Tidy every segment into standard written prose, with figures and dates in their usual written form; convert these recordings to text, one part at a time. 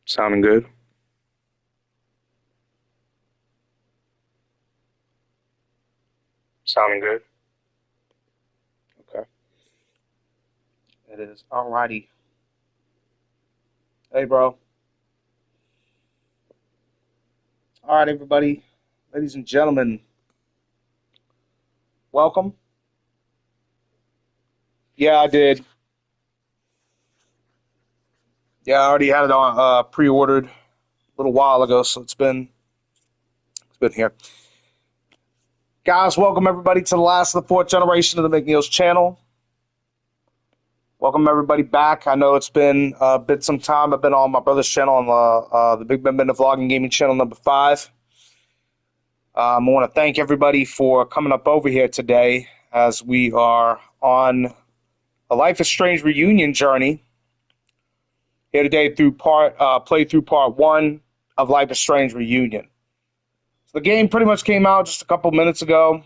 Sounding good. Sounding good. Okay. It is. Alrighty. Hey, bro. All right, everybody. Ladies and gentlemen, welcome. Yeah, I did. Yeah, I already had it on pre-ordered a little while ago, so it's been here. Guys, welcome everybody to the last of the fourth generation of the McNeil's channel. Welcome everybody back. I know it's been a bit some time. I've been on my brother's channel on the BigBen Vlogging Gaming channel number 5. I want to thank everybody for coming up over here today as we are on a Life is Strange reunion journey. Here today through play through part 1 of Life is Strange Reunion. So the game pretty much came out just a couple minutes ago.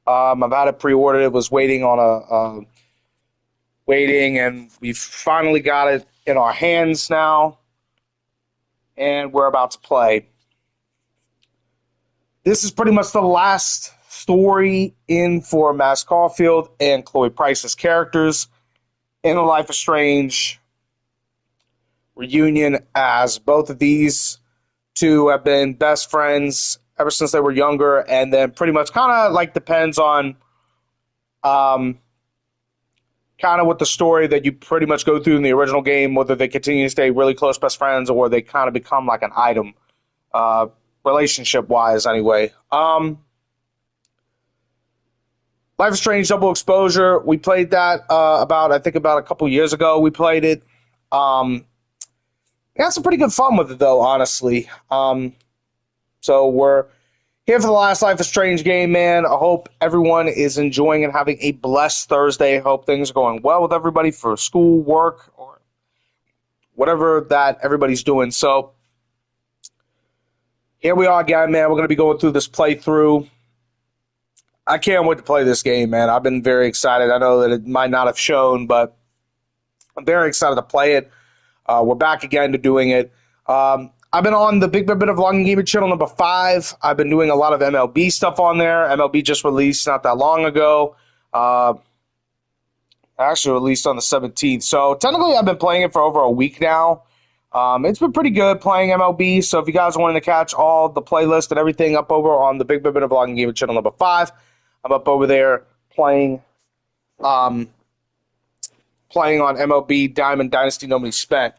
I've had it pre-ordered. It was waiting on and we've finally got it in our hands now, and we're about to play. This is pretty much the last story in for Max Caulfield and Chloe Price's characters in a Life is Strange reunion, as both of these two have been best friends ever since they were younger, and then pretty much kind of like depends on kind of with the story that you pretty much go through in the original game, whether they continue to stay really close best friends or they kind of become like an item relationship wise anyway. Life is Strange Double Exposure, we played that about a couple years ago. We played it. Had some pretty good fun with it, though, honestly. So we're here for the last Life is Strange game, man. I hope everyone is enjoying and having a blessed Thursday. I hope things are going well with everybody for school, work, or whatever that everybody's doing. So here we are again, man. We're going to be going through this playthrough. I can't wait to play this game, man. I've been very excited. I know that it might not have shown, but I'm very excited to play it. We're back again to doing it. I've been on the BigBen Vlogging Gaming channel number 5. I've been doing a lot of MLB stuff on there. MLB just released not that long ago. Actually released on the 17th. So technically I've been playing it for over a week now. It's been pretty good playing MLB. So if you guys wanted to catch all the playlist and everything up over on the BigBen Vlogging Gaming channel number 5, I'm up over there playing on MLB Diamond Dynasty No Money Spent.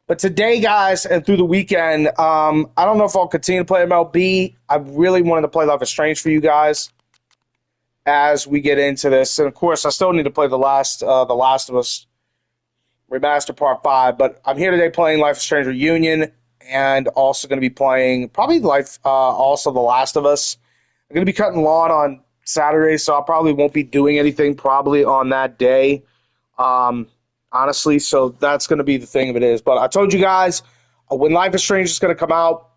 But today, guys, and through the weekend, I don't know if I'll continue to play MLB. I really wanted to play Life is Strange for you guys as we get into this. And, of course, I still need to play The Last of Us Remastered Part 5. But I'm here today playing Life is Strange Reunion and also going to be playing probably also The Last of Us. I'm going to be cutting lawn on Saturday, so I probably won't be doing anything probably on that day. Honestly, so that's going to be the thing of it is. But I told you guys, when Life is Strange is going to come out,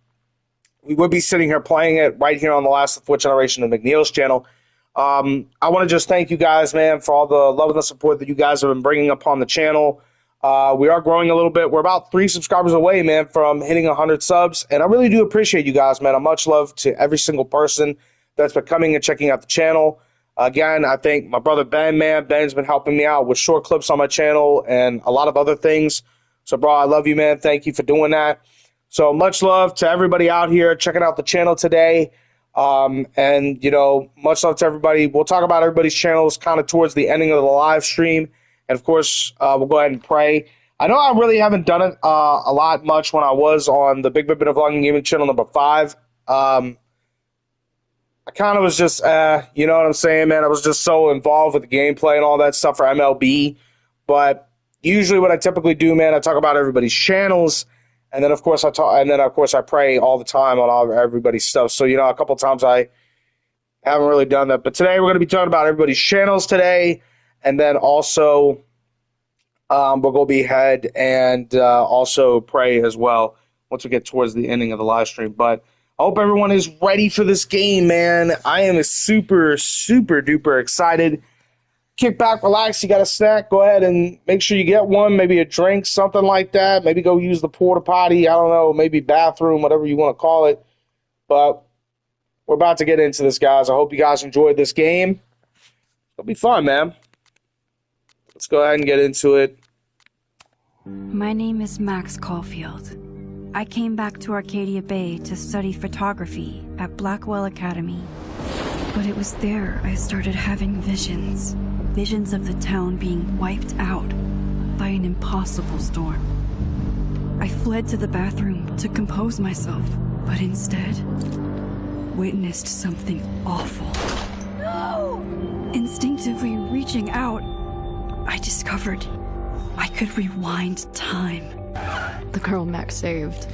we will be sitting here playing it right here on the last of the fourth generation of McNeil's channel. I want to just thank you guys, man, for all the love and the support that you guys have been bringing upon the channel. We are growing a little bit. We're about 3 subscribers away, man, from hitting 100 subs. And I really do appreciate you guys, man. Much love to every single person that's been coming and checking out the channel. Again, I think my brother Ben, man. Ben's been helping me out with short clips on my channel and a lot of other things. So, bro, I love you, man. Thank you for doing that. So much love to everybody out here checking out the channel today. And, you know, much love to everybody. We'll talk about everybody's channels kind of towards the ending of the live stream. And, of course, we'll go ahead and pray. I know I really haven't done it a lot much when I was on the BigBen Vlogging Gaming channel number 5. I kind of was just, you know what I'm saying, man? I was just so involved with the gameplay and all that stuff for MLB. But usually what I typically do, man, I talk about everybody's channels. And then, of course, I pray all the time on everybody's stuff. So, you know, a couple times I haven't really done that. But today we're going to be talking about everybody's channels today. And then also, we're going to be ahead and also pray as well once we get towards the ending of the live stream. But I hope everyone is ready for this game, man. I am super, super duper excited. Kick back, relax. You got a snack? Go ahead and make sure you get one, maybe a drink, something like that. Maybe go use the porta potty. I don't know, maybe bathroom, whatever you want to call it. But we're about to get into this, guys. I hope you guys enjoyed this game. It'll be fun, man. Let's go ahead and get into it. My name is Max Caulfield. I came back to Arcadia Bay to study photography at Blackwell Academy. But it was there I started having visions. Visions of the town being wiped out by an impossible storm. I fled to the bathroom to compose myself, but instead witnessed something awful. No! Instinctively reaching out, I discovered I could rewind time. The girl Max saved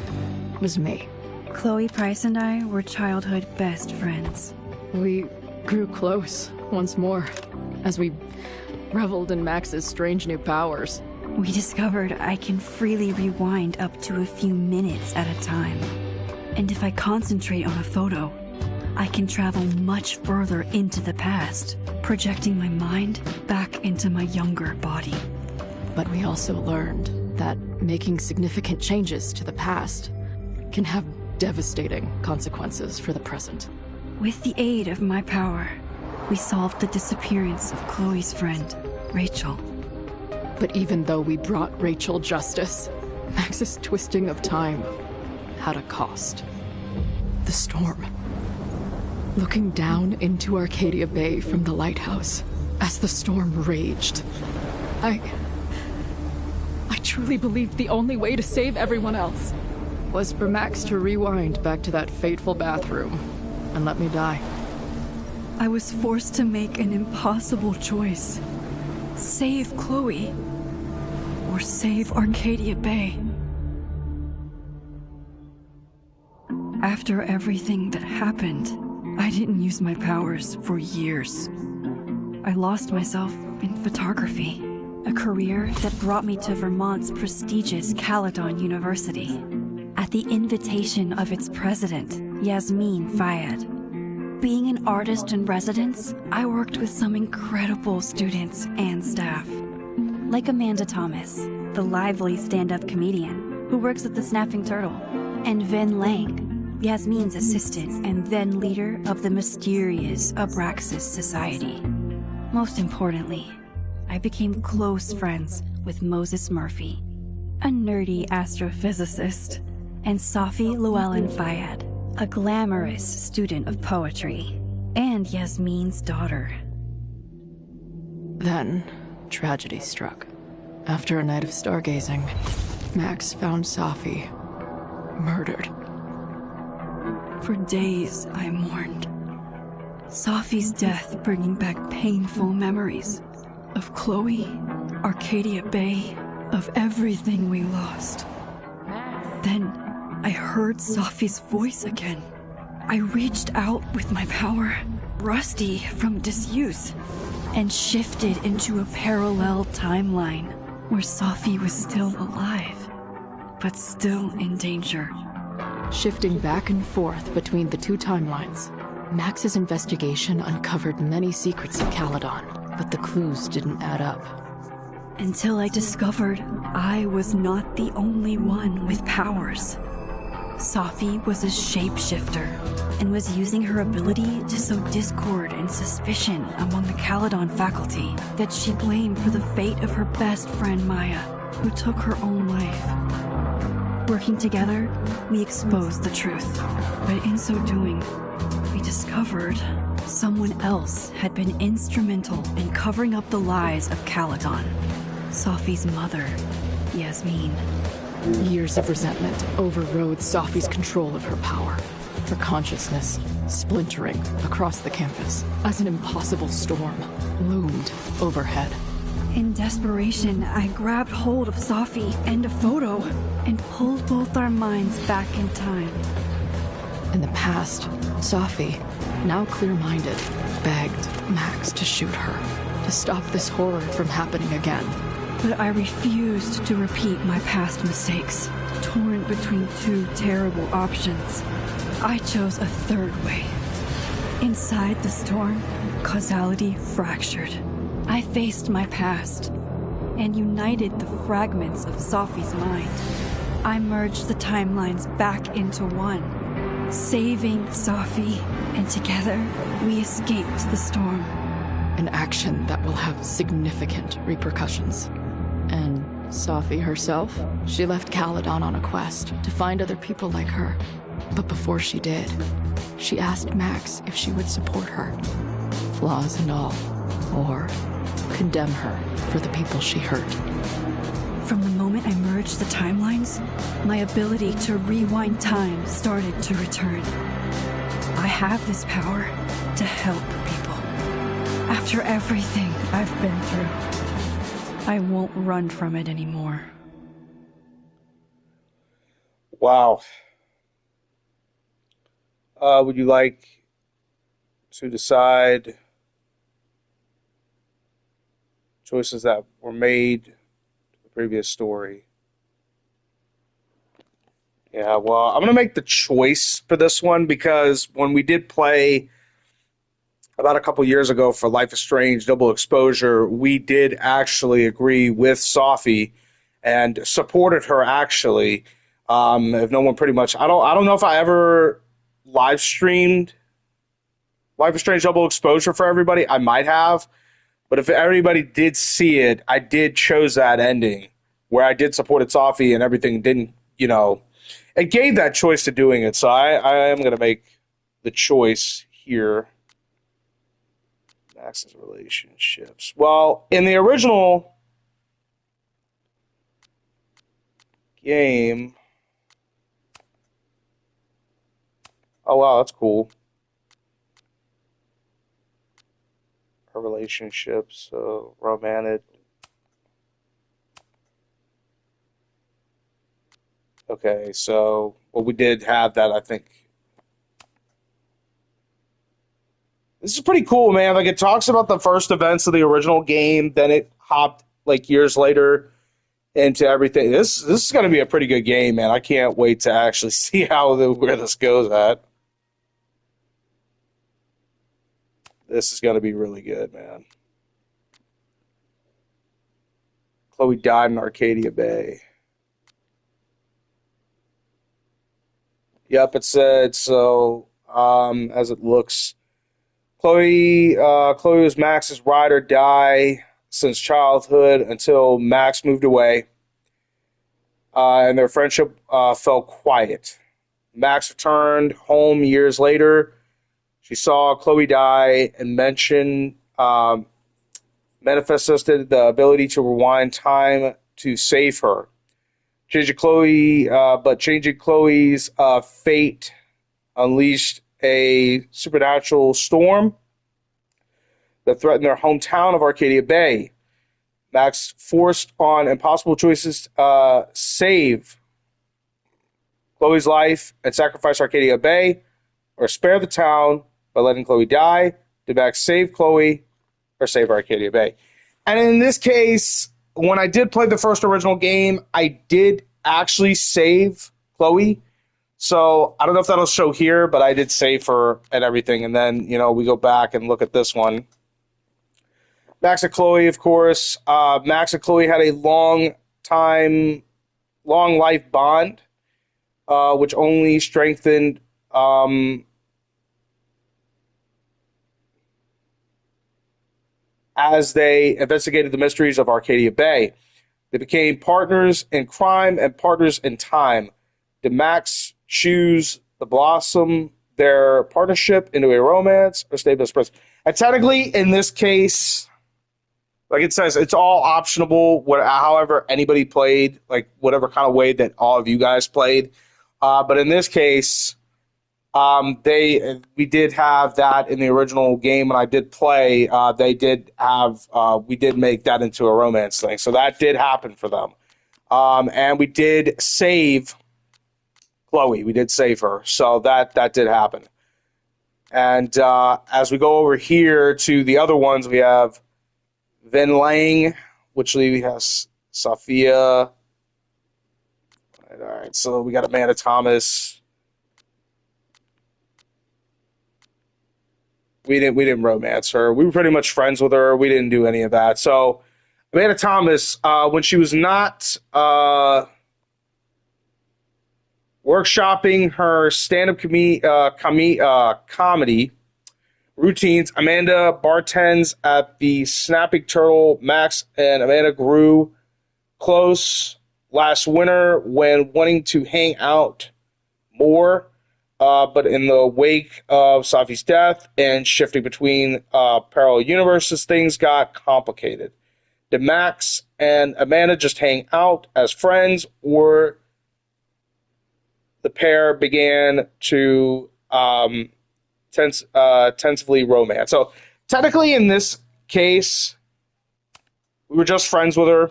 was me. Chloe Price and I were childhood best friends. We grew close once more as we reveled in Max's strange new powers. We discovered I can freely rewind up to a few minutes at a time. And if I concentrate on a photo, I can travel much further into the past, projecting my mind back into my younger body. But we also learned that making significant changes to the past can have devastating consequences for the present. With the aid of my power, we solved the disappearance of Chloe's friend, Rachel. But even though we brought Rachel justice, Max's twisting of time had a cost. The storm. Looking down into Arcadia Bay from the lighthouse, as the storm raged, I truly believed the only way to save everyone else was for Max to rewind back to that fateful bathroom and let me die. I was forced to make an impossible choice. Save Chloe, or save Arcadia Bay. After everything that happened, I didn't use my powers for years. I lost myself in photography, a career that brought me to Vermont's prestigious 𝓑𝓲𝓽𝓷 University, at the invitation of its president, 𝓼𝓮𝓻𝓲𝓽𝓷. Being an artist in residence, I worked with some incredible students and staff, like Amanda Thomas, the lively stand-up comedian who works at the Snapping Turtle, and Vinh Lang, Yasmin's assistant and then leader of the mysterious Abraxas Society. Most importantly, I became close friends with Moses Murphy, a nerdy astrophysicist, and 𝓑𝓲𝓰𝓫𝓮𝓷, a glamorous student of poetry, and Yasmin's daughter. Then, tragedy struck. After a night of stargazing, Max found 𝓑𝓲 murdered. For days, I mourned. 𝓑𝓲's death bringing back painful memories of Chloe, Arcadia Bay, of everything we lost. Then, I heard 𝓑𝓲's voice again. I reached out with my power, rusty from disuse, and shifted into a parallel timeline where 𝓑𝓲 was still alive, but still in danger. Shifting back and forth between the two timelines, Max's investigation uncovered many secrets of 𝓑𝓲𝓽𝓷, but the clues didn't add up. Until I discovered I was not the only one with powers. 𝓑𝓲 was a shapeshifter and was using her ability to sow discord and suspicion among the 𝓑𝓲𝓽 faculty that she blamed for the fate of her best friend Maya, who took her own life. Working together, we exposed the truth, but in so doing, we discovered someone else had been instrumental in covering up the lies of 𝓑𝓲𝓽, 𝓑𝓲's mother, Yasmin. Years of resentment overrode 𝓑𝓲's control of her power, her consciousness splintering across the campus as an impossible storm loomed overhead. In desperation, I grabbed hold of 𝓑𝓲 and a photo and pulled both our minds back in time. In the past, 𝓑𝓲, now clear-minded, begged Max to shoot her. to stop this horror from happening again. But I refused to repeat my past mistakes. Torn between two terrible options, I chose a third way. Inside the storm, causality fractured. I faced my past and united the fragments of 𝓑𝓲𝓰𝓫𝓮𝓷 mind. I merged the timelines back into one, saving 𝓑𝓲𝓰, and together we escaped the storm. An action that will have significant repercussions. And 𝓑𝓲𝓰 herself? She left 𝓑𝓲𝓽𝓷 on a quest to find other people like her. But before she did, she asked Max if she would support her, flaws and all, or condemn her for the people she hurt. From the moment I merged the timelines, my ability to rewind time started to return. I have this power to help people. After everything I've been through, I won't run from it anymore. Wow. Would you like to decide choices that were made in the previous story? Yeah, well, I'm going to make the choice for this one because when we did play about a couple years ago for Life is Strange Double Exposure, we did actually agree with 𝓑𝓲𝓰 and supported her actually. If no one pretty much, I don't know if I ever live streamed Life is Strange Double Exposure for everybody. I might have, but if everybody did see it, I did chose that ending where I did support 𝓑𝓲𝓰 and everything didn't, it gave that choice to doing it. So I am going to make the choice here. Max's relationships. Well, in the original game, oh wow, that's cool. Her relationships, so romantic. Okay, so well, we did have that, I think. This is pretty cool, man. Like, it talks about the first events of the original game, then it hopped, like, years later into everything. This is going to be a pretty good game, man. I can't wait to actually see where this goes at. This is going to be really good, man. Chloe died in Arcadia Bay. Yep, it said so. As it looks, Chloe was Max's ride or die since childhood until Max moved away, and their friendship fell quiet. Max returned home years later. She saw Chloe die and manifested the ability to rewind time to save her. Changing Chloe's fate unleashed a supernatural storm that threatened their hometown of Arcadia Bay. Max forced on impossible choices to save Chloe's life and sacrifice Arcadia Bay, or spare the town by letting Chloe die. Did Max save Chloe or save Arcadia Bay? And in this case, when I did play the first original game, I did actually save Chloe. So I don't know if that'll show here, but I did save her and everything. And then, we go back and look at this one. Max and Chloe, of course. Max and Chloe had a long life bond, which only strengthened as they investigated the mysteries of Arcadia Bay. They became partners in crime and partners in time. Did Max choose to blossom their partnership into a romance or stay best friends? And technically, in this case, like it says, it's all optional, however anybody played, like whatever kind of way that all of you guys played. But in this case, we did have that in the original game when I did play. We did make that into a romance thing, so that did happen for them. And we did save Chloe. We did save her, so that did happen. And as we go over here to the other ones, we have 𝓑𝓲𝓬𝓷, which we have 𝓑𝓲𝓰𝓫𝓮𝓷. All right, so we got Amanda Thomas. We didn't romance her. We were pretty much friends with her. We didn't do any of that. So Amanda Thomas, when she was not workshopping her stand-up comedy routines, Amanda bartends at the Snapping Turtle. Max and Amanda grew close last winter when wanting to hang out more. But in the wake of Safi's death and shifting between parallel universes, things got complicated. Did Max and Amanda just hang out as friends, or the pair began to tentatively romance? So technically, in this case, we were just friends with her.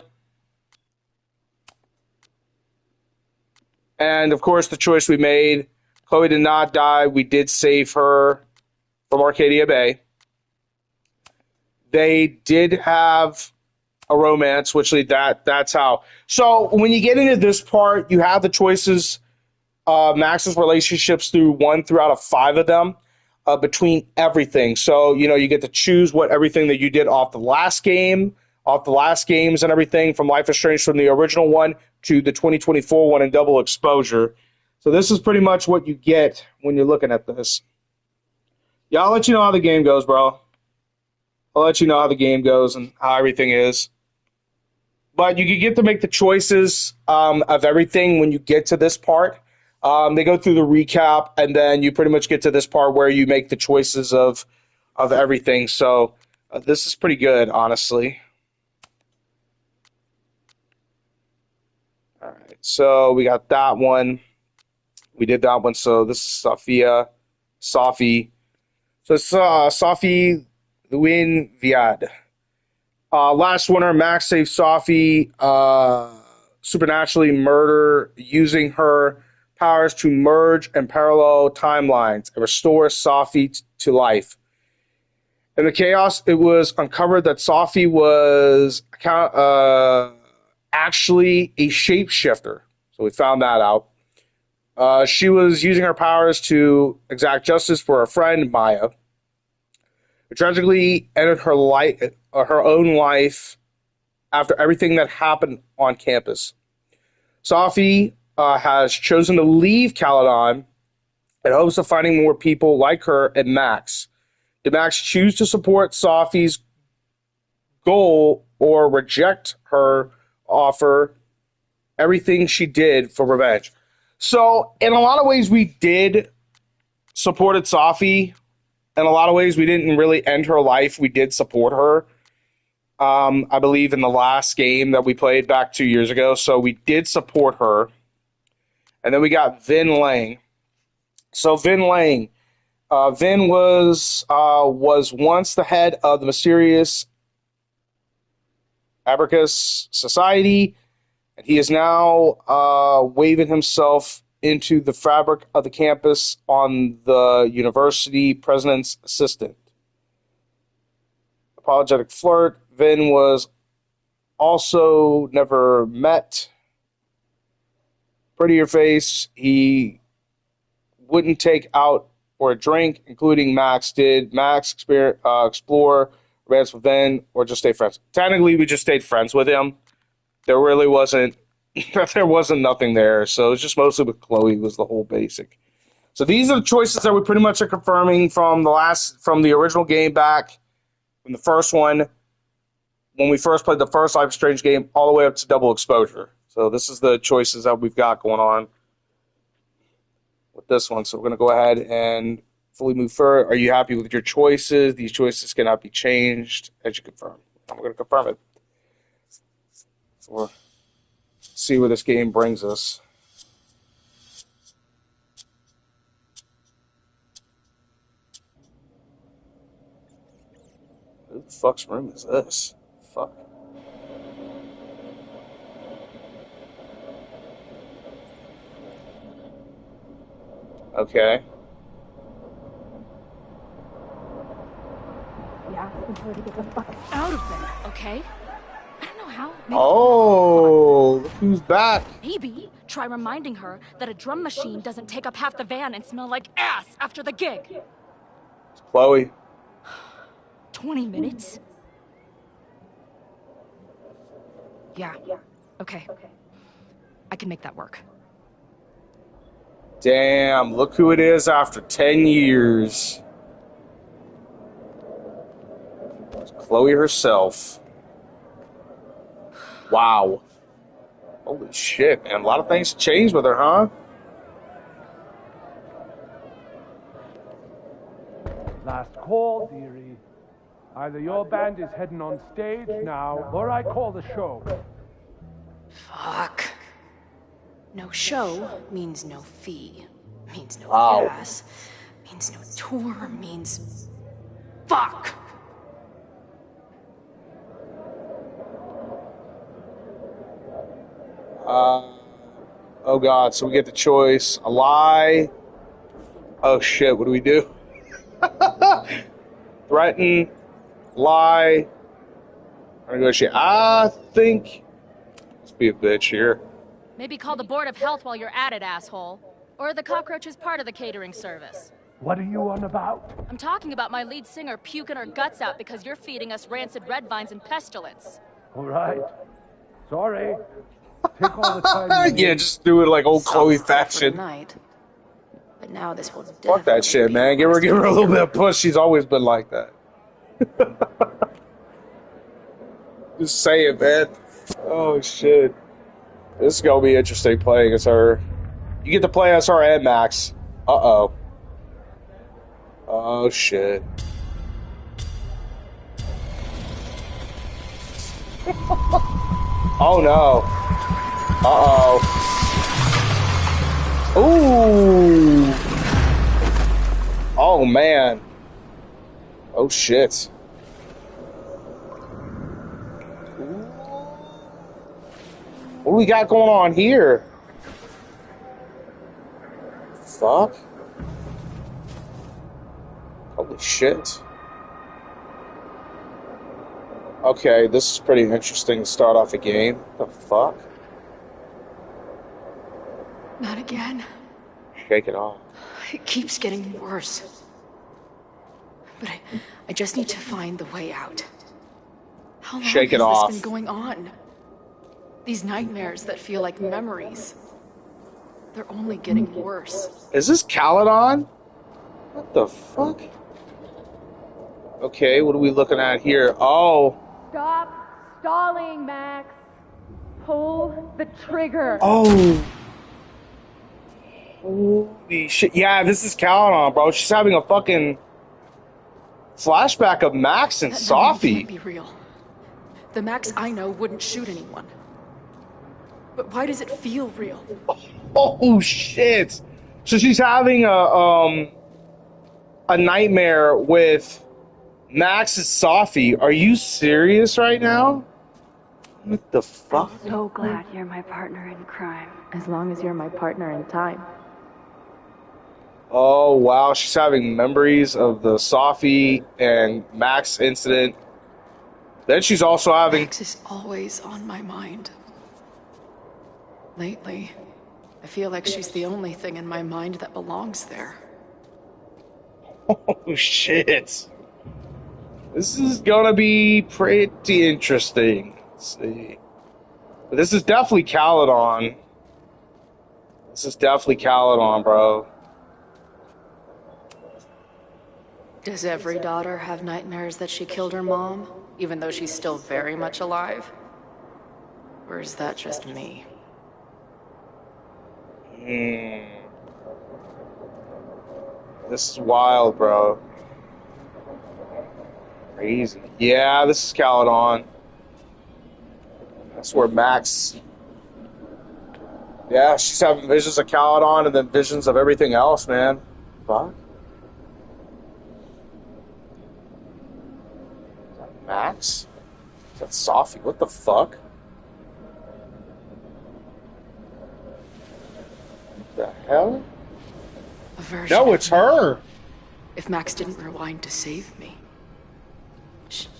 And of course, the choice we made, Chloe did not die. We did save her from Arcadia Bay. They did have a romance, which that's how. So when you get into this part, you have the choices. Max's relationships through 1 through out of 5 of them between everything. So, you get to choose what everything that you did off the last games and everything, from Life is Strange from the original one to the 2024 one in double exposure. So this is pretty much what you get when you're looking at this. Yeah, I'll let you know how the game goes, bro. I'll let you know how the game goes and how everything is. But you can get to make the choices of everything when you get to this part. They go through the recap, and then you pretty much get to this part where you make the choices of everything. So this is pretty good, honestly. All right, so we got that one. We did that one. So this is Safi. So it's 𝓑𝓲𝓰𝓫𝓮𝓷. Last winter, Max saved Safi supernaturally murder using her powers to merge and parallel timelines and restore Safi to life. In the chaos, it was uncovered that Safi was actually a shapeshifter. So we found that out. She was using her powers to exact justice for her friend, Maya, who tragically ended her own life after everything that happened on campus. Safi has chosen to leave Caledon in hopes of finding more people like her and Max. Did Max choose to support Safi's goal or reject her offer, everything she did for revenge? So, in a lot of ways, we did supported Safi. In a lot of ways, we didn't really end her life. We did support her. I believe in the last game that we played back 2 years ago. So we did support her. And then we got 𝓑𝓲𝓬𝓷. So 𝓑𝓲𝓬𝓷. Vin was once the head of the mysterious Abacus Society, and he is now waving himself into the fabric of the campus on the university president's assistant. Apologetic flirt. Vin was also never met. Prettier face. He wouldn't take out for a drink, including Max. Did Max explore romance with Vin, or just stay friends? Technically, we just stayed friends with him. There really wasn't nothing there. So it's just mostly with Chloe was the whole basic. So these are the choices that we pretty much are confirming from the original game back, from the first one, when we first played the first Life is Strange game, all the way up to double exposure. So this is the choices that we've got going on with this one. So we're going to go ahead and fully move forward. Are you happy with your choices? These choices cannot be changed as you confirm. I'm going to confirm it. So we'll see where this game brings us. Who the fuck's room is this? Fuck. Okay. Yeah. her to get the fuck out of there, okay? I don't know how. Maybe Oh, look who's back. Maybe try reminding her that a drum machine doesn't take up half the van and smell like ass after the gig. It's Chloe. 20 minutes? Yeah. Okay. I can make that work. Damn, look who it is after 10 years. It's Chloe herself. Wow. Holy shit, man. A lot of things changed with her, huh? Last call, dearie. Either your band is heading on stage now, or I call the show. Fuck. No show means no fee. Means no Wow. gas. Means no tour. Means... Fuck! Oh god, so we get the choice. A lie. Oh shit, what do we do? Threaten. Lie. Or negotiate. I think... Let's be a bitch here. Maybe call the Board of Health while you're at it, asshole. Or the cockroach is part of the catering service. What are you on about? I'm talking about my lead singer puking her guts out because you're feeding us rancid red vines and pestilence. All right. Sorry. Take all the time you Yeah, need. just do it like old Chloe Soft for a fashion. night. But now this will Fuck that shit, man. Give her a little bit of push. She's always been like that. Just say it, man. Oh shit. This is gonna be interesting playing as her. You get to play as her and Max. Uh-oh. Oh shit. Oh no. Uh-oh. Ooh. Oh man. Oh shit. What do we got going on here? Fuck. Holy shit. Okay, this is pretty interesting to start off a game. What the fuck? Not again. Shake it off. It keeps getting worse. But I just need to find the way out. How long Shake it has off. this been going on? These nightmares that feel like memories. They're only getting worse. Is this 𝓑𝓲𝓼? What the fuck? Okay, what are we looking at here? Oh. Stop stalling, Max. Pull the trigger. Oh. Holy shit. Yeah, this is 𝓑𝓼𝓼, bro. She's having a fucking flashback of Max and That memory Sophie. can't be real. The Max I know wouldn't shoot anyone. But why does it feel real? Oh shit. So she's having a nightmare with Max and Sophie. Are you serious right now? What the fuck? I'm so glad you're my partner in crime. As long as you're my partner in time. Oh wow, she's having memories of the Sophie and Max incident. Then she's also having... Max is always on my mind. Lately, I feel like she's the only thing in my mind that belongs there. Oh shit. This is gonna be pretty interesting. Let's see. But this is definitely 𝓑𝓼𝓼. This is definitely 𝓑𝓼𝓼, bro. Does every daughter have nightmares that she killed her mom, even though she's still very much alive? Or is that just me? This is wild, bro. Crazy. Yeah, this is 𝓑𝓼𝓼. That's where Max... Yeah, she's having visions of 𝓑𝓼𝓼 and then visions of everything else, man. Fuck. Is that Max? Is that Sophie? What the fuck? What the hell? A version No, of it's me. her. If Max didn't rewind to save me,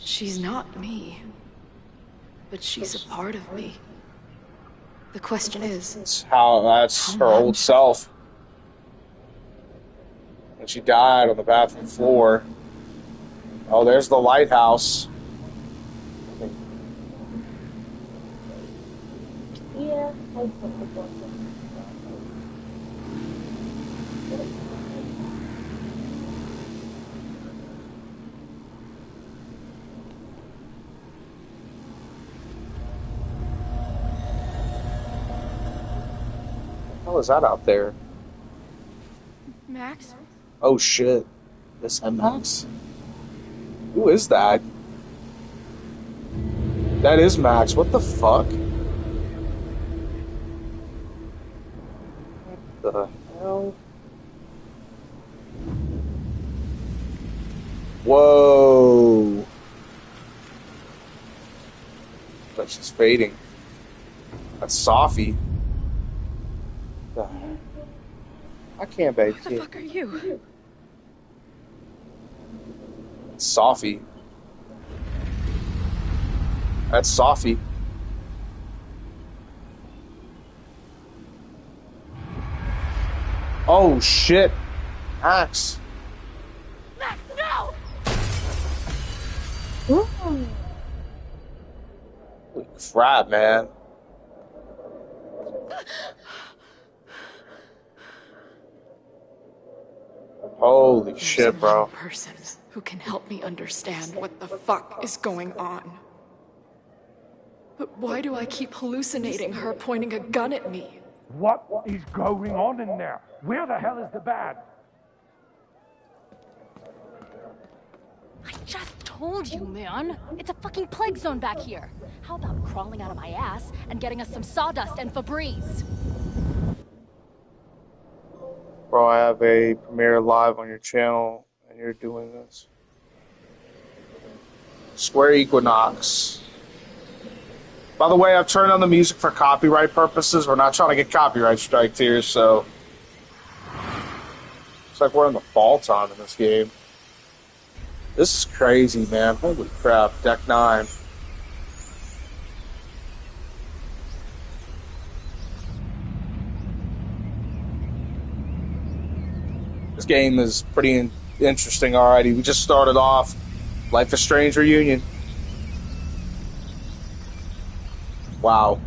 She's not me. But she's a part of me. The question is... That's her old self. When she died on the bathroom floor. Oh, there's the lighthouse. Yeah, I think it was. What was that out there? Max? Oh shit. Is that Max? Who is that? That is Max. What the fuck? What the hell? Whoa. But she's fading. That's Sophie. I can't bait Who the fuck are you? Sophie. That's Sophie. Oh shit. Max. Max, no! Holy crap, man. Holy shit, bro. One person who can help me understand what the fuck is going on. But why do I keep hallucinating her pointing a gun at me? What is going on in there? Where the hell is the bad? I just told you, man. It's a fucking plague zone back here. How about crawling out of my ass and getting us some sawdust and Febreze? Bro, I have a premiere live on your channel, and you're doing this. Square Equinox. By the way, I've turned on the music for copyright purposes. We're not trying to get copyright striked here, so... It's like we're in the fall time in this game. This is crazy, man. Holy crap. Deck 9. This game is pretty interesting already. We just started off Life is Strange Reunion. Wow.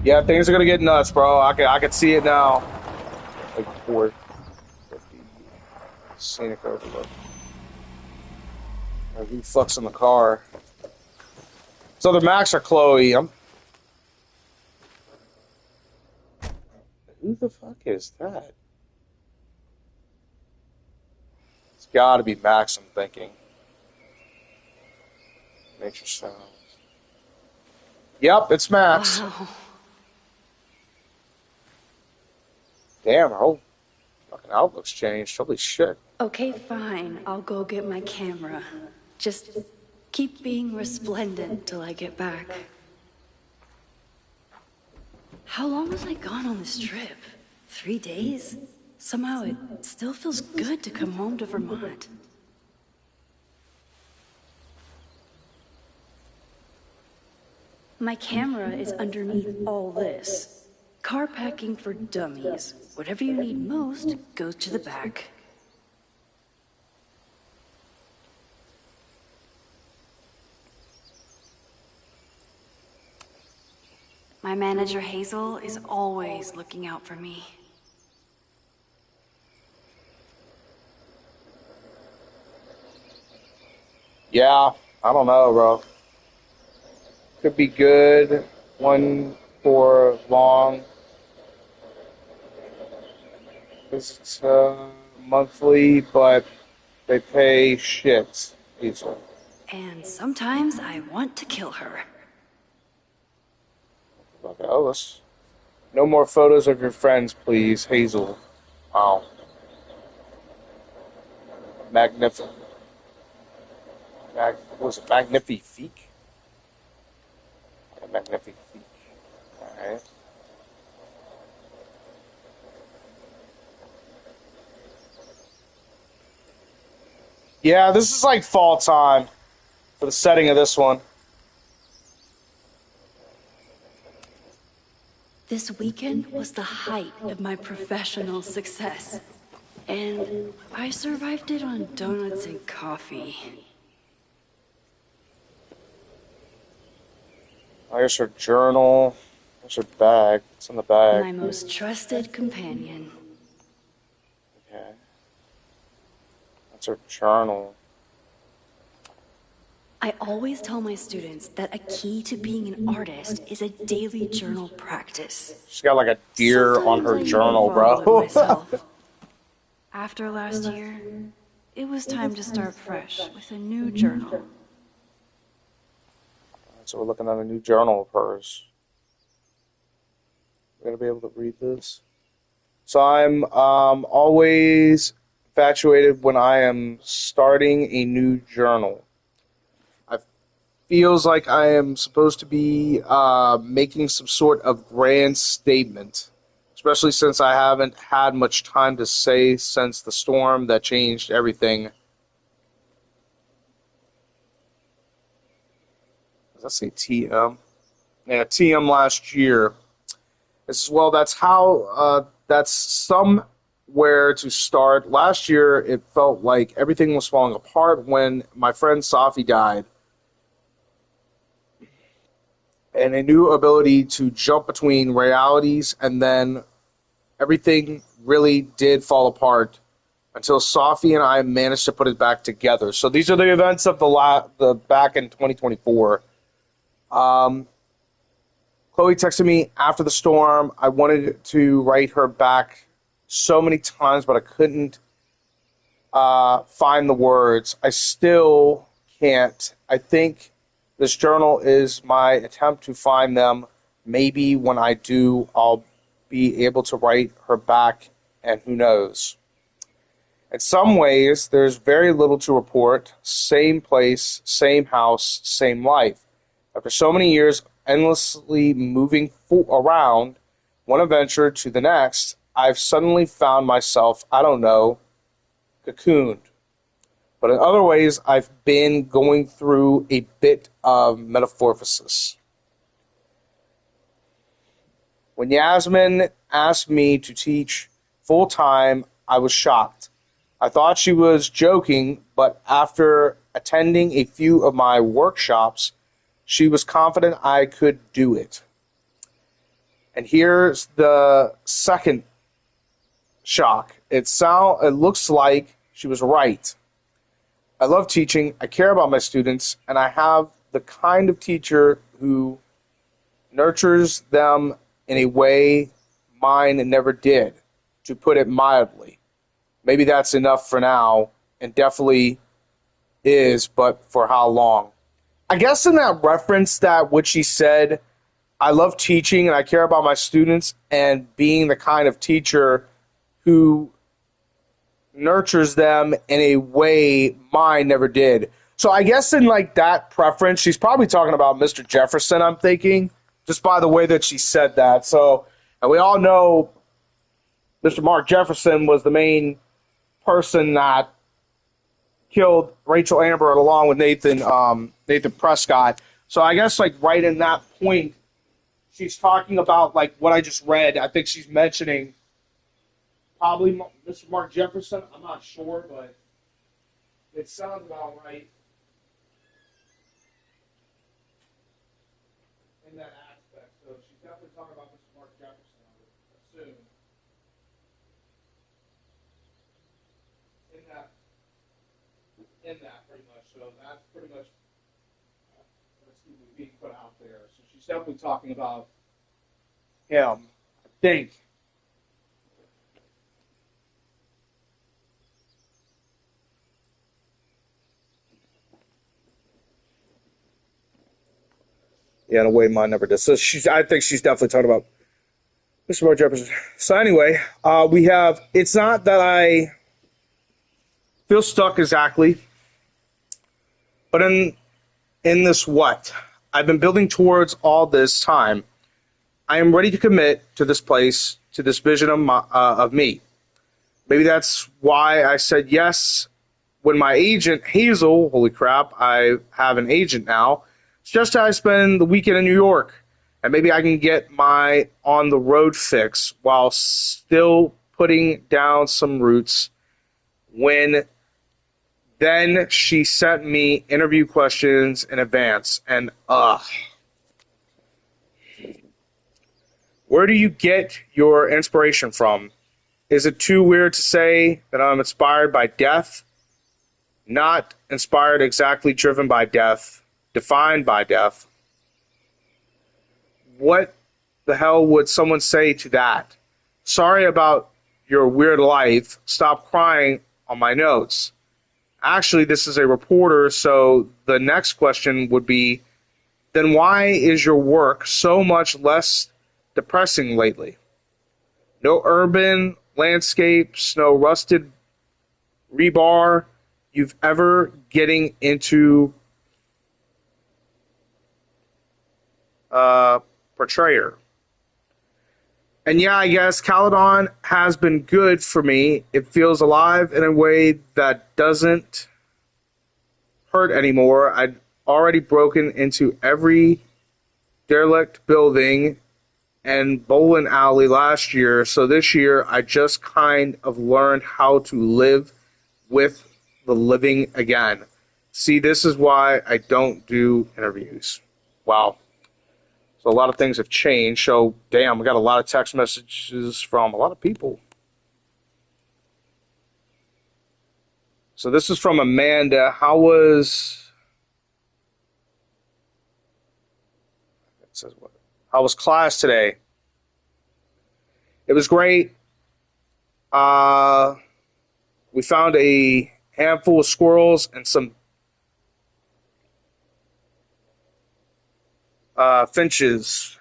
Yeah, things are gonna get nuts, bro. I can see it now. Like 450 scenic overlook. Who fucks in the car? So the Max or Chloe? Who the fuck is that? It's gotta be Max, I'm thinking. Nature sounds. Yep, it's Max. Wow. Damn, her whole fucking outlook's changed. Holy shit. Okay, fine. I'll go get my camera. Just keep being resplendent till I get back. How long was I gone on this trip? 3 days? Somehow it still feels good to come home to Vermont. My camera is underneath all this. Car packing for dummies. Whatever you need most goes to the back. My manager Hazel is always looking out for me. Yeah, I don't know, bro. Could be good. One for long. It's monthly, but they pay shit. Hazel. And sometimes I want to kill her. Okay, Ellis. No more photos of your friends, please, Hazel. Wow. Magnificent. What was it? Magnifique? Yeah, Magnifique. Alright. Yeah, this is like fall time for the setting of this one. This weekend was the height of my professional success. And I survived it on donuts and coffee. There's her journal. There's her bag. What's in the bag? My most trusted companion. Okay. That's her journal. I always tell my students that a key to being an artist is a daily journal practice. She's got like a deer on her journal, bro. After last year, it was time to start fresh with a new journal. So we're looking at a new journal of hers. We're gonna be able to read this. So I'm always infatuated when I am starting a new journal. Feels like I am supposed to be making some sort of grand statement, especially since I haven't had much time to say since the storm that changed everything. Does that say TM? Yeah, TM last year. This is, well, that's how, that's somewhere to start. Last year, it felt like everything was falling apart when my friend 𝓑𝓲𝓰𝓫𝓮𝓷 died. And a new ability to jump between realities, and then everything really did fall apart until 𝓑𝓲𝓰 and I managed to put it back together. So these are the events of the back in 2024. Chloe texted me after the storm. I wanted to write her back so many times, but I couldn't find the words. I still can't. I think this journal is my attempt to find them. Maybe when I do, I'll be able to write her back, and who knows. In some ways, there's very little to report. Same place, same house, same life. After so many years endlessly moving around, one adventure to the next, I've suddenly found myself, I don't know, cocooned. But in other ways, I've been going through a bit of metamorphosis. When Yasmin asked me to teach full-time, I was shocked. I thought she was joking, but after attending a few of my workshops, she was confident I could do it. And here's the second shock. It looks like she was right. I love teaching, I care about my students, and I have the kind of teacher who nurtures them in a way mine never did, to put it mildly. Maybe that's enough for now, and definitely is, but for how long? I guess in that reference that what she said, I love teaching and I care about my students, and being the kind of teacher who nurtures them in a way mine never did. So I guess in like that preference, she's probably talking about Mr. Jefferson, I'm thinking, just by the way that she said that. So, and we all know Mr. Mark Jefferson was the main person that killed Rachel Amber along with Nathan Prescott. So I guess like right in that point, she's talking about like what I just read. I think she's mentioning probably Mr. Mark Jefferson. I'm not sure, but it sounds about right in that aspect. So she's definitely talking about Mr. Mark Jefferson, I would assume. In that pretty much. So that's pretty much what's being put out there. So she's definitely talking about him, I think. Yeah, in a way mine never did. So I think she's definitely talking about Mr. Mark Jefferson. So anyway, we have, it's not that I feel stuck exactly, but in this what? I've been building towards all this time. I am ready to commit to this place, to this vision of me. Maybe that's why I said yes when my agent, Hazel, holy crap, I have an agent now, suggested I spend the weekend in New York. And maybe I can get my on-the-road fix while still putting down some roots. Then she sent me interview questions in advance. And, where do you get your inspiration from? Is it too weird to say that I'm inspired by death? Not inspired exactly, driven by death, defined by death. What the hell would someone say to that? Sorry about your weird life. Stop crying on my notes. Actually, this is a reporter, so the next question would be, then why is your work so much less depressing lately? No urban landscapes, no rusted rebar you've ever getting into portrayer. And yeah, I guess 𝓑𝓲𝓽𝓷 has been good for me. It feels alive in a way that doesn't hurt anymore. I'd already broken into every derelict building and bowling alley last year, so this year I just kind of learned how to live with the living again. See, this is why I don't do interviews. Wow. So a lot of things have changed. So, damn, we got a lot of text messages from a lot of people. So this is from Amanda. How was class today? It was great. We found a handful of squirrels and some finches.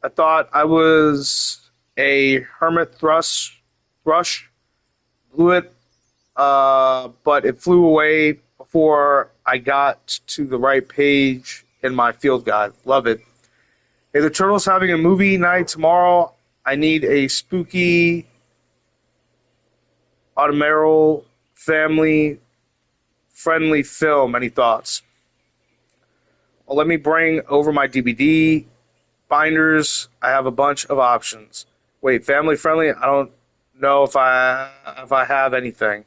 I thought I was a hermit thrush, blew it, but it flew away before I got to the right page in my field guide. Love it. Hey, the Turtles having a movie night tomorrow. I need a spooky, autumnal, family-friendly film. Any thoughts? Well, let me bring over my DVD binders. I have a bunch of options. Wait, family-friendly? I don't know if I have anything.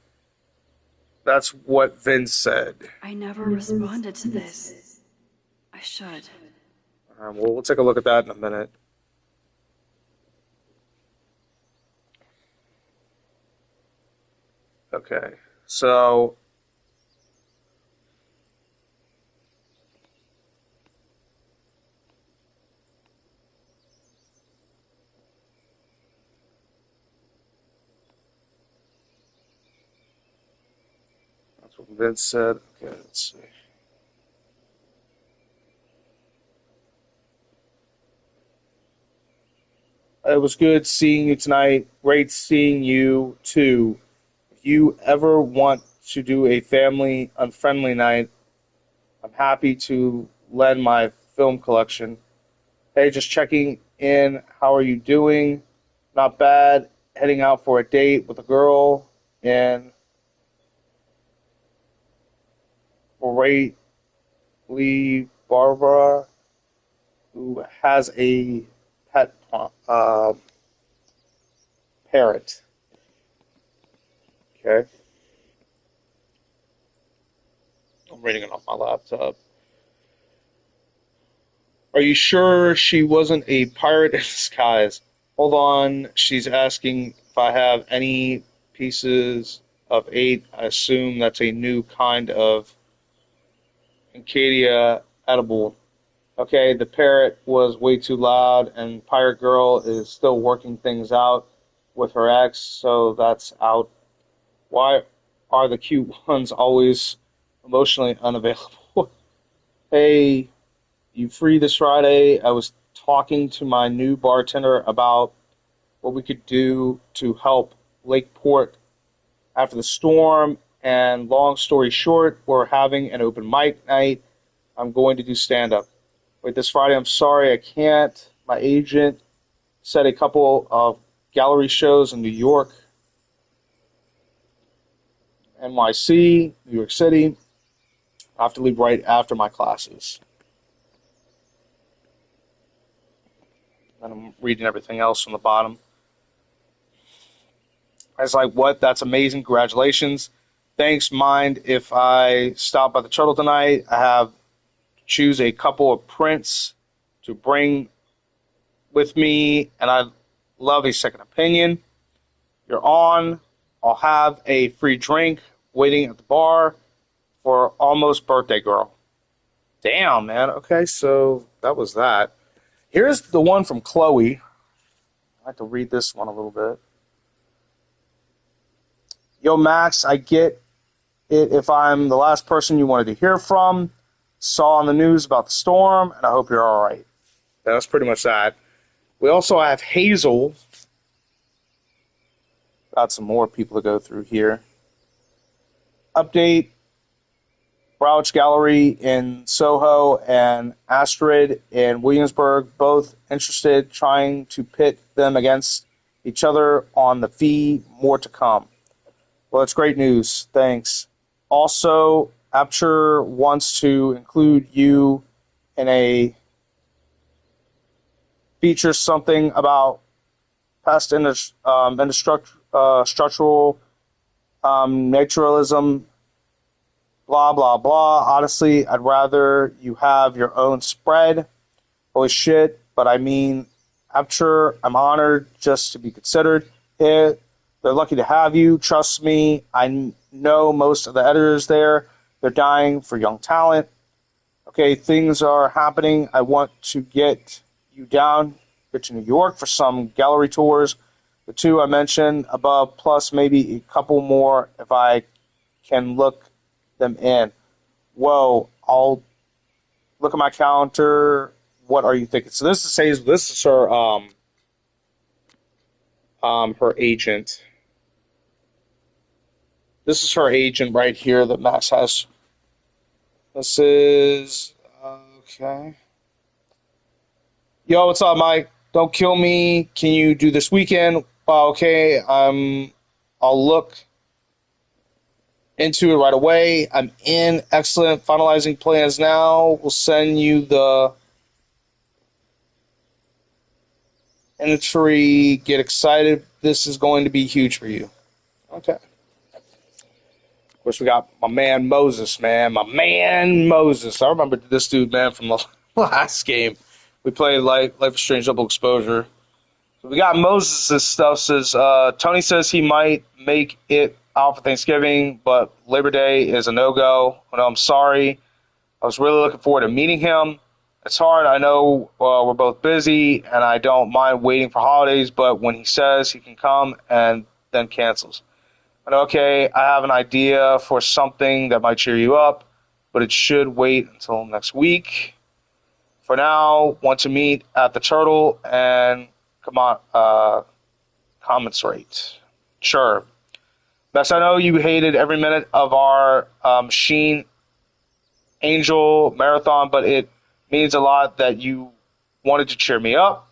That's what Vince said. I never responded to this. I should. Well, we'll take a look at that in a minute. Okay, so that's what Vince said. Okay, let's see. It was good seeing you tonight. Great seeing you too. If you ever want to do a family unfriendly night, I'm happy to lend my film collection. Hey, just checking in. How are you doing? Not bad. Heading out for a date with a girl in Barbara, who has a pet parrot. Okay. I'm reading it off my laptop. Are you sure she wasn't a pirate in disguise? Hold on. She's asking if I have any pieces of 8. I assume that's a new kind of 𝓑𝓲𝓰𝓫𝓮𝓷. Okay, the parrot was way too loud, and Pirate Girl is still working things out with her ex, so that's out. Why are the cute ones always emotionally unavailable? Hey, you free this Friday? I was talking to my new bartender about what we could do to help Lakeport after the storm, and long story short, we're having an open mic night. I'm going to do stand-up. Wait, this Friday, I'm sorry, I can't. My agent said a couple of gallery shows in New York, NYC, New York City. I have to leave right after my classes. And I'm reading everything else from the bottom. I was like, what? That's amazing. Congratulations. Thanks. Mind if I stop by the Turtle tonight? I have to choose a couple of prints to bring with me, and I love a second opinion. You're on. I'll have a free drink waiting at the bar for almost birthday girl. Damn, man. Okay, so that was that. Here's the one from Chloe. I have to read this one a little bit. Yo, Max, I get it if I'm the last person you wanted to hear from. Saw on the news about the storm, and I hope you're all right. That's pretty much that. We also have Hazel. Got some more people to go through here. Update. Browch Gallery in Soho and Astrid in Williamsburg, both interested, trying to pit them against each other on the fee. More to come. Well, it's great news. Thanks. Also, Aperture wants to include you in a feature something about past structural naturalism. Blah, blah, blah. Honestly, I'd rather you have your own spread. Holy shit. But I mean, Aperture, I'm honored just to be considered. They're lucky to have you. Trust me. I know most of the editors there. They're dying for young talent. Okay, things are happening. I want to get you down here to New York for some gallery tours. The two I mentioned above, plus maybe a couple more if I can look them in. Whoa, I'll look at my calendar. What are you thinking? So this is her her agent. This is her agent right here that Max has. This is okay. Yo, what's up, Mike? Don't kill me. Can you do this weekend? Okay, I'll look into it right away. I'm in. Excellent. Finalizing plans now. We'll send you the entry. Get excited. This is going to be huge for you. Okay. Of course, we got my man Moses, man. My man Moses. I remember this dude, man, from the last game. We played Life is Strange Double Exposure. So we got Moses' stuff. Says Tony says he might make it out for Thanksgiving, but Labor Day is a no-go. I'm sorry. I was really looking forward to meeting him. It's hard. I know we're both busy, and I don't mind waiting for holidays, but when he says he can come and then cancels. And okay, I have an idea for something that might cheer you up, but it should wait until next week. For now, want to meet at the Turtle and commensurate. Sure. Best, I know you hated every minute of our Machine Angel marathon, but it means a lot that you wanted to cheer me up.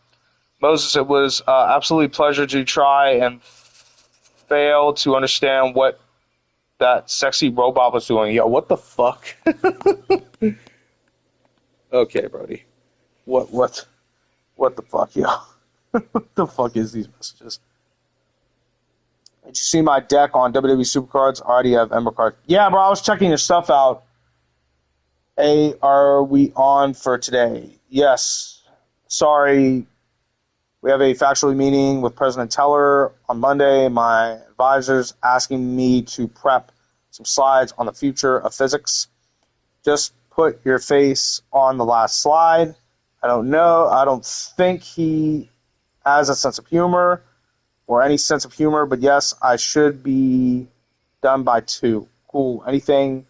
Moses, it was absolutely a pleasure to try and fail to understand what that sexy robot was doing. Yo, what the fuck? Okay, Brody. What the fuck, yo? What the fuck is these messages? Did you see my deck on WWE Supercards? I already have Ember cards. Yeah, bro, I was checking your stuff out. Hey, are we on for today? Yes. Sorry. We have a factual meeting with President Teller on Monday. My advisor's asking me to prep some slides on the future of physics. Just put your face on the last slide. I don't know. I don't think he has a sense of humor or any sense of humor, but yes, I should be done by 2. Cool. Anything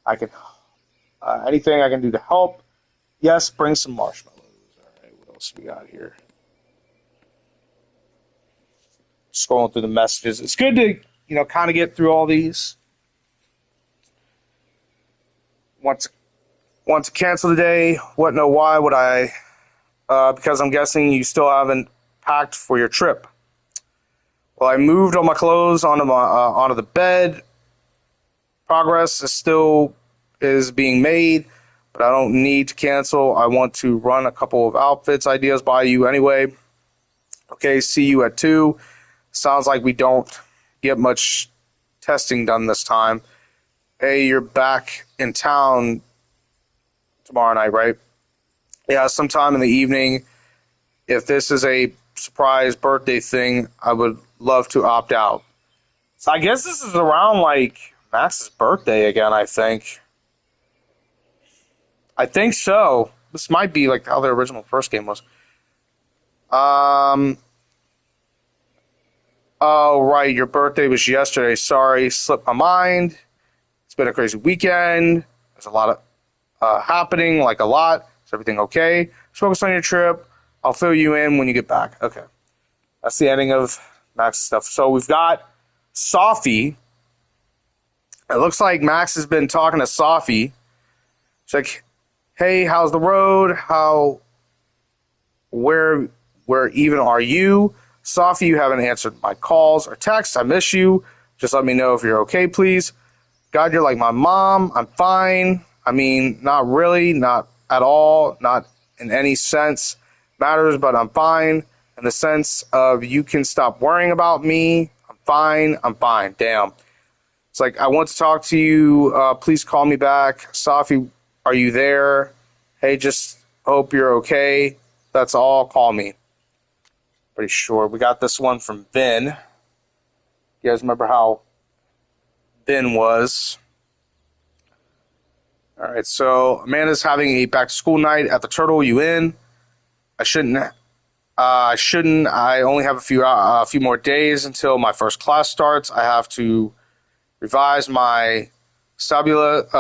I can do to help? Yes, bring some marshmallows. All right, what else we got here? Scrolling through the messages. It's good to, kind of get through all these. Want to cancel today? What? No, why would I? Because I'm guessing you still haven't packed for your trip. Well, I moved all my clothes onto the bed. Progress is being made, but I don't need to cancel. I want to run a couple of outfits ideas by you anyway. Okay, see you at 2. Sounds like we don't get much testing done this time. Hey, you're back in town tomorrow night, right? Yeah, sometime in the evening. If this is a surprise birthday thing, I would love to opt out. So I guess this is around like Max's birthday again, I think. I think so. This might be like how the original first game was. Oh, right, your birthday was yesterday. Sorry, slipped my mind. It's been a crazy weekend. There's a lot of happening, like a lot. Is everything okay? Just focus on your trip. I'll fill you in when you get back. Okay. That's the ending of Max's stuff. So we've got Sophie. It looks like Max has been talking to Sophie. She's like, hey, how's the road? Where even are you? Sophie, you haven't answered my calls or texts. I miss you. Just let me know if you're okay, please. God, you're like my mom. I'm fine. I mean, not really, not at all, not in any sense matters, but I'm fine in the sense of you can stop worrying about me. I'm fine. Damn. It's like, I want to talk to you. Please call me back. Sophie, are you there? Hey, just hope you're okay. That's all. Call me. Pretty sure. We got this one from Ben. You guys remember how Ben was? All right, so Amanda's having a back-to-school night at the Turtle. You in? I shouldn't. I only have a few more days until my first class starts. I have to revise my Sibylus.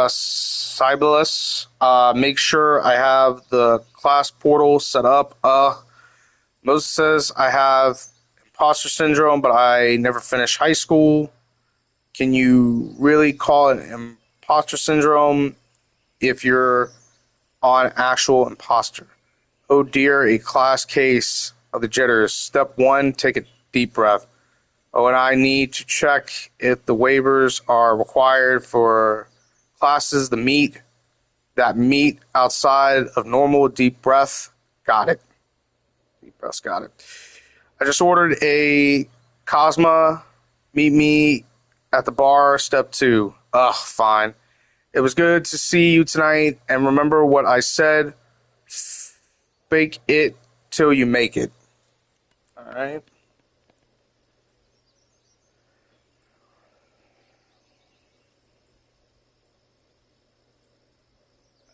Make sure I have the class portal set up. Moses says I have imposter syndrome, but I never finished high school. Can you really call it imposter syndrome if you're on actual imposter? Oh dear, a class case of the jitters. Step 1, take a deep breath. Oh, and I need to check if the waivers are required for classes that meet outside of normal. Deep breath. Got it. Deep breaths, got it. I just ordered a Cosma. Meet me at the bar. Step 2. Ugh, fine. It was good to see you tonight, and remember what I said. Fake it till you make it. All right.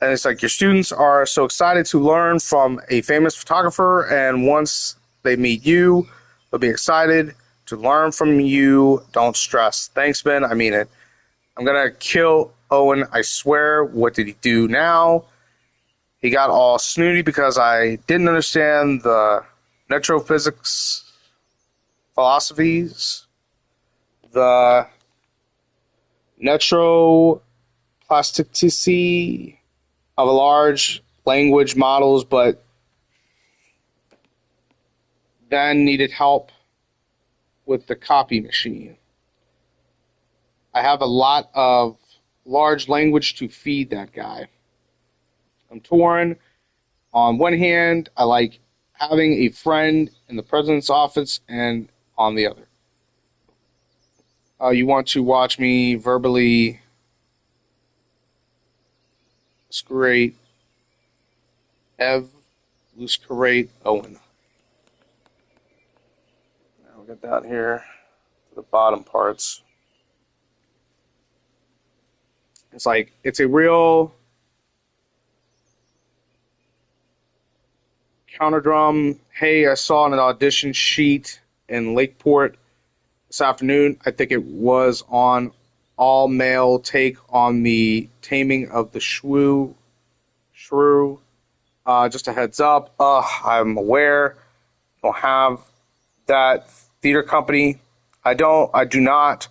And it's like, your students are so excited to learn from a famous photographer, and once they meet you, they'll be excited to learn from you. Don't stress. Thanks, Ben. I mean it. I'm going to kill Owen. I swear. What did he do now? He got all snooty because I didn't understand the retrophysics philosophies, the netroplasticity of a large language models, but then needed help with the copy machine. I have a lot of large language to feed that guy. I'm torn. On one hand, I like having a friend in the president's office, and on the other. You want to watch me verbally scrate Owen. Now we'll get down here to the bottom parts. It's like, it's a real counter-drum. Hey, I saw an audition sheet in Lakeport this afternoon. I think it was on all-male take on the taming of the shrew. Just a heads up. I'm aware. Don't have that theater company. I do not.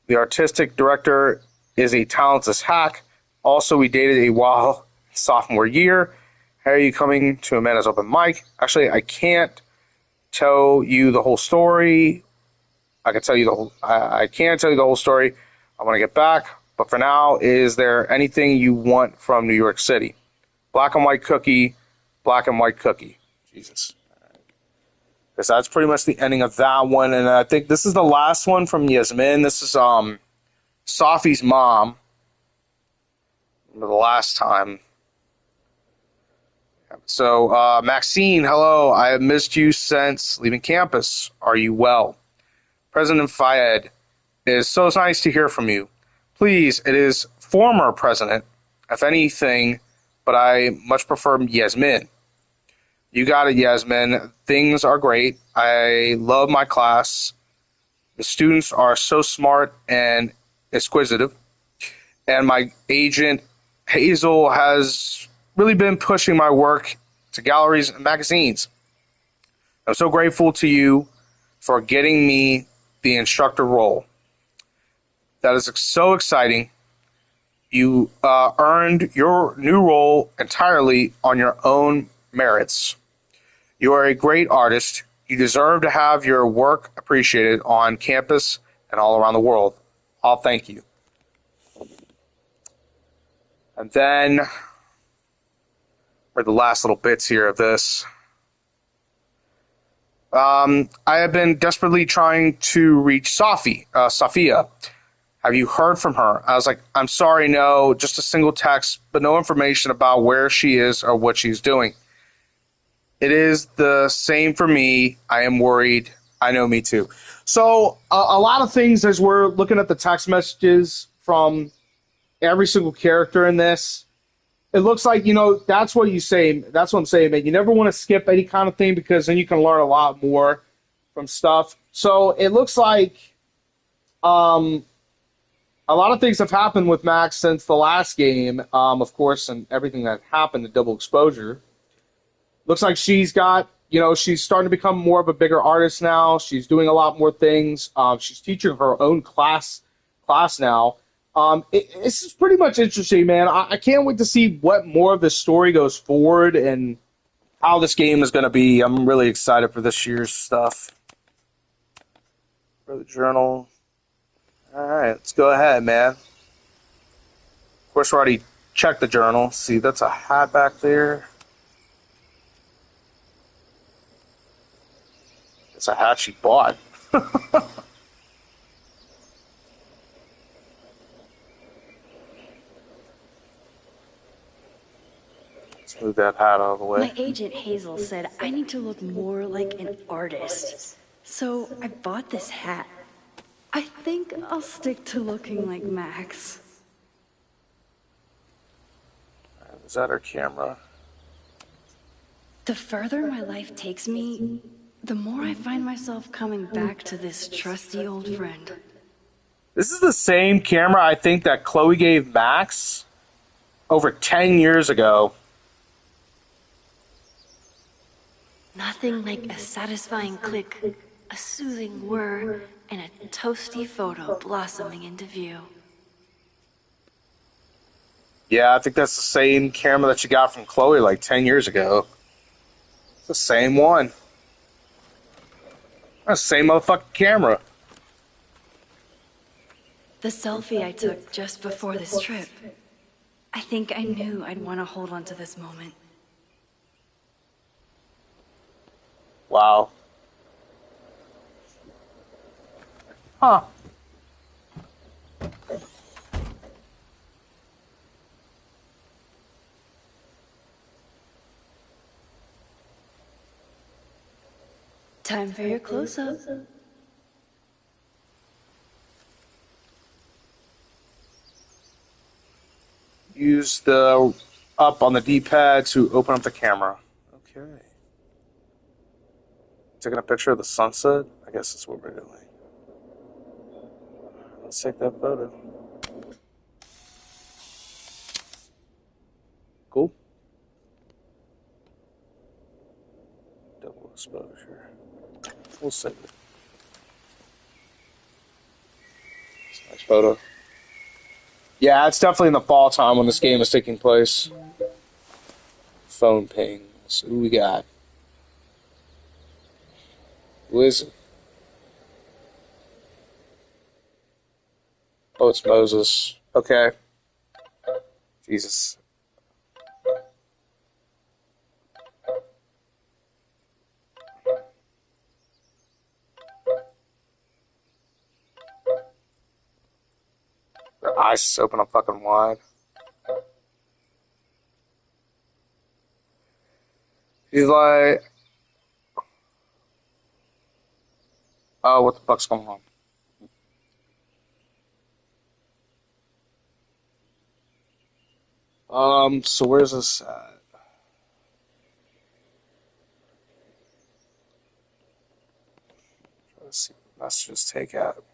The artistic director is a talentless hack. Also, we dated a while sophomore year. How are you coming to Amanda's open mic? Actually, I can't tell you the whole story. I can tell you the whole. I can't tell you the whole story. I want to get back, but for now, is there anything you want from New York City? Black and white cookie, black and white cookie. Jesus. Because that's pretty much the ending of that one, and I think this is the last one from Yasmin. This is Safi's mom. The last time. So, Maxine, hello. I have missed you since leaving campus. Are you well? President Fayed, it is so nice to hear from you. Please, it is former president, if anything, but I much prefer Yasmin. You got it, Yasmin. Things are great. I love my class. The students are so smart and exquisitive. And my agent, Hazel, has really been pushing my work to galleries and magazines. I'm so grateful to you for getting me the instructor role. That is so exciting. You earned your new role entirely on your own merits. You are a great artist. You deserve to have your work appreciated on campus and all around the world. I'll thank you. And then, for the last little bits here of this, I have been desperately trying to reach Safia. Have you heard from her? I was like, I'm sorry, no, just a single text, but no information about where she is or what she's doing. It is the same for me. I am worried. I know, me too. So a lot of things as we're looking at the text messages from every single character in this, it looks like, that's what you say. That's what I'm saying, man. You never want to skip any kind of thing because then you can learn a lot more from stuff. So it looks like a lot of things have happened with Max since the last game, of course, and everything that happened to Double Exposure. Looks like she's got, she's starting to become more of a bigger artist now. She's doing a lot more things. She's teaching her own class now. This is pretty much interesting, man. I can't wait to see what more of the story goes forward and how this game is going to be. I'm really excited for this year's stuff. For the journal. All right, let's go ahead, man. Of course, we already checked the journal. See, that's a hat back there. It's a hat she bought. Let's move that hat out of the way. My agent Hazel said I need to look more like an artist. So I bought this hat. I think I'll stick to looking like Max. Is that her camera? The further my life takes me, the more I find myself coming back to this trusty old friend. This is the same camera I think that Chloe gave Max over 10 years ago. Nothing like a satisfying click, a soothing whir, and a toasty photo blossoming into view. Yeah, I think that's the same camera that you got from Chloe like 10 years ago. It's the same one. That's the same motherfucking camera. The selfie I took just before this trip. I think I knew I'd want to hold on to this moment. Wow. Huh. Time for your close-up. Use the up on the D-pad to open up the camera. Okay. Taking a picture of the sunset? I guess that's what we're doing. Let's take that photo. Cool. Double exposure. We'll save it. It's a nice photo. Yeah, it's definitely in the fall time when this game is taking place. Phone pings. Who we got? Who is it? Oh, it's Moses. Okay. Jesus. Their eyes just open up fucking wide. He's like, oh, what the fuck's going on? So where's this at? Let's see what messages take out.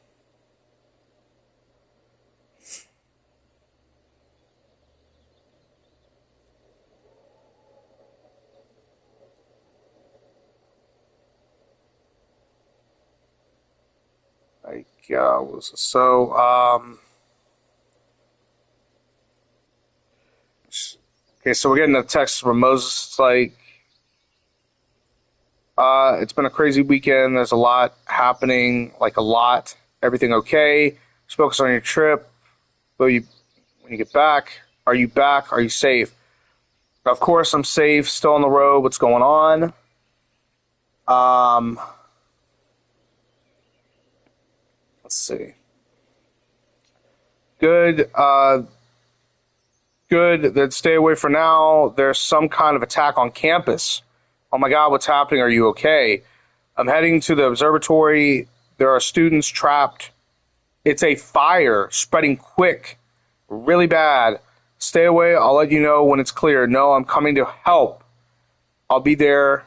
Like, so, okay, so we're getting a text from Moses. It's like, it's been a crazy weekend. There's a lot happening, like a lot. Everything okay? Just focus on your trip. When you get back, are you back? Are you safe? Of course, I'm safe. Still on the road. What's going on? Let's see. Good. Good. Then stay away for now. There's some kind of attack on campus. Oh my God, what's happening? Are you okay? I'm heading to the observatory. There are students trapped. It's a fire spreading quick, really bad. Stay away. I'll let you know when it's clear. No, I'm coming to help. I'll be there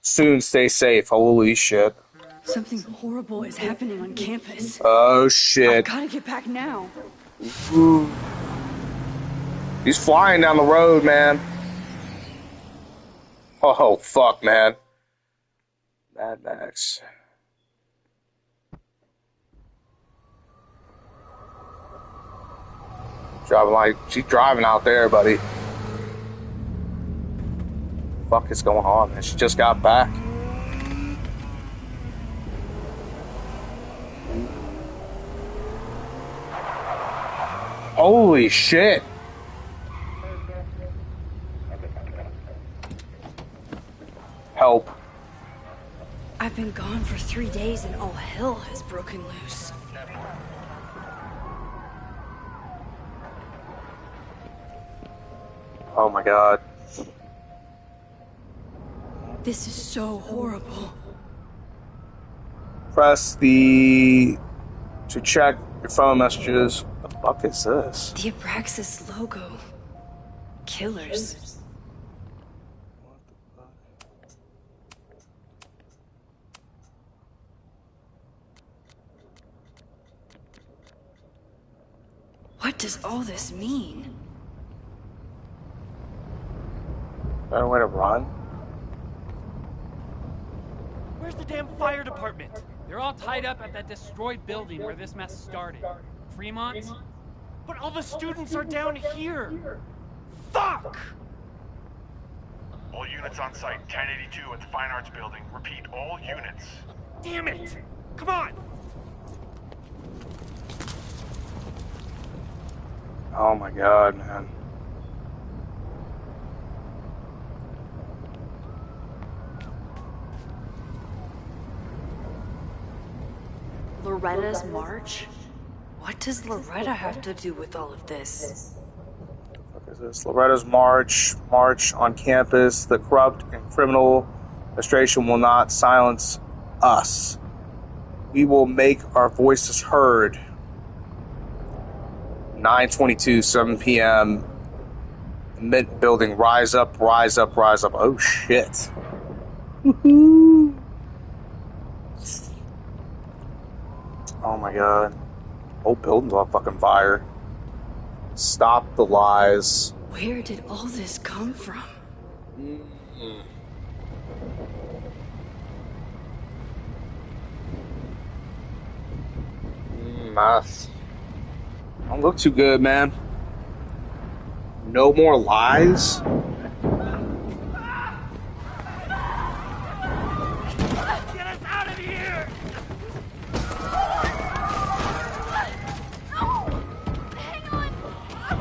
soon. Stay safe. Holy shit. Something horrible is happening on campus. Oh shit. I've gotta get back now. Ooh. He's flying down the road, man. Oh, fuck, man. Mad Max. Driving like she's driving out there, buddy. Fuck is going on, man? She just got back. Holy shit. Help. I've been gone for 3 days and all hell has broken loose. Oh my God. This is so horrible. Press the to check your phone messages. What the fuck is this? The Abraxas logo. Killers. What does all this mean? Better way to run? Where's the damn fire department? They're all tied up at that destroyed building where this mess started. Fremont's? But all the students are down here! Fuck! All units on site, 1082 at the Fine Arts Building. Repeat, all units. Damn it! Come on! Oh my God, man. Loretta's march? What does Loretta have to do with all of this? What is this? Loretta's march on campus. The corrupt and criminal administration will not silence us. We will make our voices heard. 9:22, 7 p.m. Mint building. Rise up, rise up, rise up. Oh shit. Woohoo. Oh my God. Whole building's on fucking fire. Stop the lies. Where did all this come from? Math. Don't look too good, man. No more lies? Get us out of here!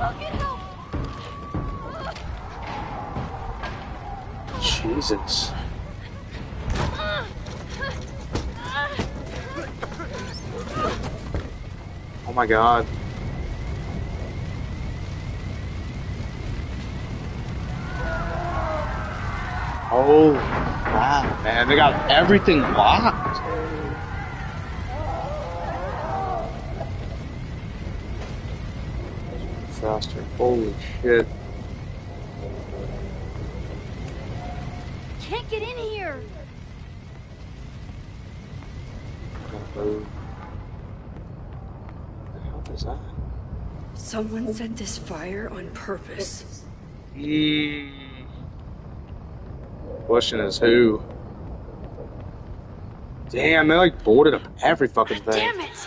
I'll get help. Jesus. Oh my god. Oh crap, man. They got everything locked. Faster. Holy shit. Can't get in here. What the hell is that? Someone set this fire on purpose. Question is who? Damn, they like boarded up every fucking thing. Damn it!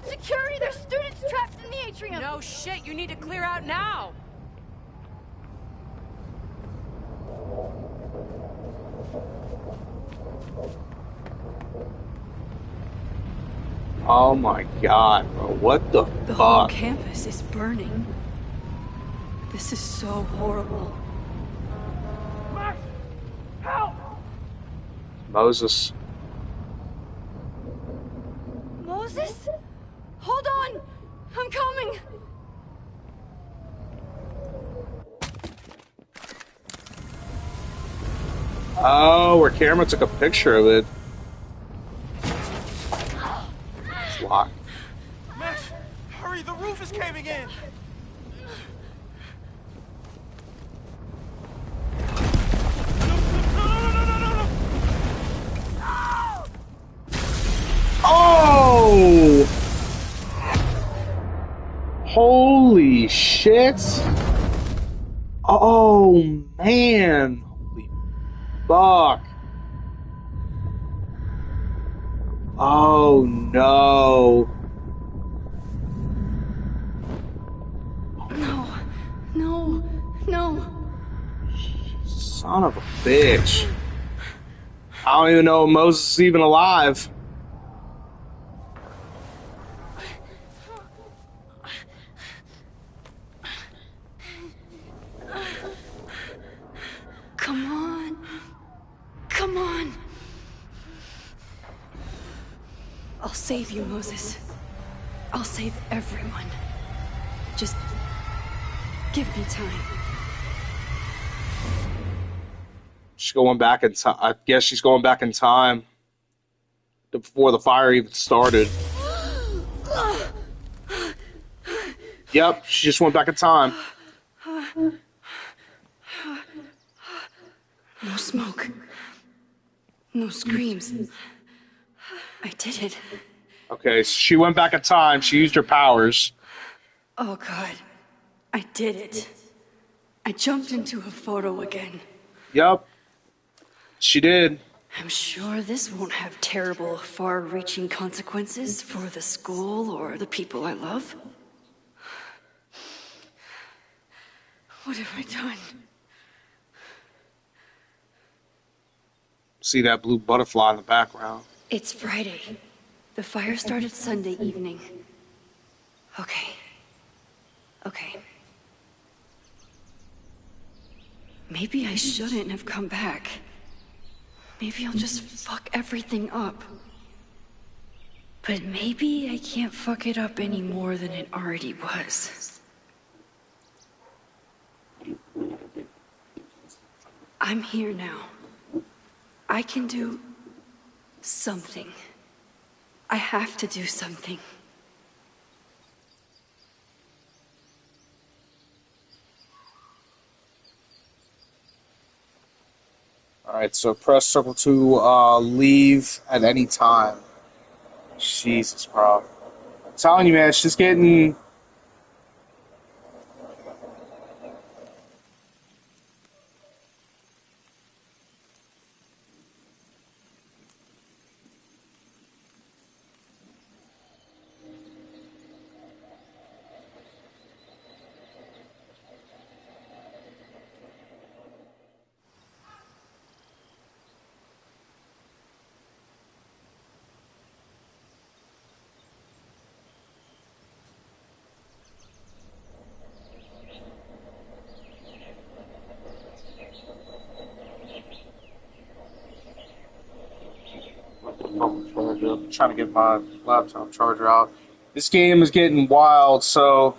Security, there's students trapped in the atrium. No shit, you need to clear out now. Oh my god, bro. What the The whole fuck? campus is burning. This is so horrible. Max! Help! Moses. Moses? Hold on! I'm coming! Oh, where camera took a picture of it. It's locked. Max, hurry, the roof is caving in. Oh! Holy shit! Oh man! Holy fuck! Oh no! No. Son of a bitch! I don't even know if Moses is even alive. Come on. I'll save you, Moses. I'll save everyone. Just give me time. She's going back in time. I guess she's going back in time before the fire even started. Yep, she just went back in time. No smoke. No screams. I did it. Okay, so she went back in time. She used her powers. Oh God. I did it. I jumped into a photo again. Yep. She did. I'm sure this won't have terrible, far-reaching consequences for the school or the people I love. What have I done? See that blue butterfly in the background. It's Friday. The fire started Sunday evening. Okay. Maybe I shouldn't have come back. Maybe I'll just fuck everything up. But maybe I can't fuck it up any more than it already was. I'm here now. I can do something. I have to do something. Alright, so press circle to leave at any time. Jesus, bro. I'm telling you, man, it's just getting... trying to get my laptop charger out. This game is getting wild, so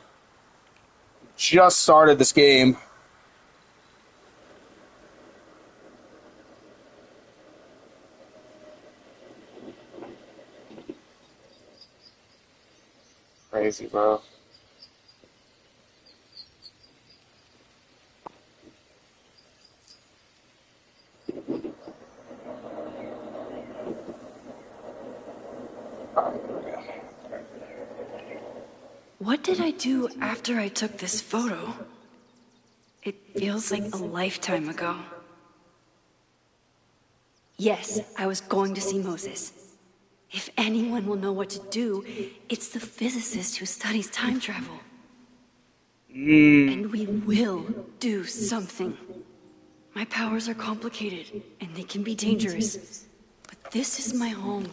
just started this game. Crazy, bro. What did I do after I took this photo? It feels like a lifetime ago. Yes, I was going to see Moses. If anyone will know what to do, it's the physicist who studies time travel. And we will do something. My powers are complicated, and they can be dangerous. But this is my home,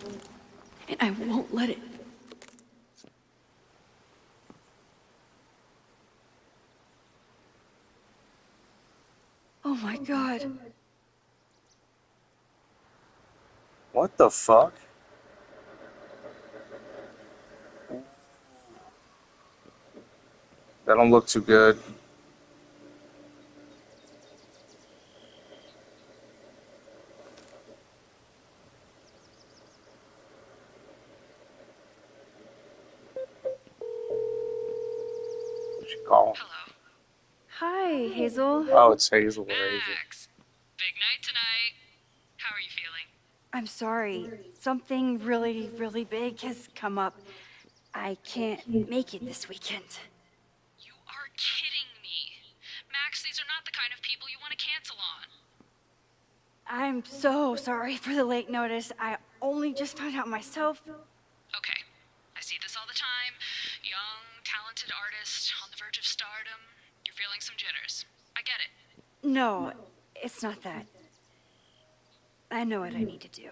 and I won't let it. Oh my God. What the fuck? That don't look too good. What'd she call? Hello. Hi, Hazel. Oh, it's Hazel. Max, big night tonight. How are you feeling? I'm sorry. Something really, really big has come up. I can't make it this weekend. You are kidding me. Max, these are not the kind of people you want to cancel on. I'm so sorry for the late notice. I only just found out myself. Okay, I see this all the time. Young, talented artist on the verge of stardom. You're feeling some jitters. I get it. No, it's not that. I know what I need to do.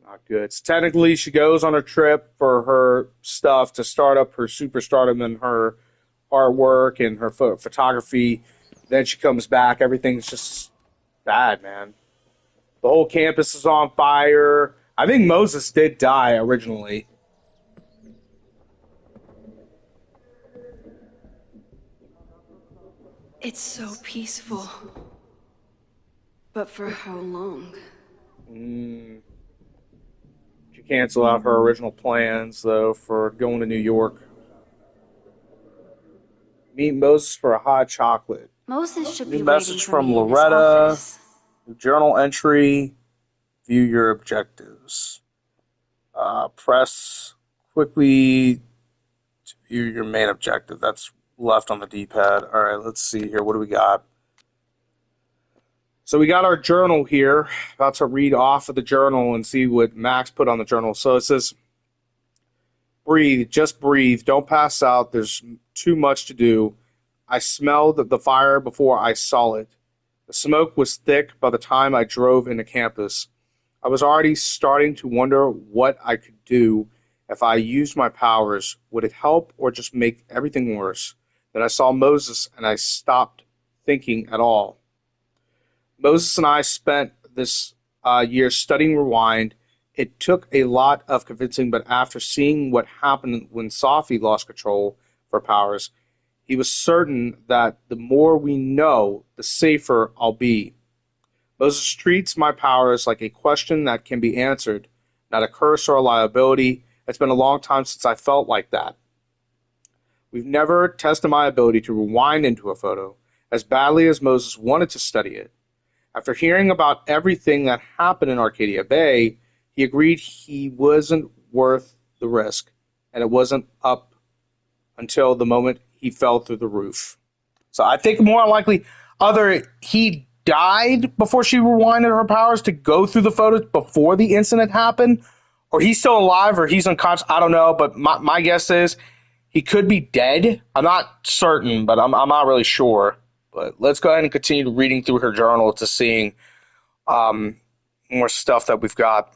Not good. So technically, she goes on a trip for her stuff to start up her superstardom and her artwork and her photography. Then she comes back. Everything's just bad, man. The whole campus is on fire. I think Moses did die originally. It's so peaceful. But for how long? She canceled out her original plans, though, for going to New York. Meet Moses for a hot chocolate. Moses should New be message waiting for from me in his Loretta. office. Journal entry. View your objectives. Press quickly to view your main objective. That's left on the D-pad. All right, let's see here. What do we got? So we got our journal here. About to read off of the journal and see what Max put on the journal. So it says, breathe, just breathe. Don't pass out. There's too much to do. I smelled the fire before I saw it. The smoke was thick by the time I drove into campus. I was already starting to wonder what I could do if I used my powers. Would it help or just make everything worse? Then I saw Moses and I stopped thinking at all. Moses and I spent this year studying Rewind. It took a lot of convincing, but after seeing what happened when 𝓑𝓲 lost control for powers, he was certain that the more we know, the safer I'll be. Moses treats my powers like a question that can be answered, not a curse or a liability. It's been a long time since I felt like that. We've never tested my ability to rewind into a photo, as badly as Moses wanted to study it. After hearing about everything that happened in Arcadia Bay, he agreed he wasn't worth the risk, and it wasn't up until the moment he fell through the roof. So I think more likely either he died before she rewinded her powers to go through the photos before the incident happened, or he's still alive or he's unconscious. I don't know, but my guess is he could be dead. I'm not certain, but I'm not really sure. But let's go ahead and continue reading through her journal to seeing more stuff that we've got.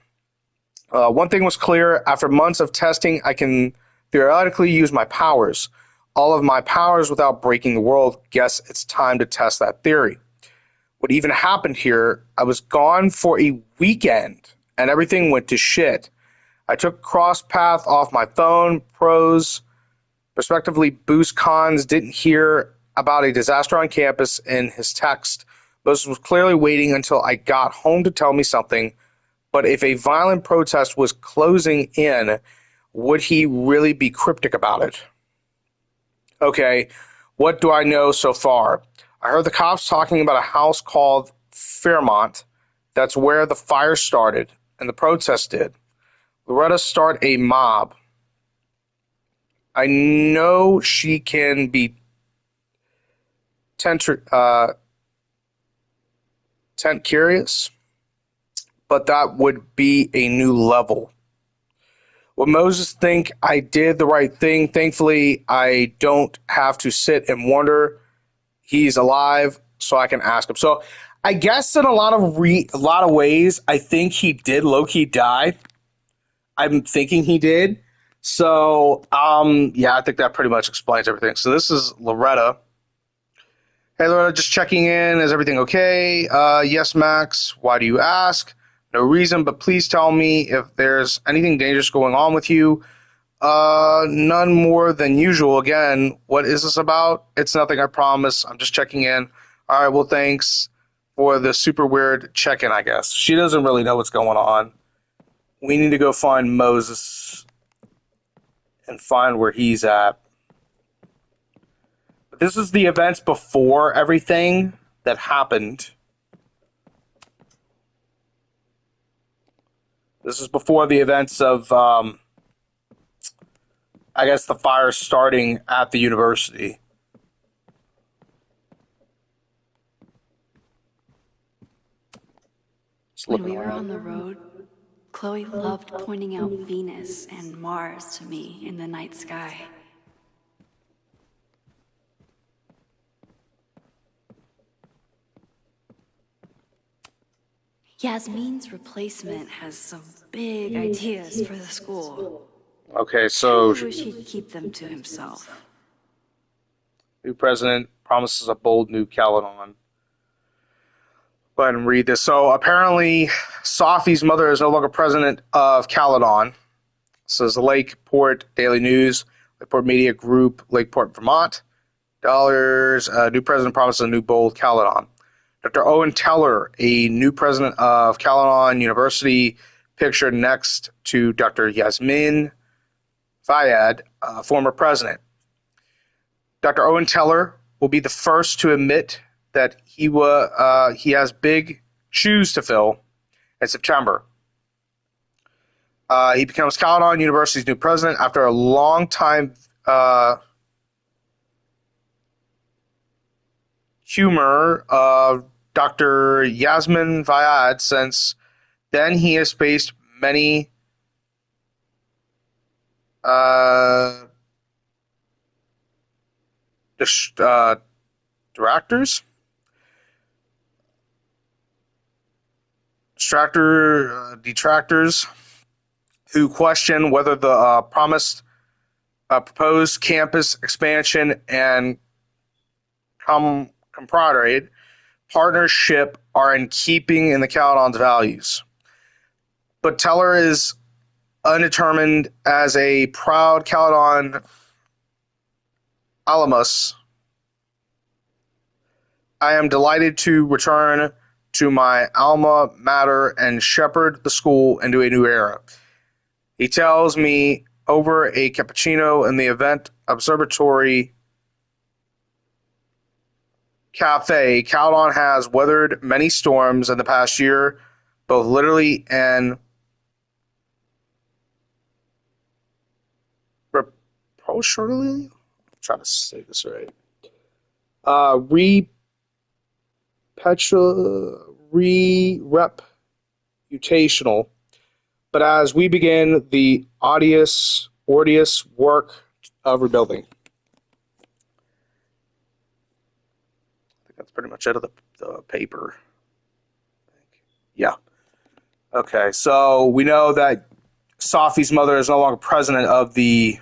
One thing was clear. After months of testing, I can theoretically use my powers. all of my powers without breaking the world. Guess it's time to test that theory. What even happened here? I was gone for a weekend and everything went to shit. I took Crosspath off my phone. Pros, respectively, Boost Cons didn't hear about a disaster on campus in his text. Moses was clearly waiting until I got home to tell me something. But if a violent protest was closing in, would he really be cryptic about it? Okay, what do I know so far? I heard the cops talking about a house called Fairmont. That's where the fire started, and the protest did. Loretta start a mob. I know she can be tent curious, but that would be a new level. Would Moses think I did the right thing? Thankfully, I don't have to sit and wonder. He's alive, so I can ask him. So I guess in a lot of ways, I think he did low-key die. I'm thinking he did. So, yeah, I think that pretty much explains everything. So this is Loretta. Hey, Loretta, just checking in. Is everything okay? Yes, Max. Why do you ask? No reason, but please tell me if there's anything dangerous going on with you. None more than usual. Again, what is this about? It's nothing, I promise. I'm just checking in. All right, well, thanks for the super weird check-in, I guess. She doesn't really know what's going on. We need to go find Moses and find where he's at. But this is the events before everything that happened. This is before the events of, I guess, the fire starting at the university. When we were on the road, Chloe loved pointing out Venus and Mars to me in the night sky. Yasmin's replacement has some big ideas for the school. Okay, so I wish he'd keep them to himself. New president promises a bold new 𝓑𝓲𝓼𝓮𝓷. Go ahead and read this. So apparently, Safi's mother is no longer president of 𝓑𝓲𝓼. Says the Lakeport Daily News, Lakeport Media Group, Lakeport, Vermont. Dollars. New president promises a new bold 𝓑𝓼𝓼. Dr. Owen Teller, a new president of 𝓑𝓼 University, pictured next to Dr. Yasmin Fayyad, former president. Dr. Owen Teller will be the first to admit that he has big shoes to fill in September. He becomes 𝓑𝓼 University's new president after a long time humor of Dr. Yasmin Fayyad. Since then, he has faced many detractors who question whether the proposed campus expansion and camaraderie partnership are in keeping in the 𝓑𝓼's values. But Teller is undetermined. As a proud 𝓑𝓼 alumnus, I am delighted to return to my alma mater and shepherd the school into a new era. He tells me over a cappuccino in the event observatory cafe, 𝓑𝓼 has weathered many storms in the past year, both literally and reproachfully. I'm trying to say this right. Reputational. But as we begin the arduous work of rebuilding. I think that's pretty much it of the paper. Yeah. Okay, so we know that Safi's mother is no longer president of the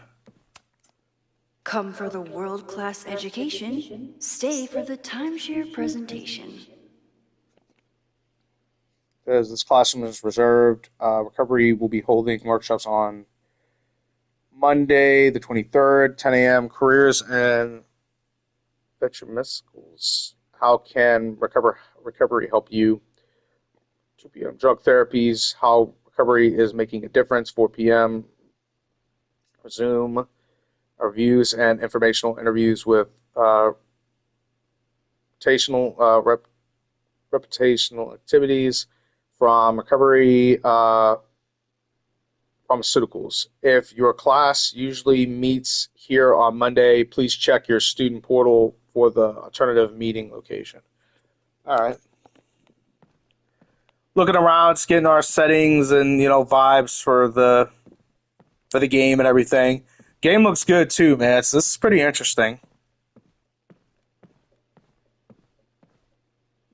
Come for the world-class education, stay for the timeshare presentation. As this classroom is reserved, recovery will be holding workshops on Monday, the 23rd, 10 a.m. Careers and schools. How can recovery help you? 2 p.m. Drug therapies. How recovery is making a difference. 4 p.m. Zoom. Reviews and informational interviews with reputational activities from recovery pharmaceuticals. If your class usually meets here on Monday, please check your student portal for the alternative meeting location. All right. Looking around, just getting our settings and vibes for the game and everything. Game looks good too, man. So this is pretty interesting.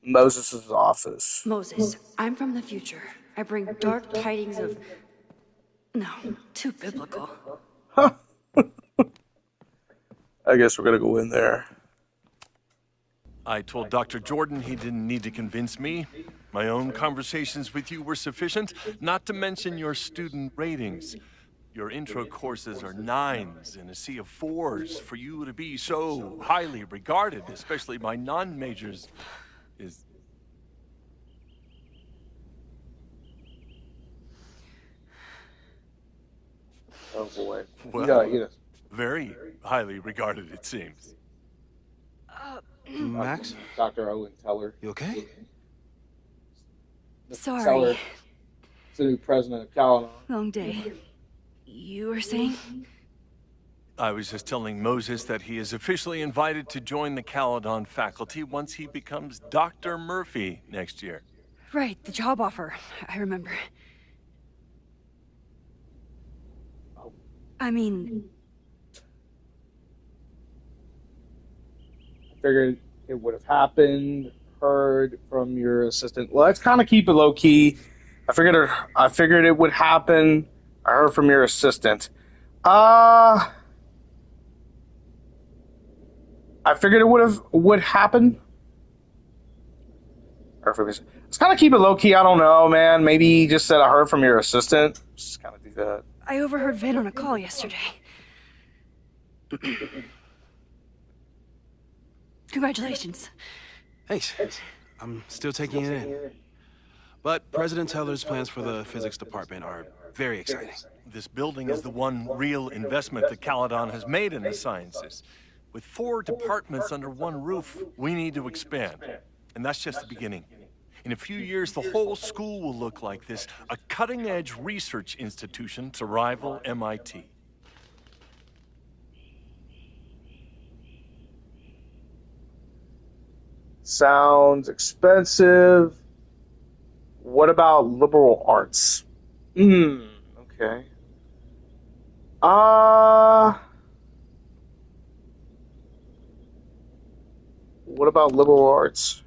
Moses' office. Moses, I'm from the future. I bring dark tidings of... No, too biblical. Huh. I guess we're gonna go in there. I told Dr. Jordan he didn't need to convince me. My own conversations with you were sufficient, not to mention your student ratings. Your intro courses are 9s in a sea of 4s. For you to be so highly regarded, especially by non-majors, is... Oh boy. Well, very highly regarded, it seems. Max? Dr. Owen Teller. You okay? Sorry. Teller, the new president of 𝓑𝓲𝓰𝓫𝓮𝓷. Long day. You were saying? I was just telling Moses that he is officially invited to join the 𝓑𝓲𝓽𝓷 faculty once he becomes Dr. Murphy next year. Right, the job offer. I remember. I mean... I figured it would have happened. Heard from your assistant. Let's kind of keep it low key. I figured it would happen. I heard from your assistant. I figured it would happen. Let's kind of keep it low key. I don't know, man. Maybe he just said I heard from your assistant. Just kind of do that. I overheard Vin on a call yesterday. Congratulations. Thanks. I'm still taking it in. But President Teller's plans for the physics department are very exciting. This building is the one real investment that 𝓑𝓲𝓽 has made in the sciences. With 4 departments under one roof, we need to expand. And that's just the beginning. In a few years, the whole school will look like this, a cutting-edge research institution to rival MIT. Sounds expensive. What about liberal arts? Okay. What about liberal arts?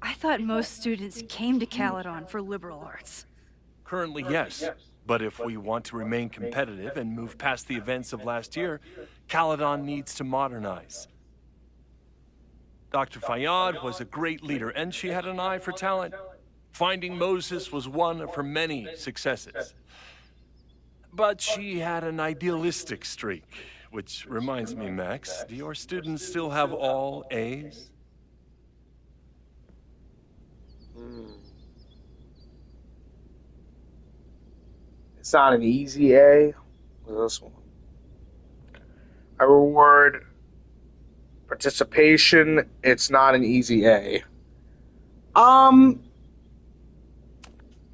I thought most students came to 𝓑𝓲𝓽 for liberal arts. Currently, yes. But if we want to remain competitive and move past the events of last year, 𝓑𝓲𝓽 needs to modernize. Dr. Fayyad was a great leader, and she had an eye for talent. Finding Moses was one of her many successes. But she had an idealistic streak, which reminds me, Max, do your students still have all A's? It's not an easy A. What's this one? I reward participation. It's not an easy A. I'm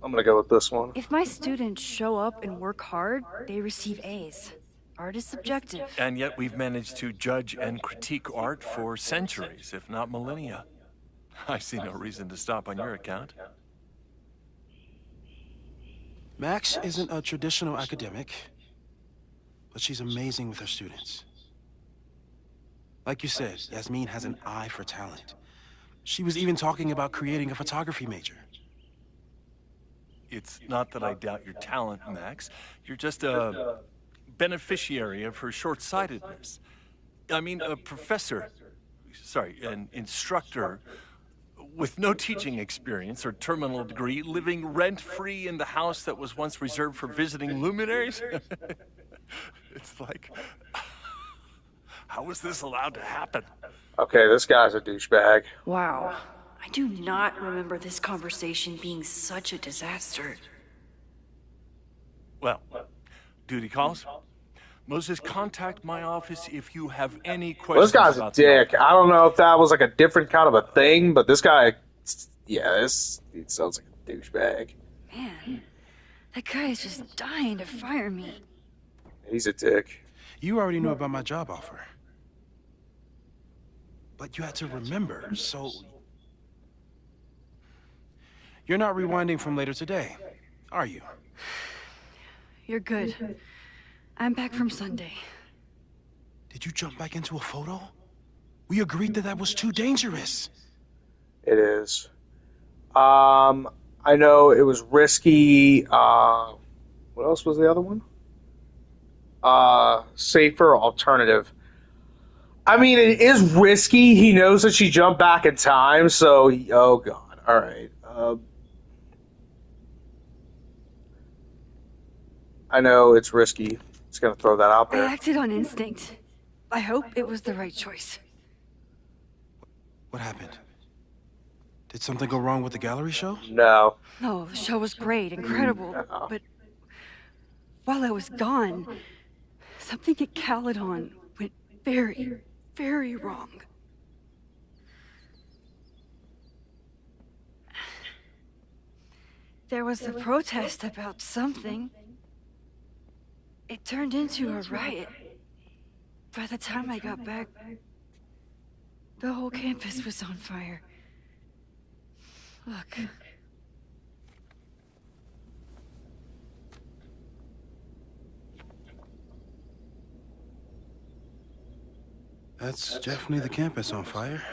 gonna go with this one. If my students show up and work hard, they receive A's. Art is subjective. And yet we've managed to judge and critique art for centuries, if not millennia. I see no reason to stop on your account. Max isn't a traditional academic, but she's amazing with her students. Like you said, Yasmin has an eye for talent. She was even talking about creating a photography major. It's not that I doubt your talent, Max. You're just a beneficiary of her short-sightedness. I mean, a professor, sorry, an instructor with no teaching experience or terminal degree, living rent-free in the house that was once reserved for visiting luminaries? It's like, how was this allowed to happen? Okay, this guy's a douchebag. Wow. I do not remember this conversation being such a disaster. Well, duty calls. Moses, contact my office if you have any questions. Well, this guy's a about dick. I don't know if that was like a different kind of a thing, but this guy, yeah, he sounds like a douchebag. Man, that guy is just dying to fire me. He's a dick. You already knew about my job offer. But you had to remember, so... You're not rewinding from later today, are you? You're good. I'm back from Sunday. Did you jump back into a photo? We agreed that that was too dangerous. It is. I know it was risky. What else was the other one? Safer alternative. I mean, it is risky. He knows that she jumped back in time, so... Oh, God. All right. I know it's risky. Just gonna throw that out there. I acted on instinct. I hope it was the right choice. What happened? Did something go wrong with the gallery show? No. No, the show was great, incredible, but while I was gone, something at 𝓑𝓲𝓽𝓷 went very, very wrong. There was a protest about something. It turned into a riot. By the time I got back, the whole campus was on fire. Look. That's definitely the campus on fire.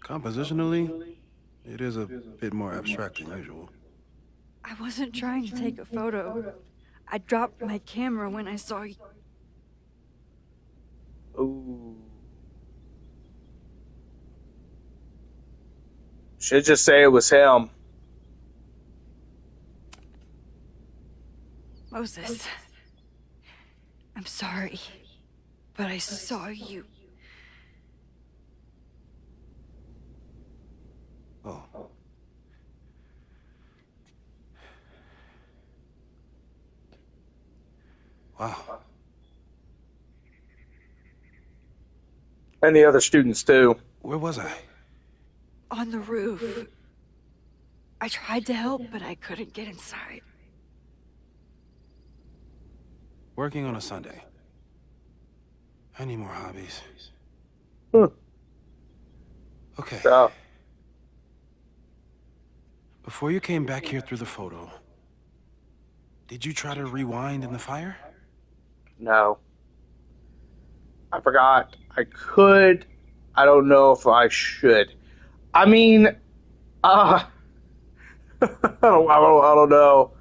Compositionally, it is a bit more abstract than usual. I wasn't trying to take a photo. I dropped my camera when I saw you. Ooh. Should just say it was him. Moses, I'm sorry, but I saw you. Oh. Wow. And the other students, too. Where was I? On the roof. I tried to help, but I couldn't get inside. Working on a Sunday. I need more hobbies. Okay. So. Before you came back here through the photo, did you try to rewind in the fire? No. I forgot. I could. I don't know if I should. I mean, I don't know.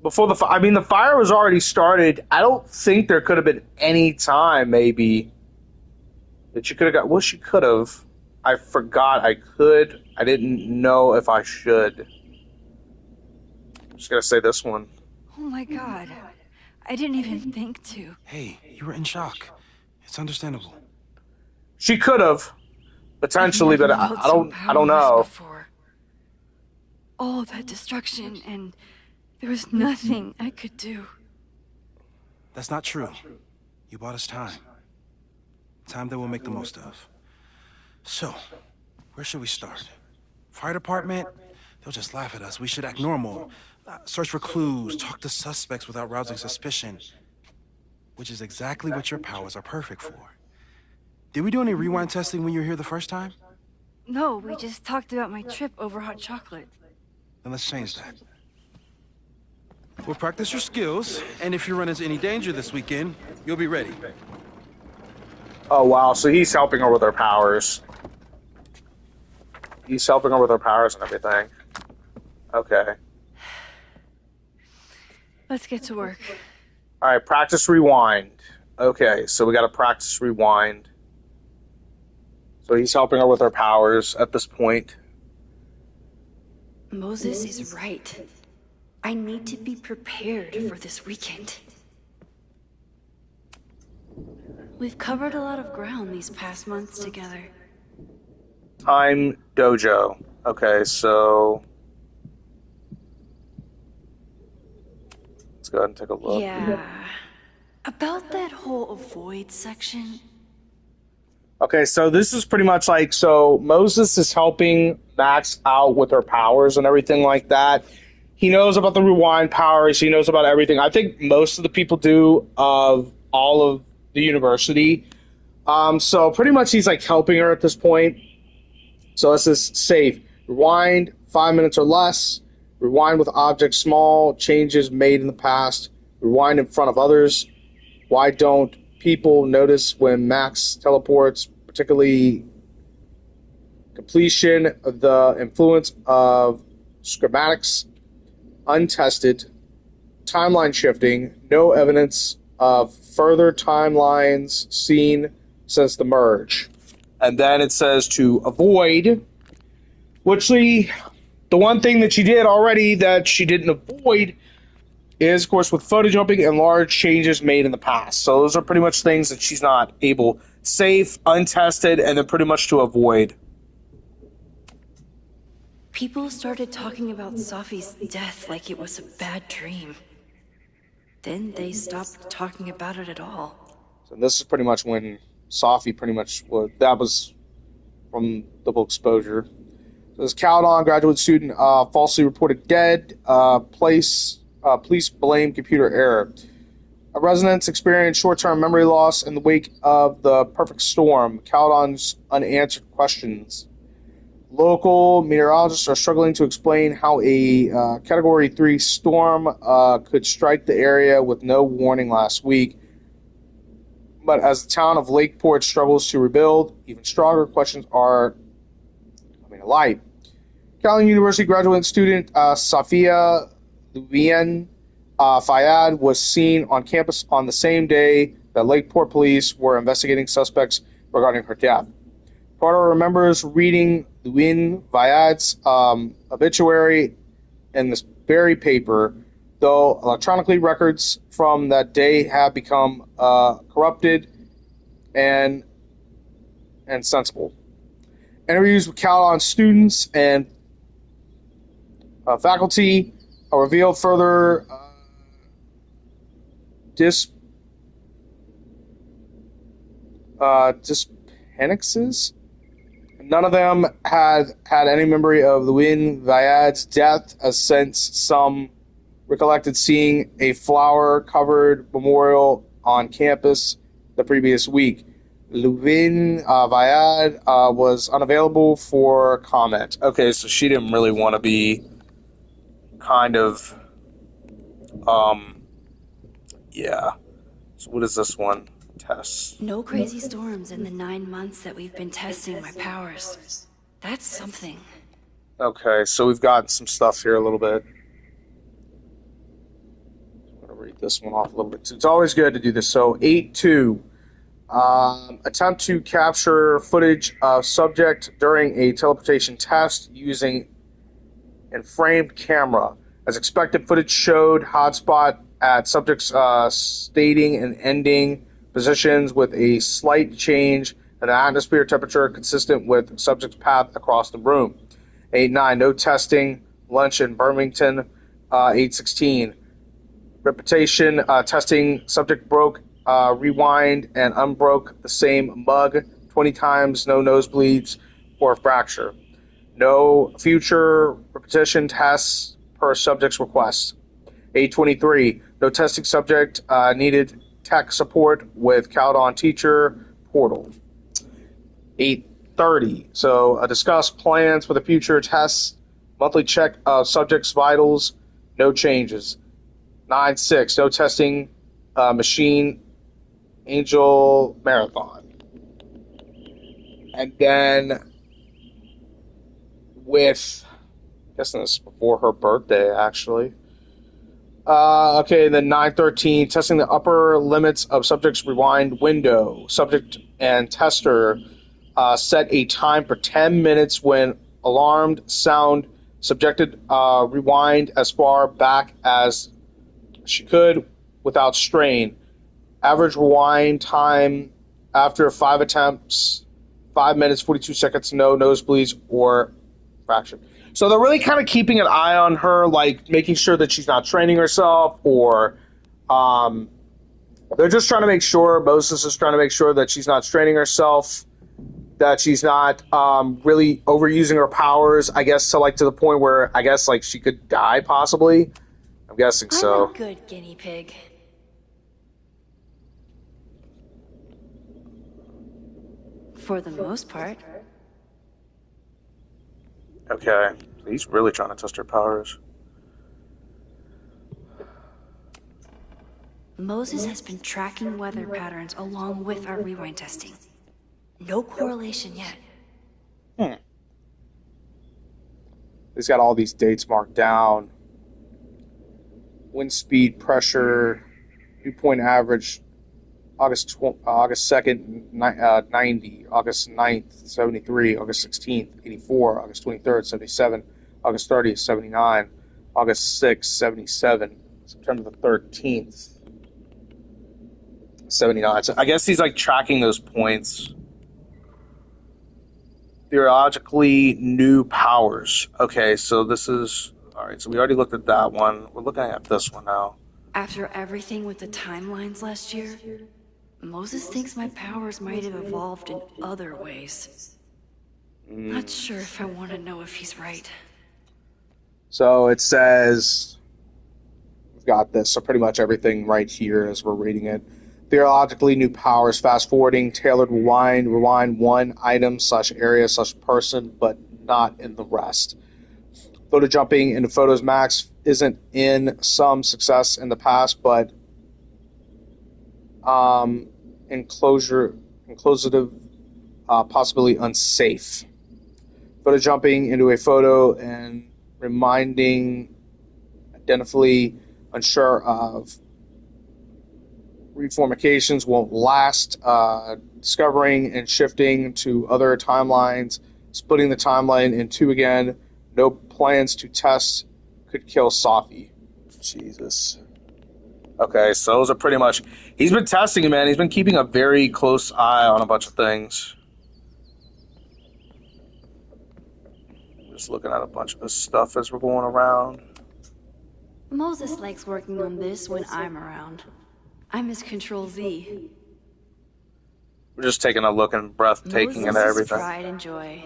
Before the fire was already started. I don't think there could have been any time, maybe, that she could have got. Well, she could have. I forgot I could. I didn't know if I should. I'm just gonna say this one. Oh my God. I didn't even think to. Hey, you were in shock. It's understandable. She could have, potentially, but I don't know. Before. All that destruction, and there was nothing I could do. That's not true. You bought us time. Time that we'll make the most of. So, where should we start? Fire department? They'll just laugh at us. We should act normal. Search for clues, talk to suspects without rousing suspicion. Which is exactly what your powers are perfect for. Did we do any rewind testing when you were here the first time? No, we just talked about my trip over hot chocolate. Then let's change that. We'll practice your skills, and if you run into any danger this weekend, you'll be ready. Oh, wow. So he's helping her with her powers. He's helping her with her powers and everything. Okay. Let's get to work. All right, practice rewind. Okay, so we got to practice rewind. So he's helping her with her powers at this point. Moses is right. I need to be prepared for this weekend. We've covered a lot of ground these past months together. Time dojo. Okay, so let's go ahead and take a look. Yeah. About that whole avoid section. Okay, so this is pretty much like, so Moses is helping Max out with her powers and everything like that. He knows about the rewind powers. He knows about everything. I think most of the people do of all of the university. So pretty much he's like helping her at this point. So this is safe. Rewind 5 minutes or less. Rewind with objects small, changes made in the past. Rewind in front of others. Why don't people notice when Max teleports, particularly completion of the influence of schematics, untested, timeline shifting, no evidence of further timelines seen since the merge. And then it says to avoid, which the one thing that she did already that she didn't avoid is, of course, with photo jumping and large changes made in the past. So those are pretty much things that she's not able, safe, untested, and then pretty much to avoid. People started talking about Safi's death like it was a bad dream. Then they stopped talking about it at all. So this is pretty much when Safi pretty much was, that was from double exposure. So this 𝓑𝓲𝓽𝓷 graduate student falsely reported dead. Police blame computer error. A residents experienced short-term memory loss in the wake of the perfect storm. 𝓑𝓲𝓽's unanswered questions. Local meteorologists are struggling to explain how a Category 3 storm could strike the area with no warning last week. But as the town of Lakeport struggles to rebuild, even stronger questions are coming to light. California University graduate student 𝓑𝓲𝓰𝓫𝓮𝓷 was seen on campus on the same day that Lakeport police were investigating suspects regarding her death. Porter remembers reading 𝓼𝓮𝓰𝓫𝓮𝓷's obituary in this very paper, though electronically records from that day have become corrupted and sensible. Interviews with 𝓑𝓲𝓽 students and faculty reveal further disappearances. None of them had any memory of 𝓼𝓮𝓰𝓫𝓮𝓷's death, as since some recollected seeing a flower-covered memorial on campus the previous week. 𝓼𝓮𝓰𝓫𝓮𝓷 was unavailable for comment. Okay, so she didn't really want to be kind of, yeah. So what is this one? Tests. No crazy storms in the 9 months that we've been testing my powers. That's something. Okay, so we've gotten some stuff here a little bit. I'm going to read this one off a little bit. It's always good to do this. So 8-2. Attempt to capture footage of subject during a teleportation test using a framed camera. As expected, footage showed hotspot at subject's starting and ending positions with a slight change in the atmosphere temperature consistent with subject's path across the room. 8-9, no testing, lunch in Birmingham. 8-16, repetition testing, subject broke, rewind, and unbroke the same mug 20 times, no nosebleeds or fracture. No future repetition tests per subject's request. 8-23, no testing subject needed tech support with 𝓑𝓲𝓽 teacher portal. 8:30, so discuss plans for the future tests, monthly check of subjects' vitals, no changes. 9-6, no testing machine Angel Marathon. And then with, I guess this is before her birthday actually. Okay, then 913, testing the upper limits of subject's rewind window. Subject and tester set a time for 10 minutes when alarmed sound. Subjected rewind as far back as she could without strain. Average rewind time after 5 attempts, 5 minutes, 42 seconds, no nosebleeds or fracture. So they're really kind of keeping an eye on her, like making sure that she's not training herself, or they're just trying to make sure, Moses is trying to make sure that she's not straining herself, that she's not really overusing her powers, I guess, to the point where, I guess, like, she could die, possibly. I'm guessing so. I'm a good guinea pig. For the most part. Okay. He's really trying to test her powers. Moses has been tracking weather patterns along with our rewind testing. No correlation yet. He's got all these dates marked down. Wind speed, pressure, dew point average, August 2nd, 90, August 9th, 73, August 16th, 84, August 23rd, 77, August 30th, 79, August 6th, 77, September the 13th, 79. So I guess he's like tracking those points. Theologically new powers. Okay, so this is... Alright, so we already looked at that one. We're looking at this one now. After everything with the timelines last year, Moses thinks my powers might have evolved in other ways. Not sure if I want to know if he's right. So it says... We've got this, so pretty much everything right here as we're reading it. Theologically new powers, fast forwarding, tailored rewind one item / area / person, but not in the rest. Photo jumping into Photos Max isn't in some success in the past, but inclusive, possibly unsafe. Photo jumping into a photo and reminding, identically unsure of reformations won't last. Discovering and shifting to other timelines, splitting the timeline in two again. No plans to test, could kill 𝓑𝓲. Jesus. Okay, so those are pretty much... He's been testing it, man. He's been keeping a very close eye on a bunch of things. Just looking at a bunch of this stuff as we're going around. Moses likes working on this when I'm around. I'm his Control-Z. We're just taking a look and breathtaking and everything. Pride and joy.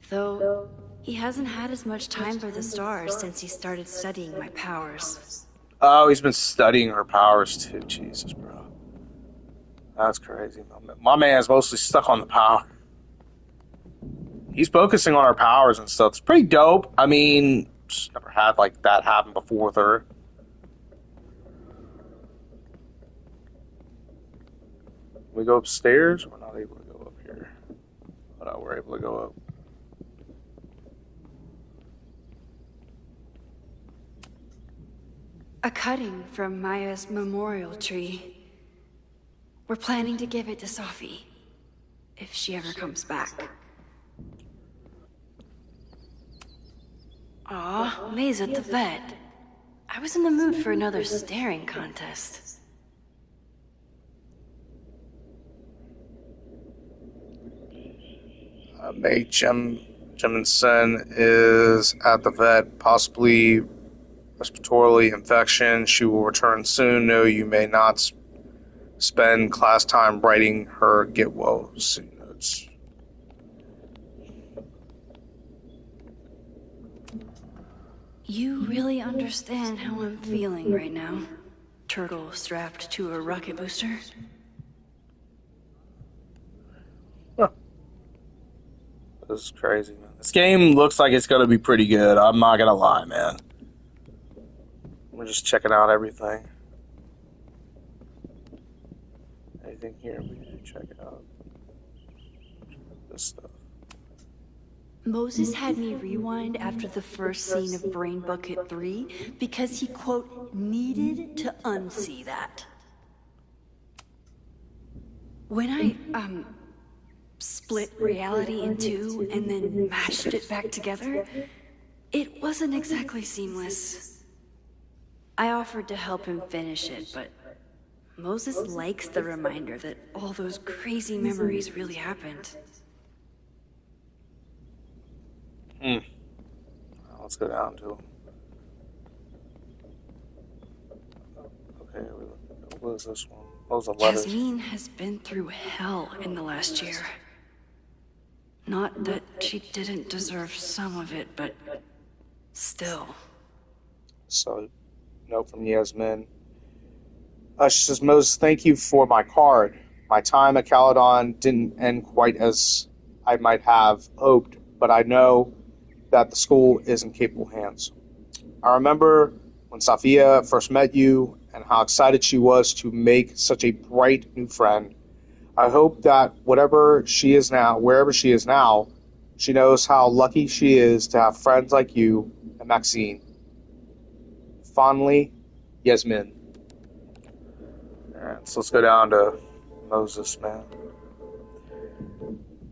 Though he hasn't had as much time for the stars since he started studying my powers. Oh, he's been studying her powers too. Jesus, bro. That's crazy. My man's mostly stuck on the power. He's focusing on her powers and stuff. It's pretty dope. I mean, just never had like that happen before with her. We go upstairs? We're not able to go up here. But no, we're able to go up. A cutting from Maya's memorial tree. We're planning to give it to 𝓑𝓲, if she ever comes back. Aw, May's at the vet. I was in the mood for another staring contest. May Jemison is at the vet, possibly respiratory infection. She will return soon. No, you may not spend class time writing her get well soon notes. You really understand how I'm feeling right now? Turtle strapped to a rocket booster? Huh. This is crazy, man. This game looks like it's going to be pretty good. I'm not going to lie, man. We're just checking out everything. Anything here we need to check out? This stuff. Moses had me rewind after the first scene of Brain Bucket 3 because he, quote, needed to unsee that. When I, split reality in two and then mashed it back together, it wasn't exactly seamless. I offered to help him finish it, but Moses likes the reminder that all those crazy memories really happened. Let's go down to. Okay, what is this one? Those are letters. Yasmin has been through hell in the last year. Not that she didn't deserve some of it, but still. So, note from Yasmin. She says, Moses, thank you for my card. My time at 𝓑𝓲𝓽𝓷 didn't end quite as I might have hoped, but I know that the school is in capable hands. I remember when 𝓑𝓲𝓰𝓫 first met you and how excited she was to make such a bright new friend. I hope that wherever she is now, she knows how lucky she is to have friends like you and Maxine. Fondly, Yasmin. Alright, so let's go down to Moses, man.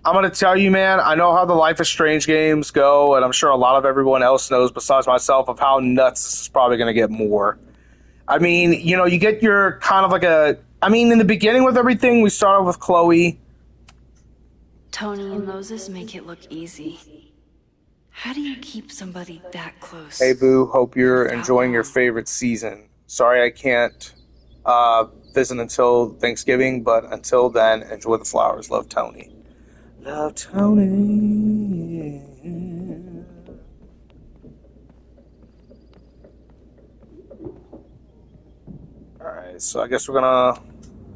I'm going to tell you, man, I know how the Life is Strange games go, and I'm sure a lot of everyone else knows besides myself of how nuts this is probably going to get more. I mean, you know, you get your kind of like a... I mean, in the beginning with everything, we started with Chloe. Tony and Moses make it look easy. How do you keep somebody that close? Hey, Boo, hope you're enjoying your favorite season. Sorry I can't visit until Thanksgiving, but until then, enjoy the flowers. Love, Tony. Love, Tony. Alright, so I guess we're gonna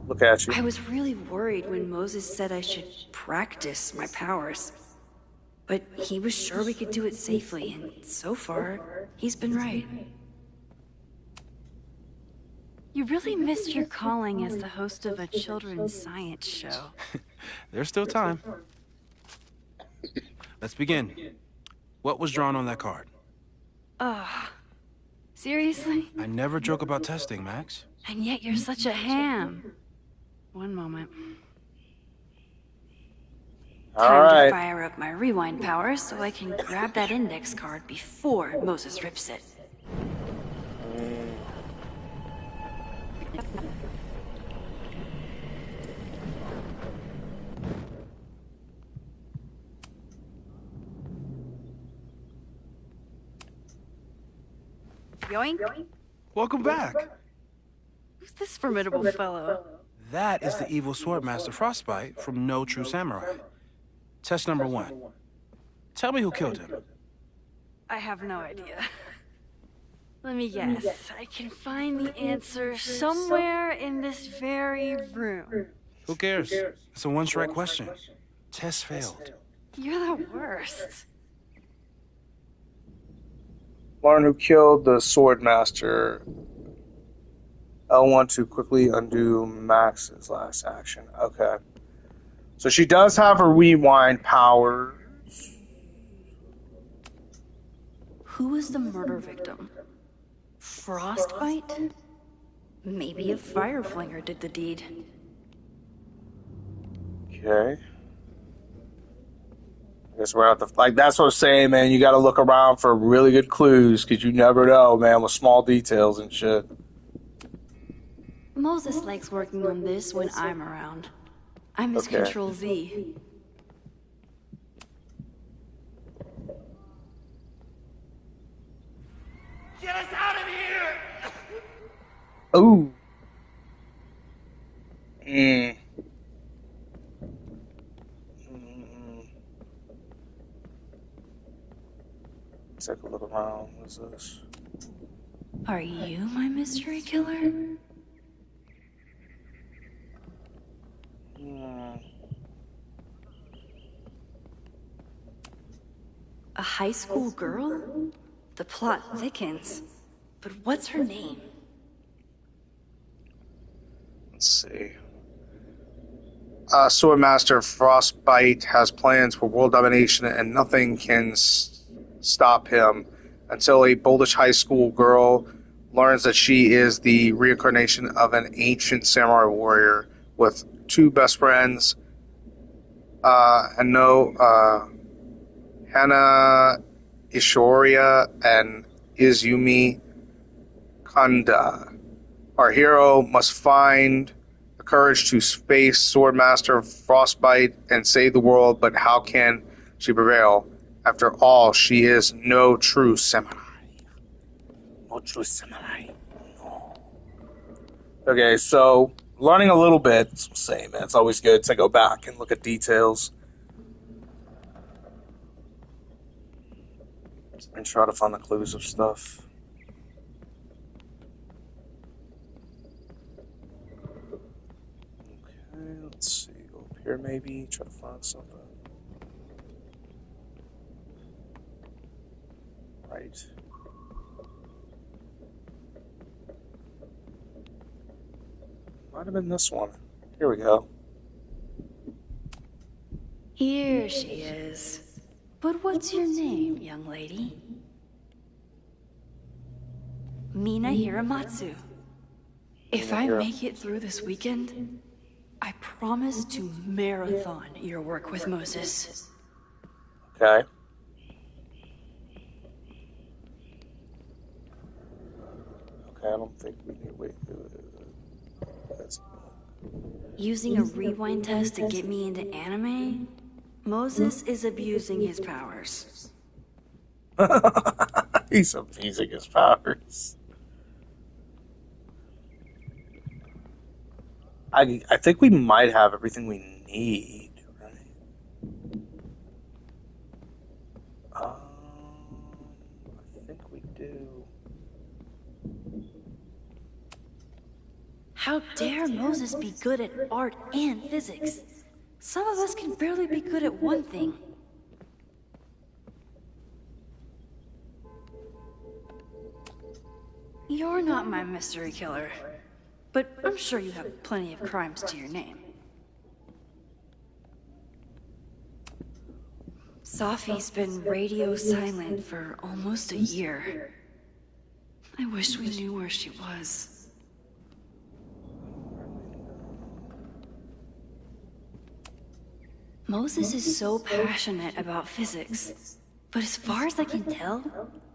look at you. I was really worried when Moses said I should practice my powers. But he was sure we could do it safely, and so far, he's been right. You really missed your calling as the host of a children's science show. There's still time. Let's begin. What was drawn on that card? Seriously? I never joke about testing, Max. And yet you're such a ham. One moment. Time to fire up my rewind powers so I can grab that index card before Moses rips it. Yoink? Welcome back. Who's this formidable fellow? That is the evil swordmaster Frostbite from 𝓑𝓲𝓰𝓫𝓮𝓷. Test number 1. Tell me who killed him. I have no idea. Let me guess. I can find the answer somewhere in this very room. Who cares? It's a one-strike question. Test failed. You're the worst. Learn who killed the swordmaster. L1 to quickly undo Max's last action. Okay. So she does have her rewind powers. Who was the murder victim? Frostbite? Maybe a fire flinger did the deed. Okay. I guess we're at the... Like, that's what I'm saying, man. You gotta look around for really good clues, because you never know, man, with small details and shit. Moses likes working on this when I'm around. I'm his Control Z. Get us out of here! Ooh. Take a look around. What's this? Are you my mystery killer? A high school girl? The plot thickens. But what's her name? Let's see. Swordmaster Frostbite has plans for world domination, and nothing can stop him until a Boldish high school girl learns that she is the reincarnation of an ancient samurai warrior with two best friends, Hana Ishoria and Izumi Kanda. Our hero must find the courage to face Swordmaster Frostbite and save the world, but how can she prevail? After all, she is no true samurai. No true samurai. No. Okay, so learning a little bit, same. It's always good to go back and look at details and try to find the clues of stuff. Okay, let's see. Go up here maybe, try to find something. Right. Might have been this one. Here we go. Here she is. But what's your name, young lady? Mina Hiramatsu. If I make it through this weekend, I promise to marathon your work with Moses. Okay. Okay, I don't think we need to wait. Using a rewind test to get me into anime? Moses is abusing his powers. He's abusing his powers. I think we might have everything we need, right? I think we do. How dare Moses be good at art and physics? Some of us can barely be good at one thing. You're not my mystery killer, but I'm sure you have plenty of crimes to your name. Safi's been radio silent for almost a year. I wish we knew where she was. Moses is so passionate about physics, but as far as I can tell,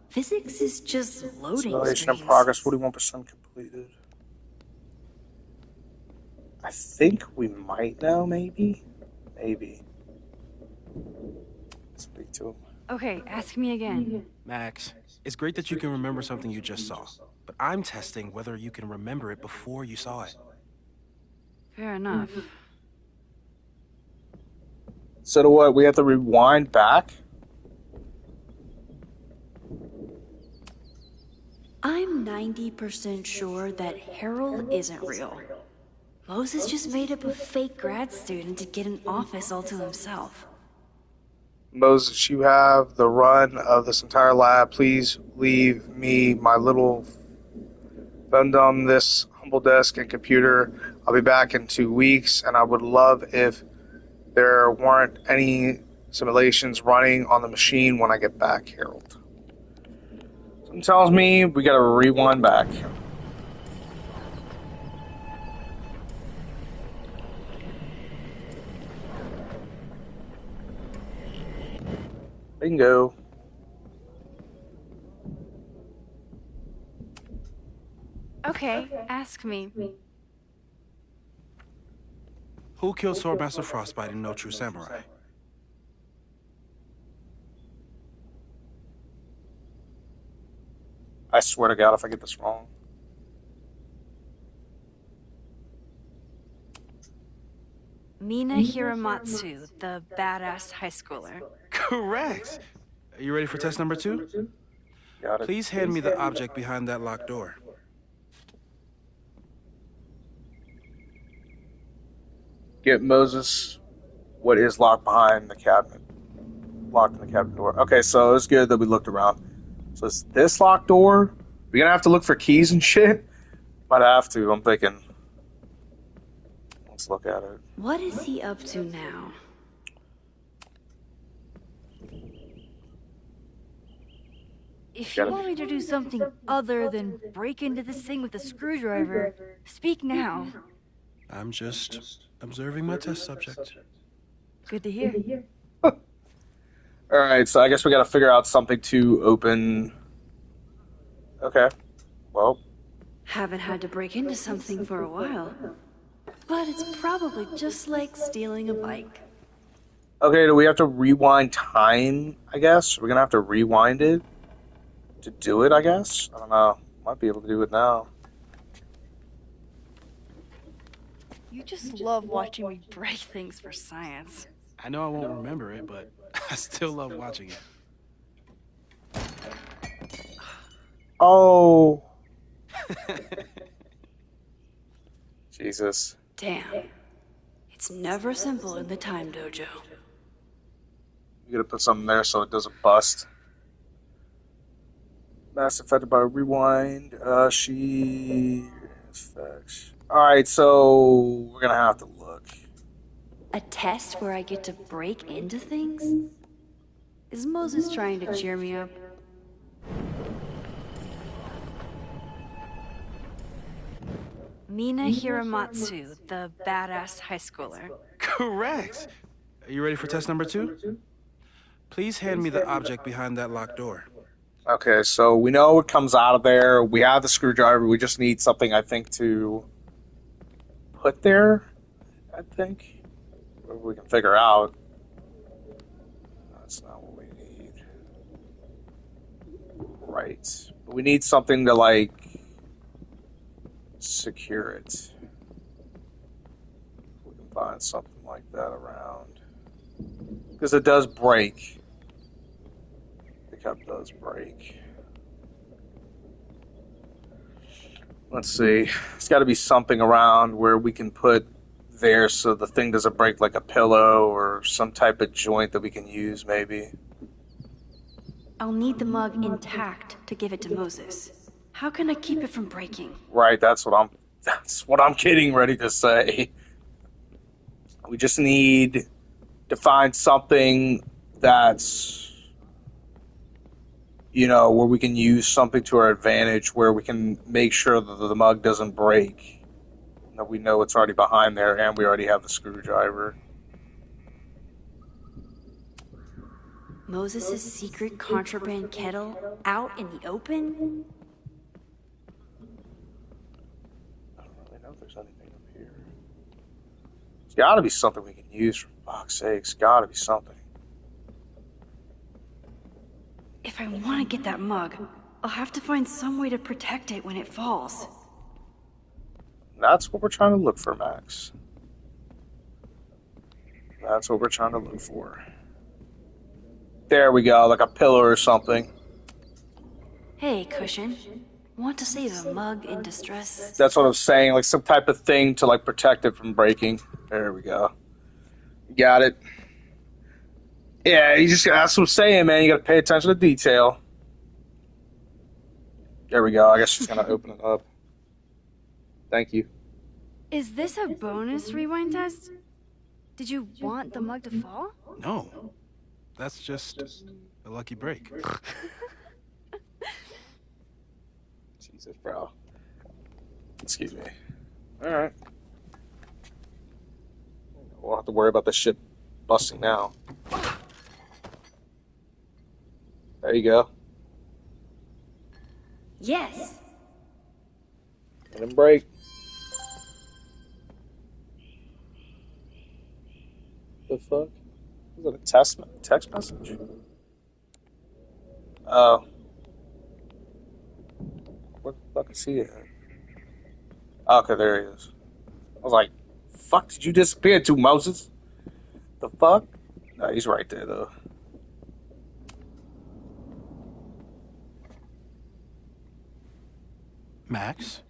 physics is just loading Simulation in screens. progress, 41% completed. I think we might now, maybe? Maybe. Speak to him. Okay, ask me again. Max, it's great that you can remember something you just saw, but I'm testing whether you can remember it before you saw it. Fair enough. So what, we have to rewind back? I'm 90% sure that Harold isn't real. Moses just made up a fake grad student to get an office all to himself. Moses, you have the run of this entire lab. Please leave me my little 𝓑𝓲𝓰𝓫𝓮𝓷, this humble desk and computer. I'll be back in 2 weeks, and I would love if there weren't any simulations running on the machine when I get back, Harold. Something tells me we gotta rewind back. Bingo. Okay, ask me. Who killed Swordmaster Frostbite in No True Samurai? I swear to God if I get this wrong. Mina Hiramatsu, the badass high schooler. Correct! Are you ready for test number 2? Got it. Please hand me the object behind that locked door. Get Moses what is locked behind the cabinet. Locked in the cabinet door. Okay, so it's good that we looked around. So it's this locked door. We're gonna have to look for keys and shit. Might have to, I'm thinking. Let's look at it. What is he up to now? If you want me to do something other than break into this thing with a screwdriver, speak now. I'm just observing my test subject. Good to hear. Alright, so I guess we gotta figure out something to open. Okay. Well. Haven't had to break into something for a while. But it's probably just like stealing a bike. Okay, do we have to rewind time, I guess? We're gonna have to rewind it to do it, I guess? I don't know. Might be able to do it now. You just love watching me break things for science. I know I won't remember it, but I still love watching it. Oh. Jesus. Damn. It's never simple in the time dojo. You gotta put something there so it doesn't bust. Mass affected by rewind. She effects. Alright, so we're gonna have to look. A test where I get to break into things? Is Moses trying to cheer me up? Mina Hiramatsu, the badass high schooler. Correct. Are you ready for test number 2? Please hand me the object behind that locked door. Okay, so we know it comes out of there. We have the screwdriver. We just need something, I think, to put there, I think. We can figure out. That's not what we need. Right. But we need something to, like, secure it. We can find something like that around. Because it does break. The cup does break. Let's see. It's got to be something around where we can put there so the thing doesn't break, like a pillow or some type of joint that we can use, maybe. I'll need the mug intact to give it to Moses. How can I keep it from breaking? Right, that's what I'm getting ready to say. We just need to find something that's, you know, where we can use something to our advantage, where we can make sure that the mug doesn't break. That we know it's already behind there, and we already have the screwdriver. Moses' secret contraband kettle out in the open? I don't really know if there's anything up here. There's got to be something we can use, for fuck's sake. It's got to be something. If I want to get that mug, I'll have to find some way to protect it when it falls. That's what we're trying to look for, Max. That's what we're trying to look for. There we go, like a pillar or something. Hey, Cushion. Want to save a mug in distress? That's what I'm saying, like some type of thing to like protect it from breaking. There we go. Got it. Yeah, that's what I'm saying, man. You gotta pay attention to detail. There we go. I guess she's gonna open it up. Thank you. Is this a bonus rewind test? Did you want the mug to fall? No. That's just a lucky break. Jesus, bro. Excuse me. Alright. We'll have to worry about this shit busting now. There you go. Yes. Let him break. The fuck? Is that a text message? Oh. What the fuck is he at? Okay, there he is. I was like, fuck did you disappear to, Moses? The fuck? No, he's right there, though. Max,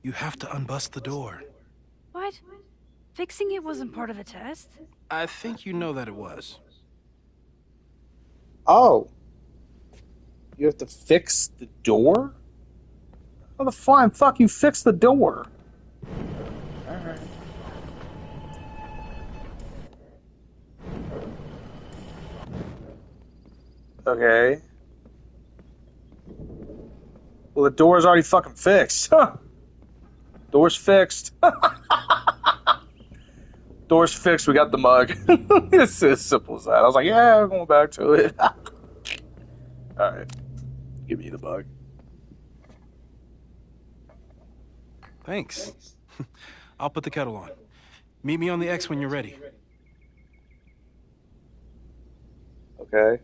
you have to unbust the door. What? Fixing it wasn't part of the test? I think you know that it was. Oh. You have to fix the door? How the flying fuck you fix the door? Alright. Okay. Well, the door's already fucking fixed. Huh. Door's fixed. Door's fixed. We got the mug. It's as simple as that. I was like, yeah, I'm going back to it. All right. Give me the mug. Thanks. I'll put the kettle on. Meet me on the X when you're ready. Okay.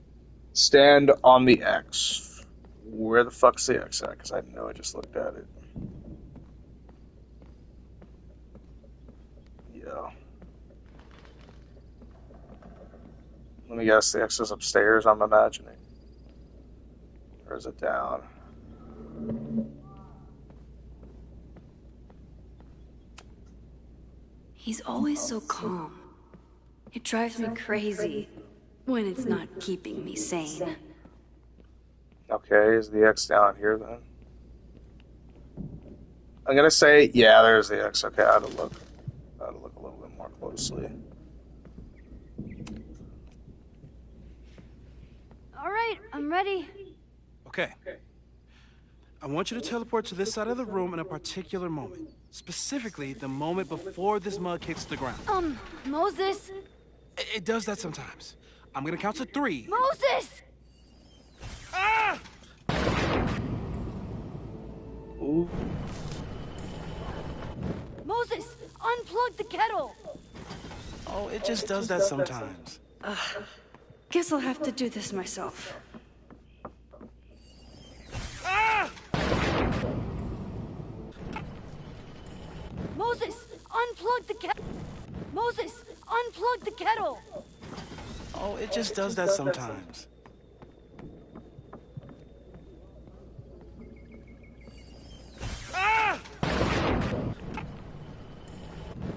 Stand on the X. Where the fuck's the X at? Because I know I just looked at it. Yeah. Let me guess, the X is upstairs, I'm imagining. Or is it down? He's always so calm. It drives me crazy when it's not keeping me sane. Okay, is the X down here then? I'm gonna say, yeah, there's the X. Okay, I had to look a little bit more closely. All right, I'm ready. Okay. I want you to teleport to this side of the room in a particular moment. Specifically, the moment before this mug hits the ground. Moses! It does that sometimes. I'm gonna count to 3. Moses! Ah! Ooh. Moses, unplug the kettle! Oh, it just does that sometimes. Guess I'll have to do this myself. Ah! Moses, unplug the kettle! Moses, unplug the kettle! Oh, it just does that sometimes. Ah!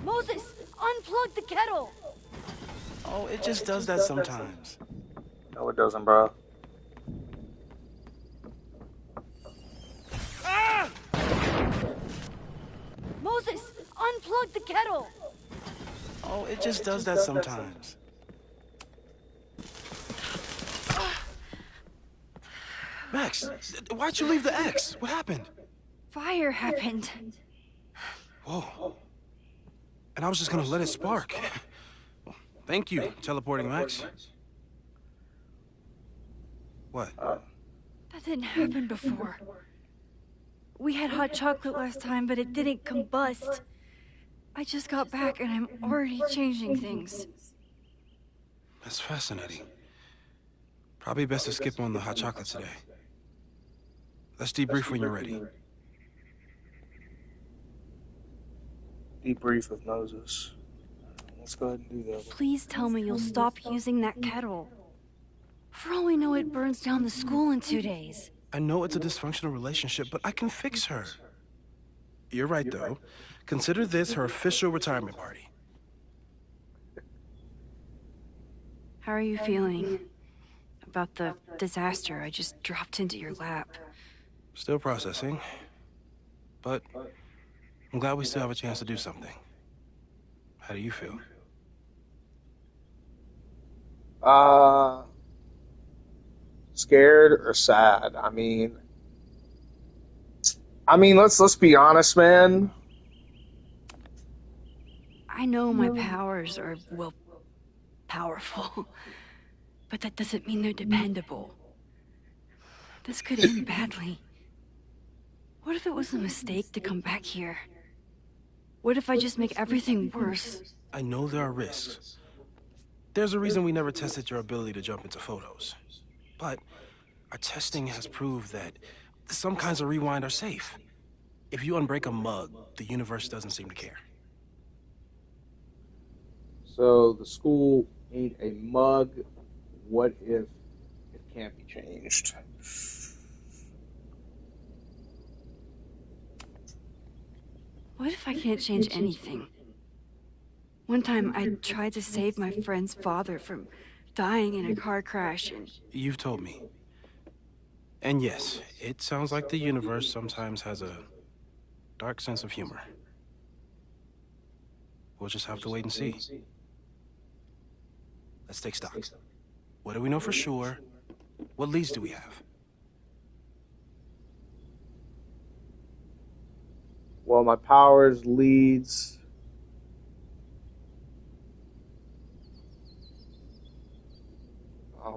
Moses, unplug the kettle! Oh, it just does that sometimes. No, it doesn't, bro. Ah! Moses, unplug the kettle! Oh, it just does that sometimes. Max, why'd you leave the X? What happened? Fire happened. Whoa. And I was just gonna let it spark. Thank you, teleporting Max. What? That didn't happen before. We had hot chocolate last time, but it didn't combust. I just got back and I'm already changing things. That's fascinating. Probably best to skip on the hot chocolate today. Let's debrief when you're ready. Debrief with Moses. Let's go ahead and do that. Please tell me you'll stop using that kettle. For all we know, it burns down the school in 2 days. I know it's a dysfunctional relationship, but I can fix her. You're right, though. Consider this her official retirement party. How are you feeling about the disaster I just dropped into your lap? Still processing. But I'm glad we still have a chance to do something. How do you feel? Scared or sad? I mean, let's be honest, man. I know my powers are, well, powerful, but that doesn't mean they're dependable. This could end badly. What if it was a mistake to come back here? What if I just make everything worse? I know there are risks. There's a reason we never tested your ability to jump into photos. But our testing has proved that some kinds of rewind are safe. If you unbreak a mug, the universe doesn't seem to care. So the school ain't a mug. What if it can't be changed? What if I can't change anything? One time I tried to save my friend's father from dying in a car crash and... You've told me. And yes, it sounds like the universe sometimes has a dark sense of humor. We'll just have to wait and see. Let's take stock. What do we know for sure? What leads do we have? Well, my powers leads.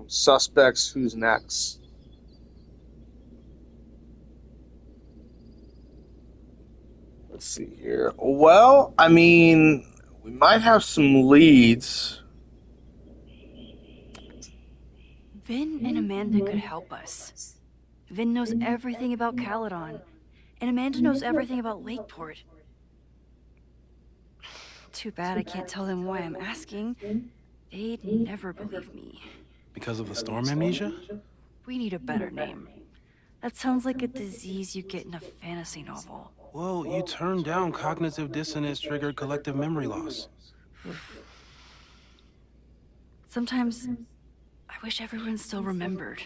Suspects. Who's next? Let's see here. Well, I mean, we might have some leads. Vin and Amanda could help us. Vin knows everything about 𝓫𝓲𝓽𝓷, and Amanda knows everything about Lakeport. Too bad I can't tell them why I'm asking. They'd never believe me. Because of the storm amnesia? We need a better name. That sounds like a disease you get in a fantasy novel. Well, you turned down cognitive dissonance triggered collective memory loss. Sometimes I wish everyone still remembered.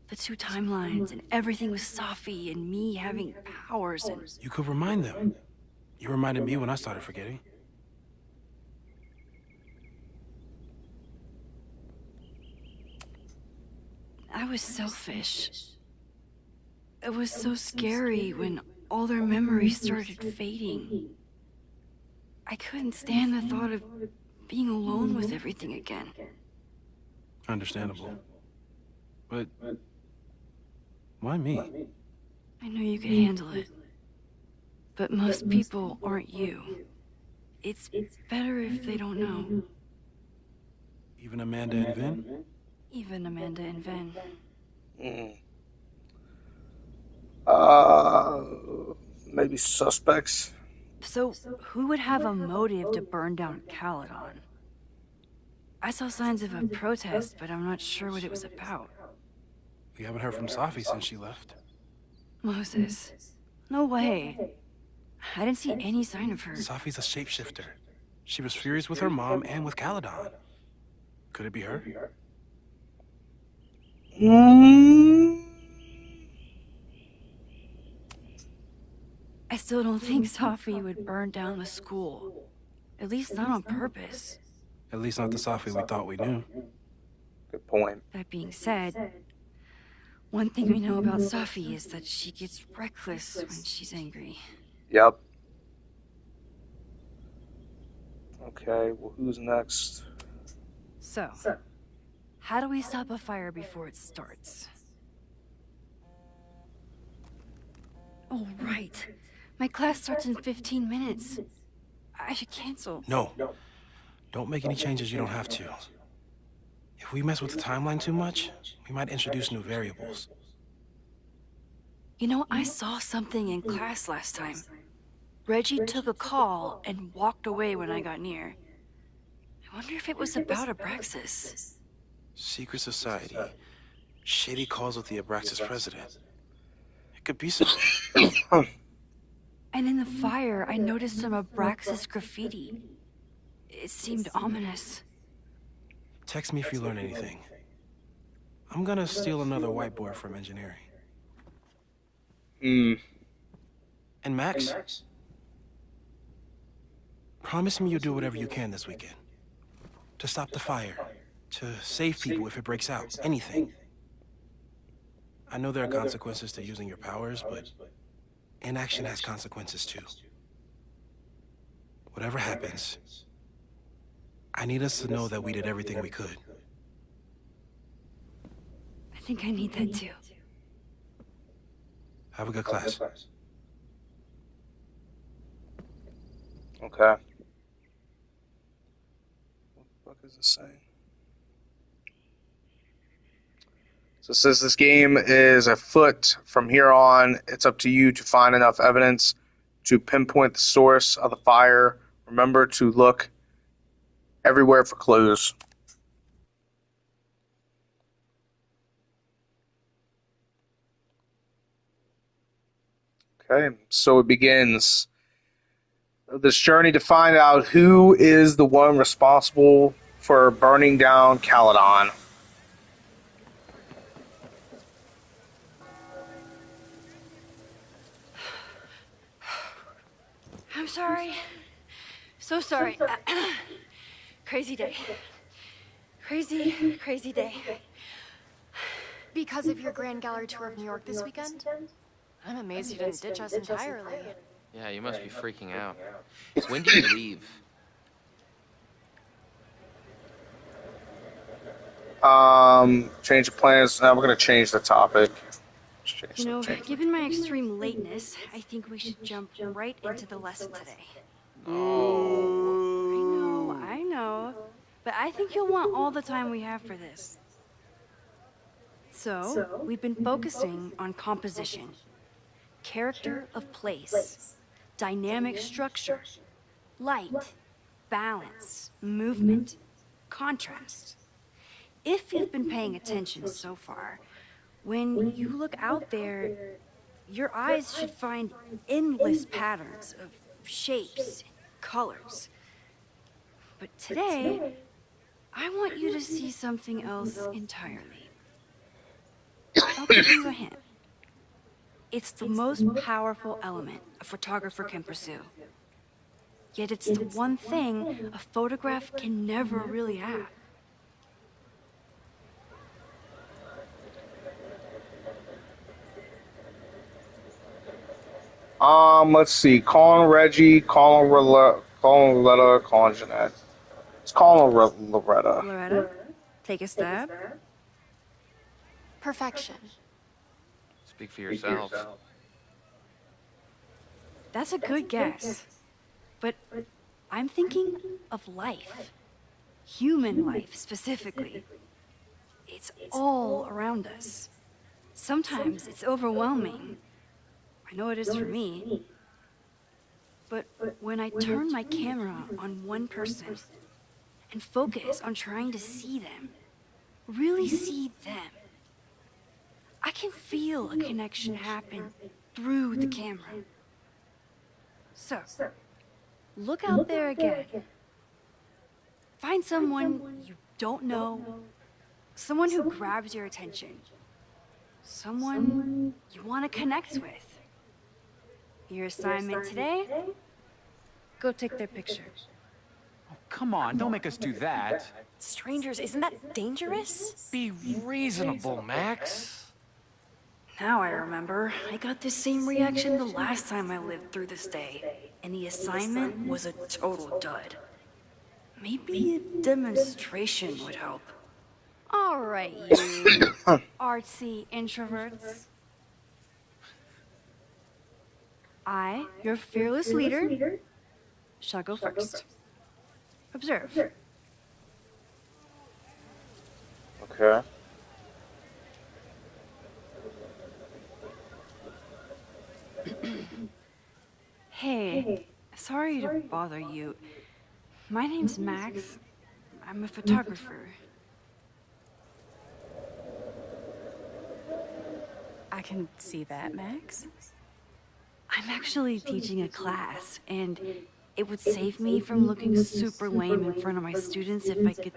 The two timelines and everything with 𝓑𝓲 and me having powers and... You could remind them. You reminded me when I started forgetting. I was selfish. It was so scary when all their memories started fading. I couldn't stand the thought of being alone with everything again. Understandable. But why me? I know you could handle it. But most people aren't you. It's better if they don't know. Even Amanda and Vin? Even Amanda and Vin. Maybe suspects. So, who would have a motive to burn down 𝓫𝓲𝓽𝓷? I saw signs of a protest, but I'm not sure what it was about. We haven't heard from 𝓑𝓲 since she left. Moses. No way. I didn't see any sign of her. 𝓑𝓲's a shapeshifter. She was furious with her mom and with 𝓫𝓲𝓽𝓷. Could it be her? I still don't think 𝓑𝓲 would burn down the school. At least not on purpose. At least not the 𝓑𝓲 we thought we knew. Good point. That being said, one thing we know about 𝓑𝓲 is that she gets reckless when she's angry. Yep. Okay, well, who's next? So, how do we stop a fire before it starts? Oh, right. My class starts in 15 minutes. I should cancel. No. Don't make any changes you don't have to. If we mess with the timeline too much, we might introduce new variables. You know, I saw something in class last time. Reggie took a call and walked away when I got near. I wonder if it was about Abraxas. Secret society. Shady calls with the Abraxas president. It could be something. And in the fire, I noticed some Abraxas graffiti. It seemed ominous. Text me if you learn anything. I'm gonna steal another whiteboard from engineering. And Max? Promise me you'll do whatever you can this weekend. To stop the fire. To save people if it breaks out. Anything. I know there are consequences to using your powers, but inaction has consequences too. Whatever happens, I need us to know that we did everything we could. I think I need that too. Have a good class. Okay. What the fuck is this saying? So it says this game is afoot from here on. It's up to you to find enough evidence to pinpoint the source of the fire. Remember to look everywhere for clues. Okay, so it begins. This journey to find out who is the one responsible for burning down 𝓫𝓲𝓽𝓷. I'm sorry. So sorry. Crazy day. Crazy day. because of your Grand Gallery tour of New York this weekend? I'm amazed you didn't ditch us entirely. Yeah, you must be freaking out. When do you leave? Change of plans. Now we're gonna change the topic. You know, given my extreme lateness, I think we should jump right into the lesson today. No. I know. But I think you'll want all the time we have for this. So, we've been focusing on composition, character of place, dynamic structure, light, balance, movement, contrast. If you've been paying attention so far, when you look out there, your eyes should find endless patterns of shapes, colors. But today, I want you to see something else entirely. I'll give you a hint. It's the most powerful element a photographer can pursue. Yet it's the one thing a photograph can never really have. Let's see. Calling Reggie, calling Loretta, calling Jeanette. Let's call Loretta. Loretta, take a stab. Perfection. Speak for yourself. That's a good guess. But I'm thinking of life. Human life, specifically. It's all around us. Sometimes it's overwhelming. I know it is for me. But when I turn my camera on one person and focus on trying to see them, really see them, I can feel a connection happen through the camera. So, look out there again. Find someone you don't know, someone who grabs your attention, someone you want to connect with. Your assignment today? Go take their picture. Oh, come on, don't make us do that. Strangers, isn't that dangerous? Be reasonable, Max. Now I remember. I got the same reaction the last time I lived through this day, and the assignment was a total dud. Maybe a demonstration would help. All right, you artsy introverts. I, your fearless leader, shall go first. Observe. Okay. Hey, sorry to bother you. My name's Max. I'm a photographer. I can see that, Max. I'm actually teaching a class, and it would save me from looking super lame in front of my students if I could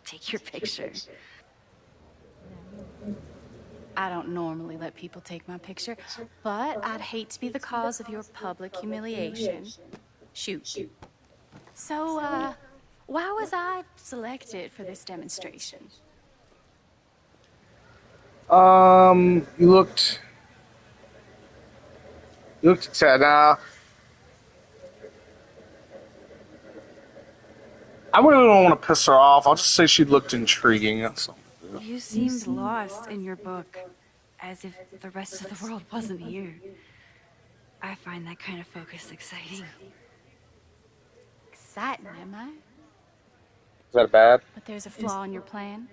take your picture. I don't normally let people take my picture, but I'd hate to be the cause of your public humiliation. Shoot. So, why was I selected for this demonstration? You looked sad. Now, I really don't want to piss her off. I'll just say she looked intriguing. That's all. You seemed lost in your book, as if the rest of the world wasn't here. I find that kind of focus exciting. Exciting, am I? Is that bad? But there's a flaw in your plan.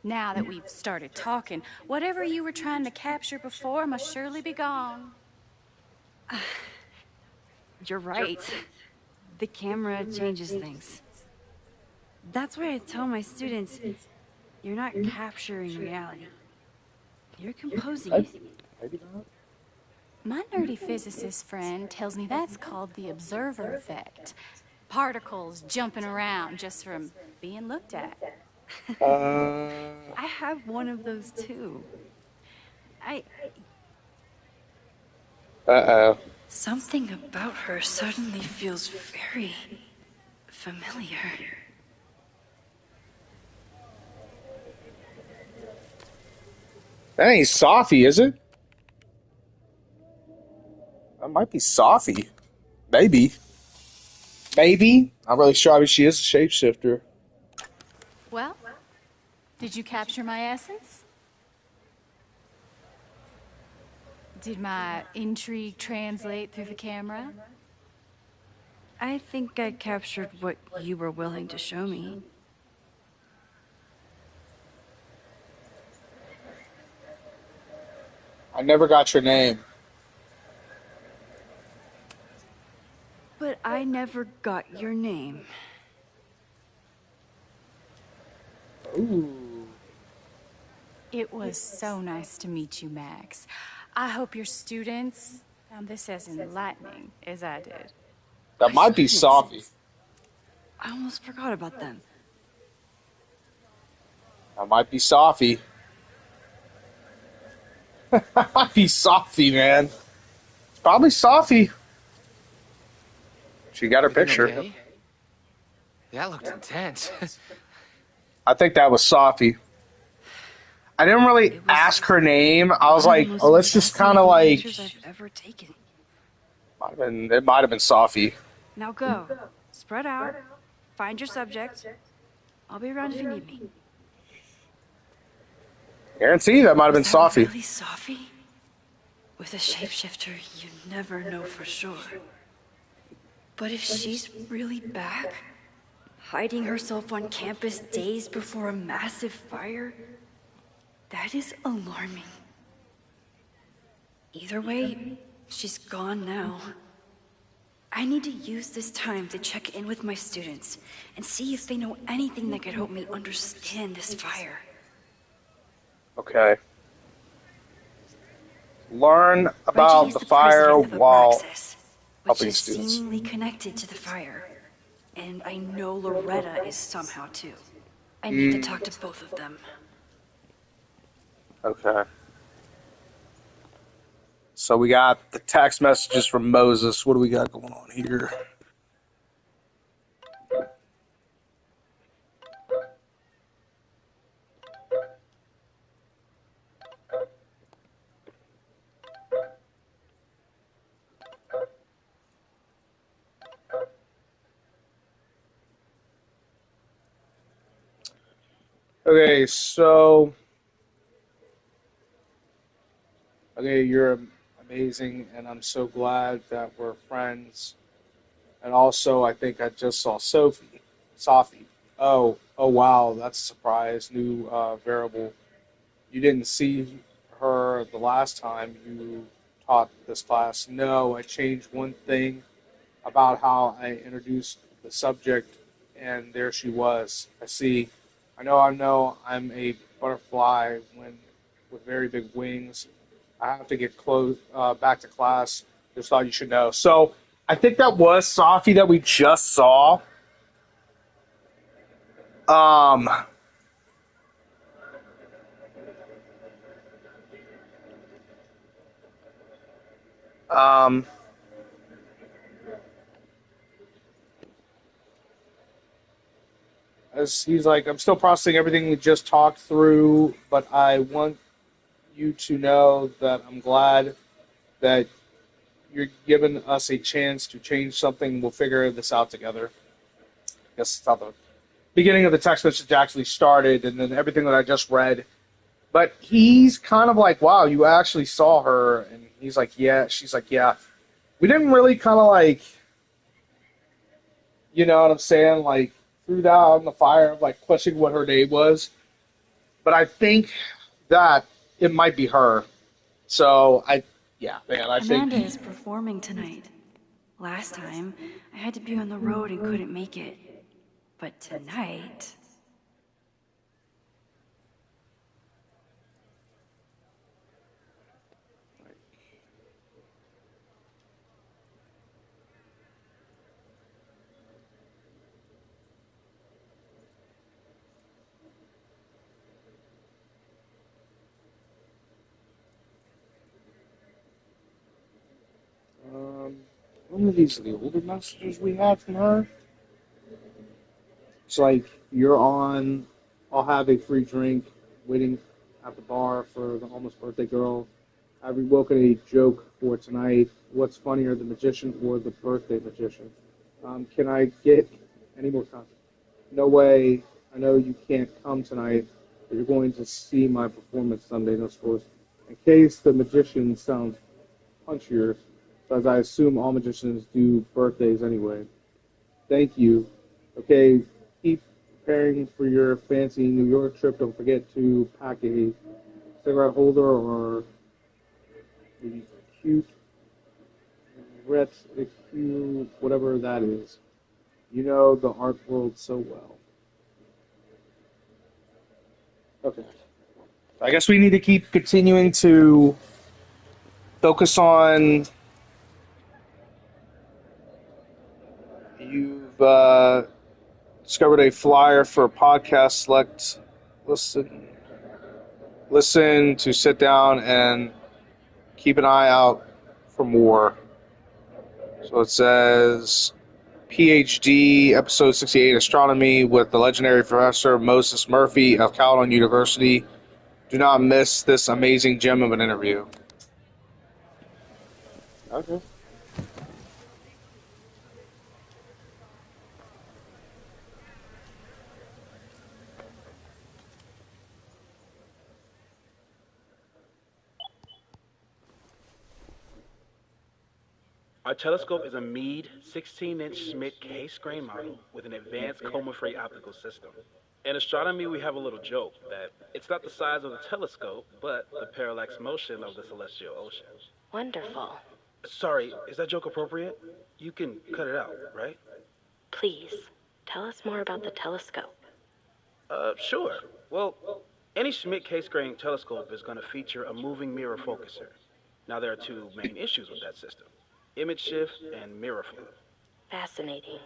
Now that we've started talking, whatever you were trying to capture before must surely be gone. You're right. The camera changes things. That's why I tell my students, you're not capturing reality. You're composing it. My nerdy physicist friend tells me that's called the observer effect. Particles jumping around just from being looked at. I have one of those too. Uh-oh. Something about her suddenly feels very familiar. That ain't Safi, is it? That might be Safi. Maybe. Maybe. I'm really sure. I mean, she is a shapeshifter. Well, did you capture my essence? Did my intrigue translate through the camera? I think I captured what you were willing to show me. I never got your name. But I never got your name. Ooh. It was so nice to meet you, Max. I hope your students found this as enlightening as I did. That might be Safi. I almost forgot about them. That might be Safi. That might be Safi, man. It's probably Safi. She got her picture. Okay? That looked intense. I think that was Safi. I didn't really ask her name. I was like, oh, let's just kind of like. I've ever taken. It might have been Safi. Now go. Spread out. Find your subject. I'll be around if you need me. Guarantee that might have been Safi. Really Safi? With a shapeshifter, you never know for sure. But if she's really back, hiding herself on campus days before a massive fire, that is alarming. Either way, she's gone now. I need to use this time to check in with my students and see if they know anything that could help me understand this fire. Okay. Learn about the fire while helping which is students. seemingly connected to the fire. And I know Loretta is somehow too. I need to talk to both of them. Okay. So we got the text messages from Moses. What do we got going on here? Okay, so you're amazing, and I'm so glad that we're friends. And also, I think I just saw Safi. Oh, wow, that's a surprise. New variable. You didn't see her the last time you taught this class. No, I changed one thing about how I introduced the subject, and there she was. I see. I know I'm a butterfly with very big wings. I have to get back to class. Just thought you should know. So I think that was Safi that we just saw. As he's like, I'm still processing everything we just talked through, but I want you to know that I'm glad that you're giving us a chance to change something. We'll figure this out together. I guess it's how the beginning of the text message actually started, and then everything that I just read. But he's kind of like, wow, you actually saw her. And he's like, yeah. She's like, yeah. We didn't really kind of like, you know what I'm saying? Like, threw that out in the fire of like questioning what her name was. But I think that it might be her. So I think Amanda is performing tonight. Last time, I had to be on the road and couldn't make it. But tonight... one of these are the older messages we had from her. It's like, you're on, I'll have a free drink, waiting at the bar for the almost birthday girl. Have we woken a joke for tonight? What's funnier, the magician or the birthday magician? Can I get any more content? No way. I know you can't come tonight, but you're going to see my performance Sunday, no scores. In case the magician sounds punchier, as I assume all magicians do birthdays anyway. Thank you. Okay, keep preparing for your fancy New York trip. Don't forget to pack a cigarette holder or the cute ret, whatever that is. You know the art world so well. Okay. I guess we need to keep continuing to focus on. You've discovered a flyer for a podcast. Select, listen to sit down and keep an eye out for more. So it says PhD episode 68 astronomy with the legendary Professor Moses Murphy of 𝓑𝓲𝓰𝓫𝓮𝓷 University. Do not miss this amazing gem of an interview. Okay. Our telescope is a Meade 16-inch Schmidt case-grain model with an advanced coma-free optical system. In astronomy, we have a little joke that it's not the size of the telescope, but the parallax motion of the celestial ocean. Wonderful. Sorry, is that joke appropriate? You can cut it out, right? Please, tell us more about the telescope. Sure. Well, any Schmidt case-grain telescope is going to feature a moving mirror focuser. Now, there are two main issues with that system: image shift and mirror flow. Fascinating.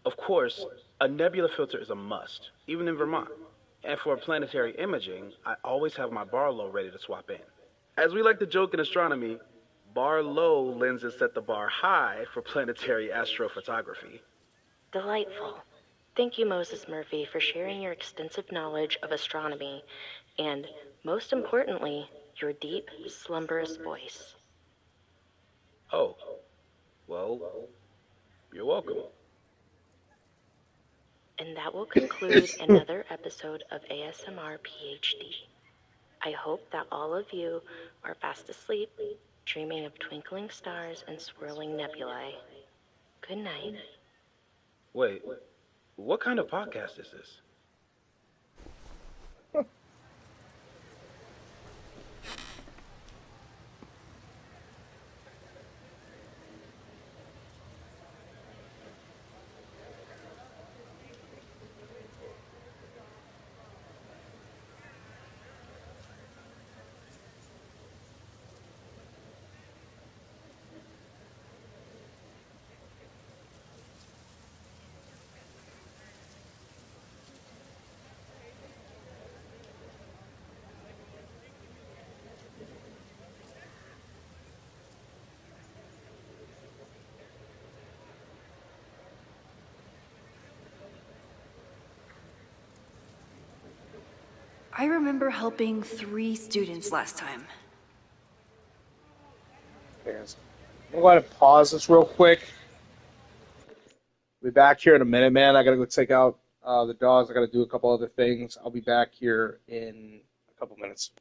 Of course, a nebula filter is a must, even in Vermont. And for planetary imaging, I always have my Barlow ready to swap in. As we like to joke in astronomy, Barlow lenses set the bar high for planetary astrophotography. Delightful. Thank you, Moses Murphy, for sharing your extensive knowledge of astronomy and, most importantly, your deep, slumberous voice. Oh, well, you're welcome. And that will conclude another episode of ASMR PhD. I hope that all of you are fast asleep, dreaming of twinkling stars and swirling nebulae. Good night. Wait, what kind of podcast is this? I remember helping 3 students last time. I'm going to go ahead and pause this real quick. We'll be back here in a minute, man. I got to go take out the dogs. I got to do a couple other things. I'll be back here in a couple minutes.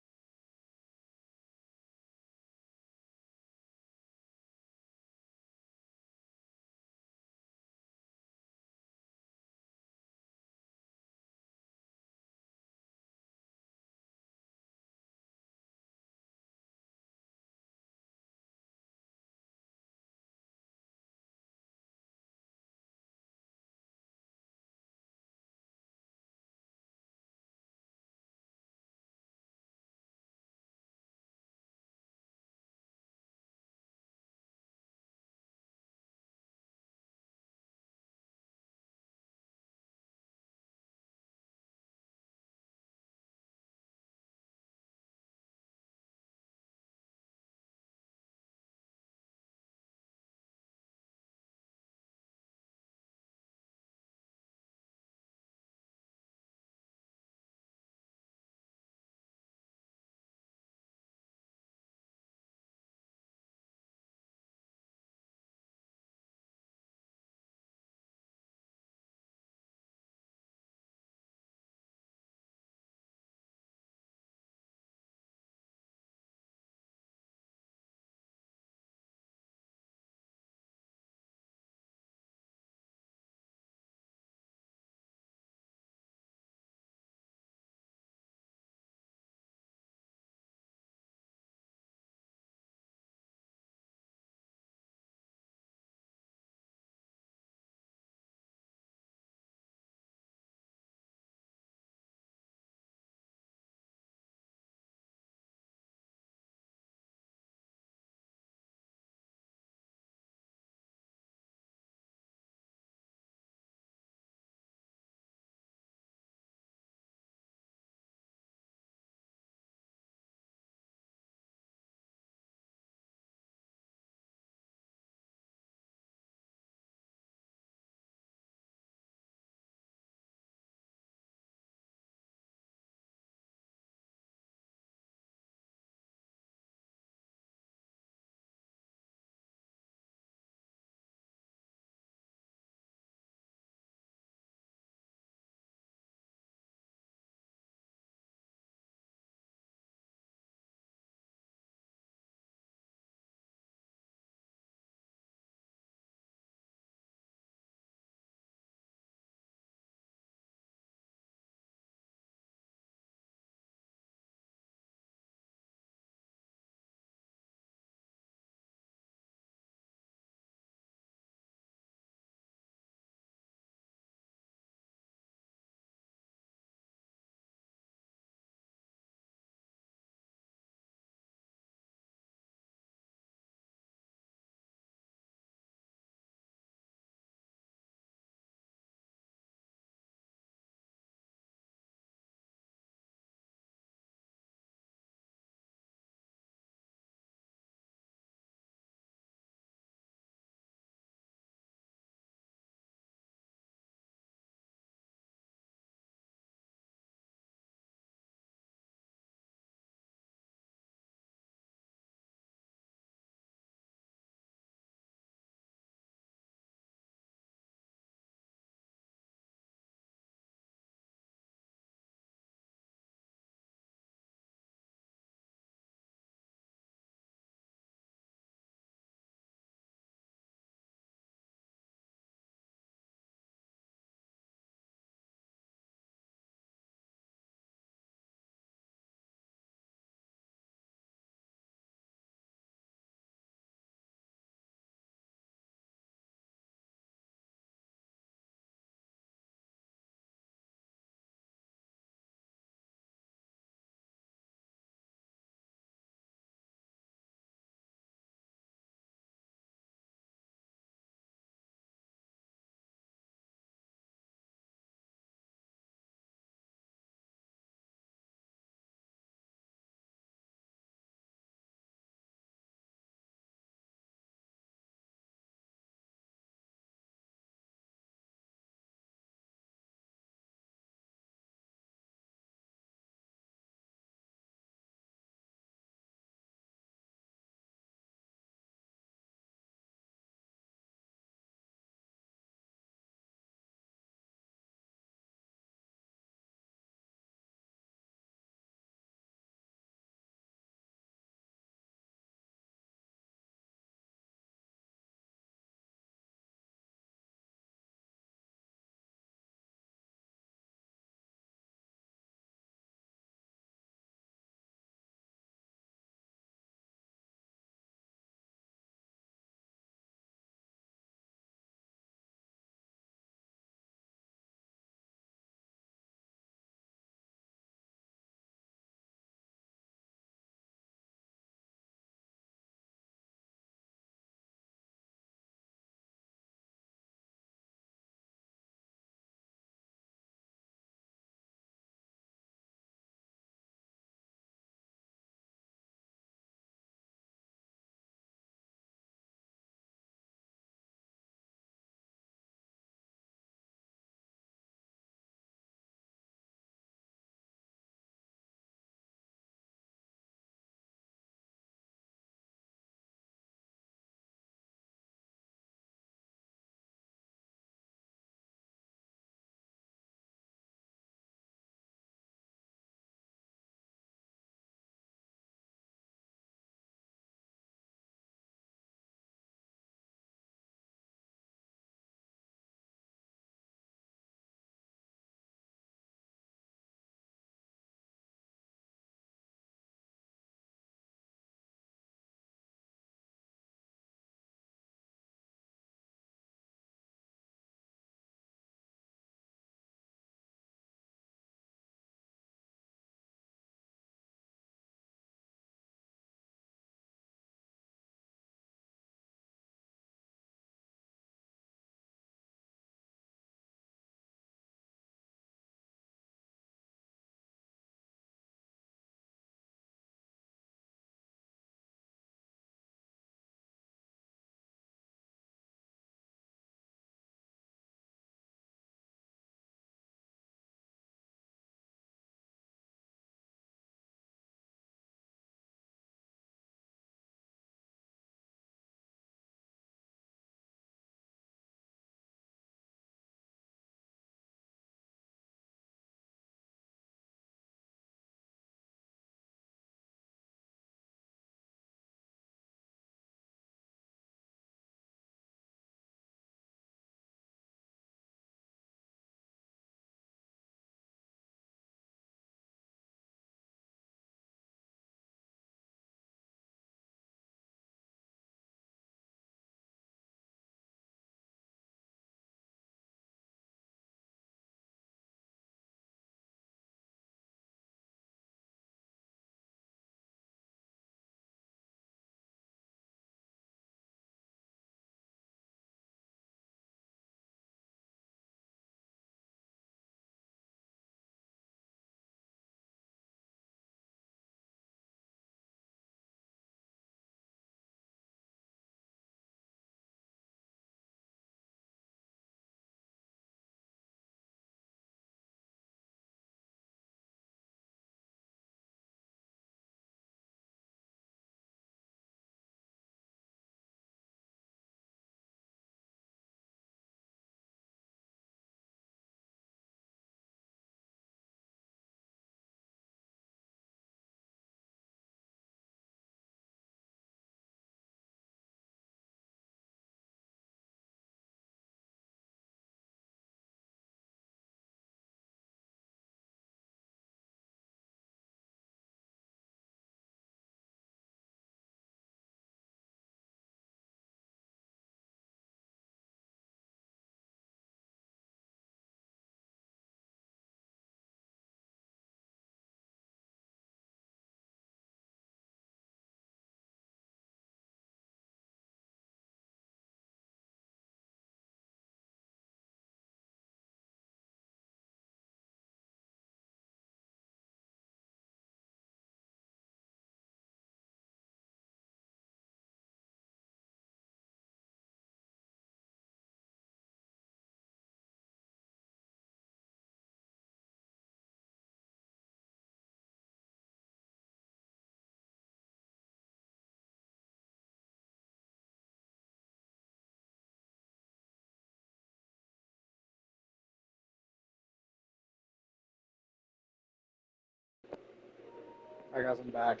I got them back.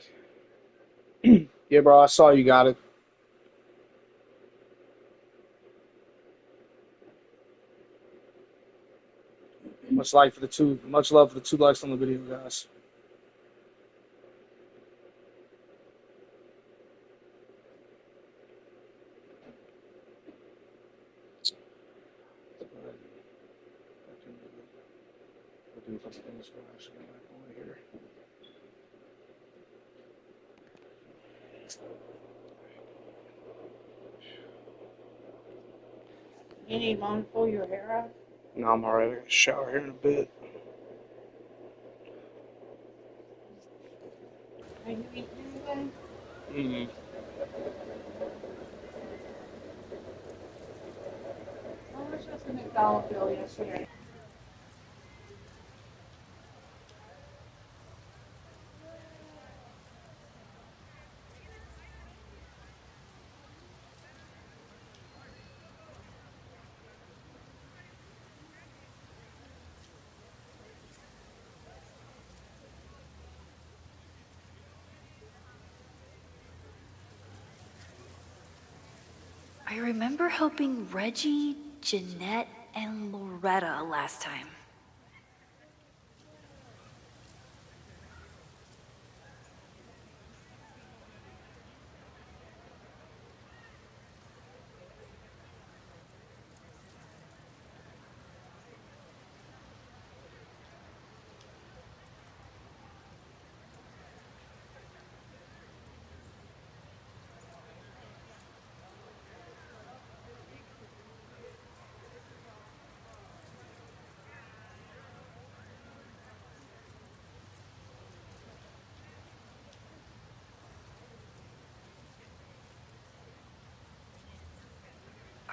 Yeah, bro, I saw you got it. Much love for the 2 likes on the video, guys. You need mom to pull your hair out? No, I'm alright. I got to shower here in a bit. Are you eating anything? Mm-hmm. I was just a McDonald's bill yesterday. I remember helping Reggie, Jeanette, and Loretta last time.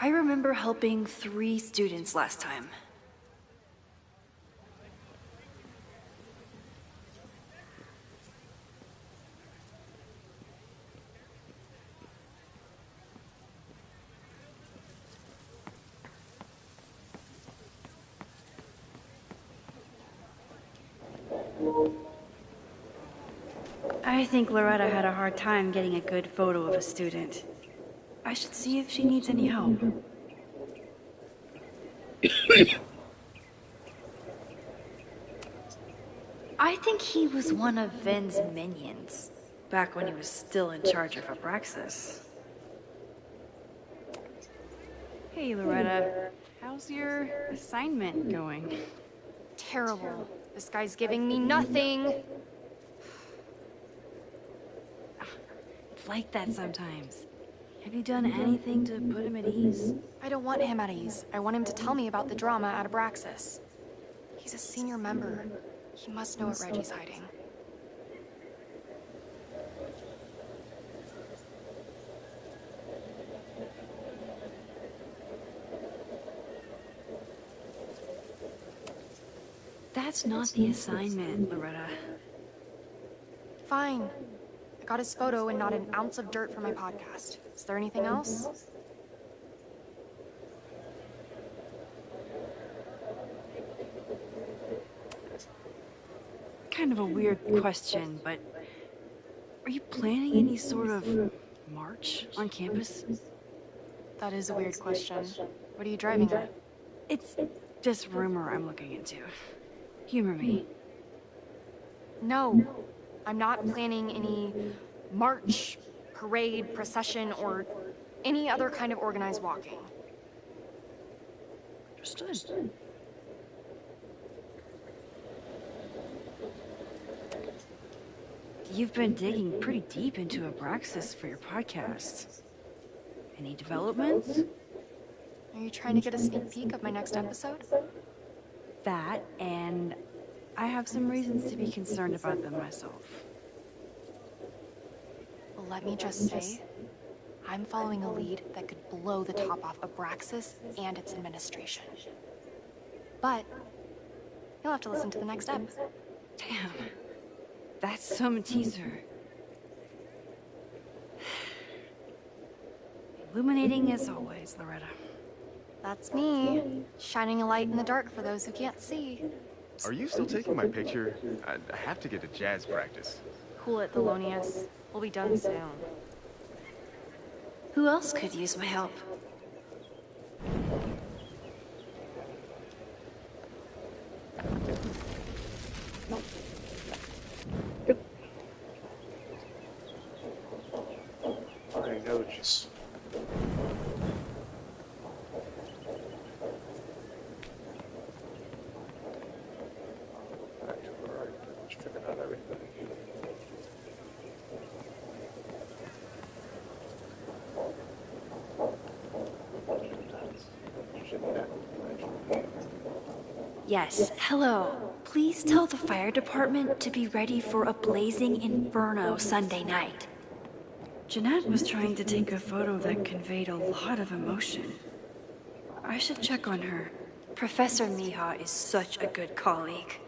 I remember helping 3 students last time. I think Loretta had a hard time getting a good photo of a student. I should see if she needs any help. I think he was one of Ven's minions, back when he was still in charge of Abraxas. Hey, Loretta. How's your assignment going? Terrible. This guy's giving me nothing. It's like that sometimes. Have you done anything to put him at ease? I don't want him at ease. I want him to tell me about the drama at Abraxas. He's a senior member. He must know what Reggie's hiding. That's not the assignment, Loretta. Fine. I got his photo and not an ounce of dirt for my podcast. Is there anything else? Kind of a weird question, but are you planning any sort of march on campus? That is a weird question. What are you driving at? It's just rumor I'm looking into. Humor me. No, I'm not planning any march, parade, procession, or any other kind of organized walking. Understood. You've been digging pretty deep into Abraxas for your podcast. Any developments? Are you trying to get a sneak peek of my next episode? That, and I have some reasons to be concerned about them myself. Well, let me just say, I'm following a lead that could blow the top off Abraxas and its administration. But you'll have to listen to the next ep. Damn. That's some teaser. Illuminating as always, Loretta. That's me, shining a light in the dark for those who can't see. Are you still taking my picture? I have to get to jazz practice. Cool it, Thelonious. We'll be done soon. Who else could use my help? I know just. Back to the right. Just checking out everything. Yes, hello. Please tell the fire department to be ready for a blazing inferno Sunday night. Jeanette was trying to take a photo that conveyed a lot of emotion. I should check on her. Professor 𝓑𝓲 is such a good colleague.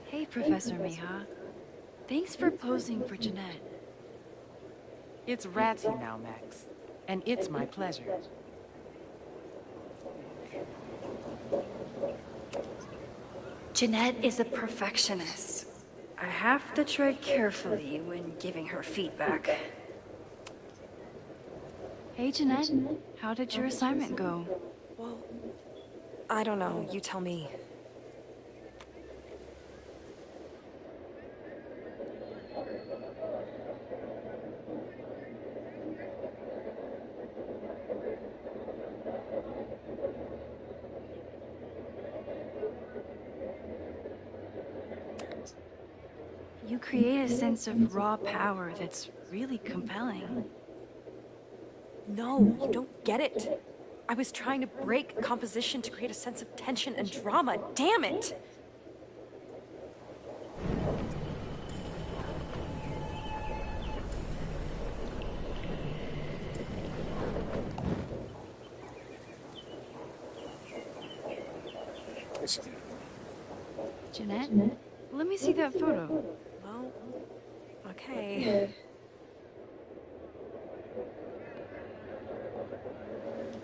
Hey, Professor 𝓑𝓲. Thanks for posing for Jeanette. It's ratty now, Max. And it's my pleasure. Jeanette is a perfectionist. I have to tread carefully when giving her feedback. Hey, Jeanette. How did your assignment go? Well, I don't know. You tell me. You create a sense of raw power that's really compelling. No, you don't get it. I was trying to break composition to create a sense of tension and drama. Damn it! Jeanette, let me see that photo. Well, okay.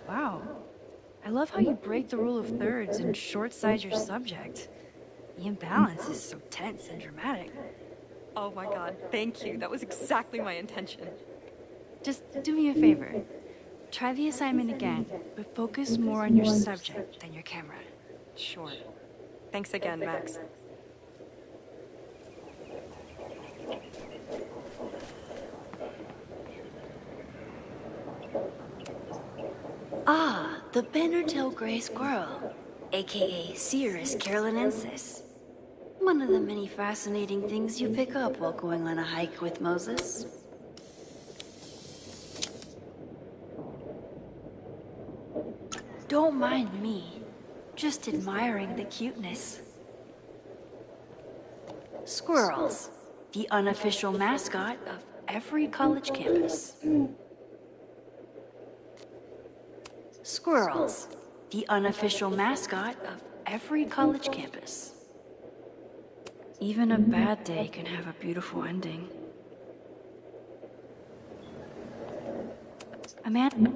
Wow. I love how you break the rule of thirds and short-size your subject. The imbalance is so tense and dramatic. Oh my god, thank you. That was exactly my intention. Just do me a favor. Try the assignment again, but focus more on your subject than your camera. Sure. Thanks again, Max. Ah, the banner-tailed gray squirrel, aka 𝓑𝓲𝓰𝓫𝓮𝓷 carolinensis. One of the many fascinating things you pick up while going on a hike with Moses. Don't mind me, just admiring the cuteness. Squirrels, the unofficial mascot of every college campus. Squirrels, the unofficial mascot of every college campus. Even a bad day can have a beautiful ending. Amanda.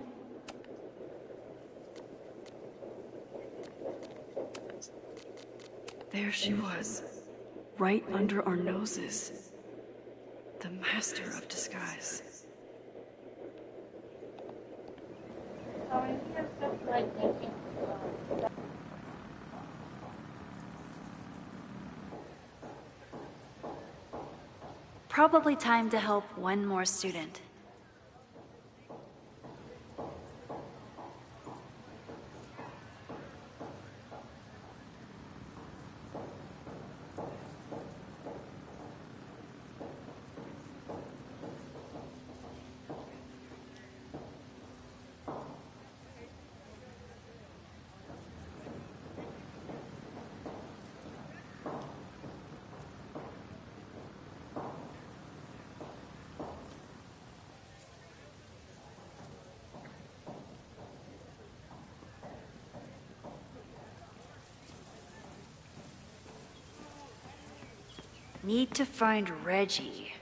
There she was, right under our noses. The master of disguise. Probably time to help one more student. Need to find Reggie.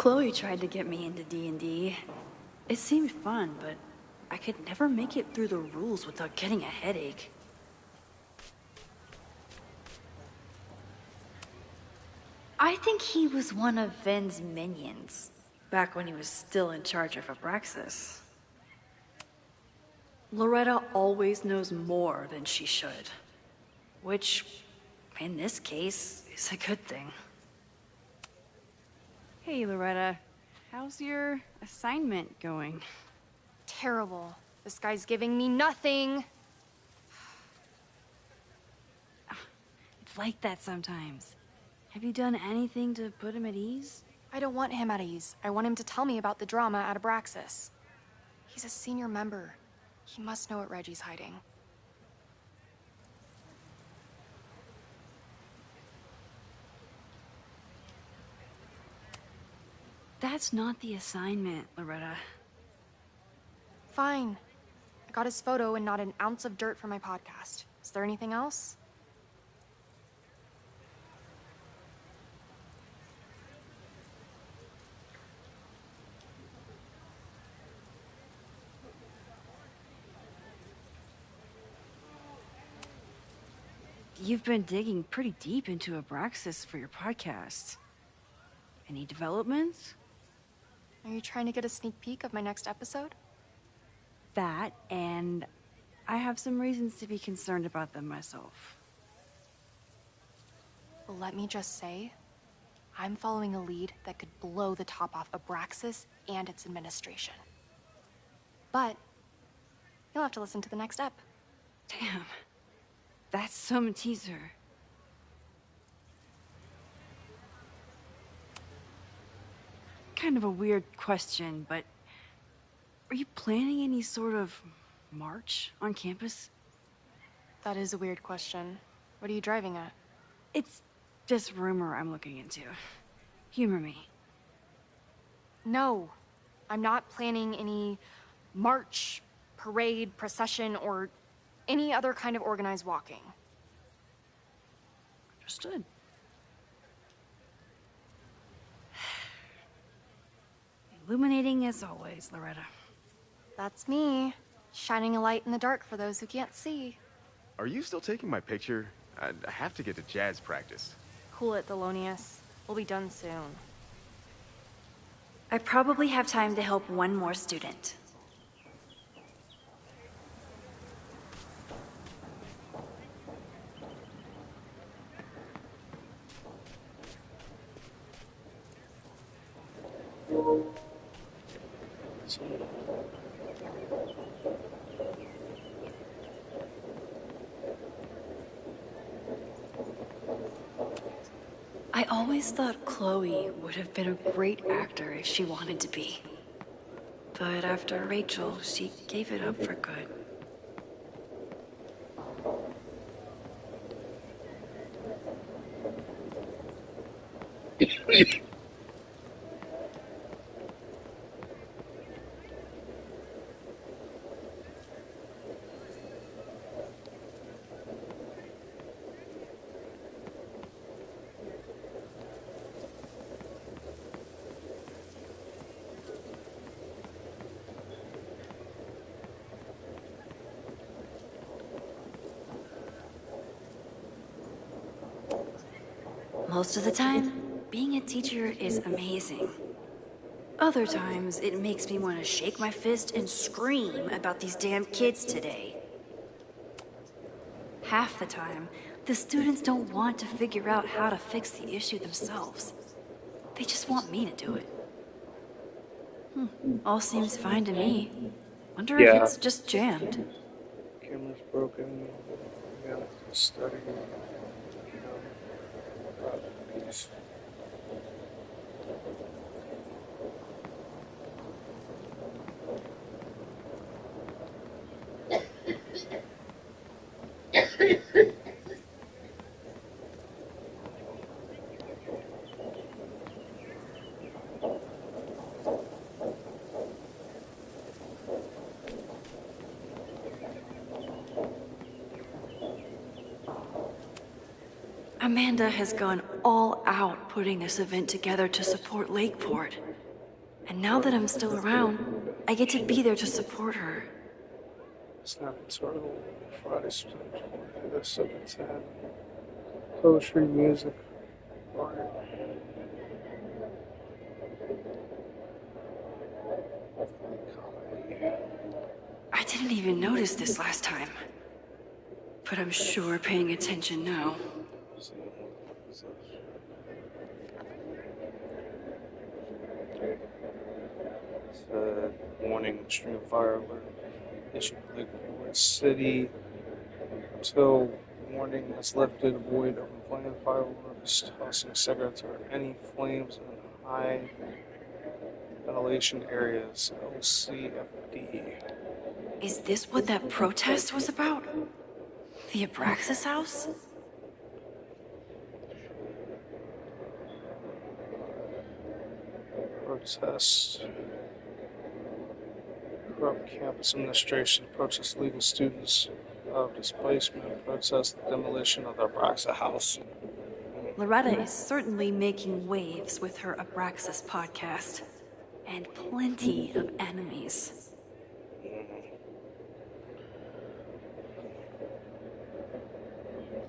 Chloe tried to get me into D&D. It seemed fun, but I could never make it through the rules without getting a headache. I think he was one of Ven's minions, back when he was still in charge of Abraxas. Loretta always knows more than she should, which, in this case, is a good thing. Hey, Loretta. How's your assignment going? Terrible. This guy's giving me nothing. It's like that sometimes. Have you done anything to put him at ease? I don't want him at ease. I want him to tell me about the drama at Abraxas. He's a senior member. He must know what Reggie's hiding. That's not the assignment, Loretta. Fine. I got his photo and not an ounce of dirt for my podcast. Is there anything else? You've been digging pretty deep into Abraxas for your podcast. Any developments? Are you trying to get a sneak peek of my next episode? That, and I have some reasons to be concerned about them myself. Well, let me just say, I'm following a lead that could blow the top off Abraxas and its administration. But you'll have to listen to the next ep. Damn. That's some teaser. Kind of a weird question, but are you planning any sort of march on campus? That is a weird question. What are you driving at? It's just rumor I'm looking into. Humor me. No, I'm not planning any march, parade, procession, or any other kind of organized walking. Understood. Illuminating as always, Loretta. That's me, shining a light in the dark for those who can't see. Are you still taking my picture? I have to get to jazz practice. Cool it, 𝓑𝓼𝓮𝓼. We'll be done soon. I probably have time to help one more student. I always thought Chloe would have been a great actor if she wanted to be. But after Rachel, she gave it up for good. Most of the time, being a teacher is amazing. Other times, it makes me want to shake my fist and scream about these damn kids today. Half the time, the students don't want to figure out how to fix the issue themselves. They just want me to do it. All seems fine to me. Wonder if it's just jammed. Camera's broken. Yeah, studying. Peace. Amanda has gone all out putting this event together to support Lakeport. And now that I'm still around, I get to be there to support her. Snap Turtle, Friday, the 710. Poetry, music, art. I didn't even notice this last time. But I'm sure paying attention now. Warning, extreme fire alert issued to Lakewood City until warning is lifted. Avoid open flame fireworks, tossing cigarettes, or any flames in high ventilation areas. LCFD. Is this what that protest was about? The Abraxas house? Protest. Corrupt campus administration. Protest legal students of displacement. Protest the demolition of the Abraxas house. Loretta is certainly making waves with her Abraxas podcast. And plenty of enemies.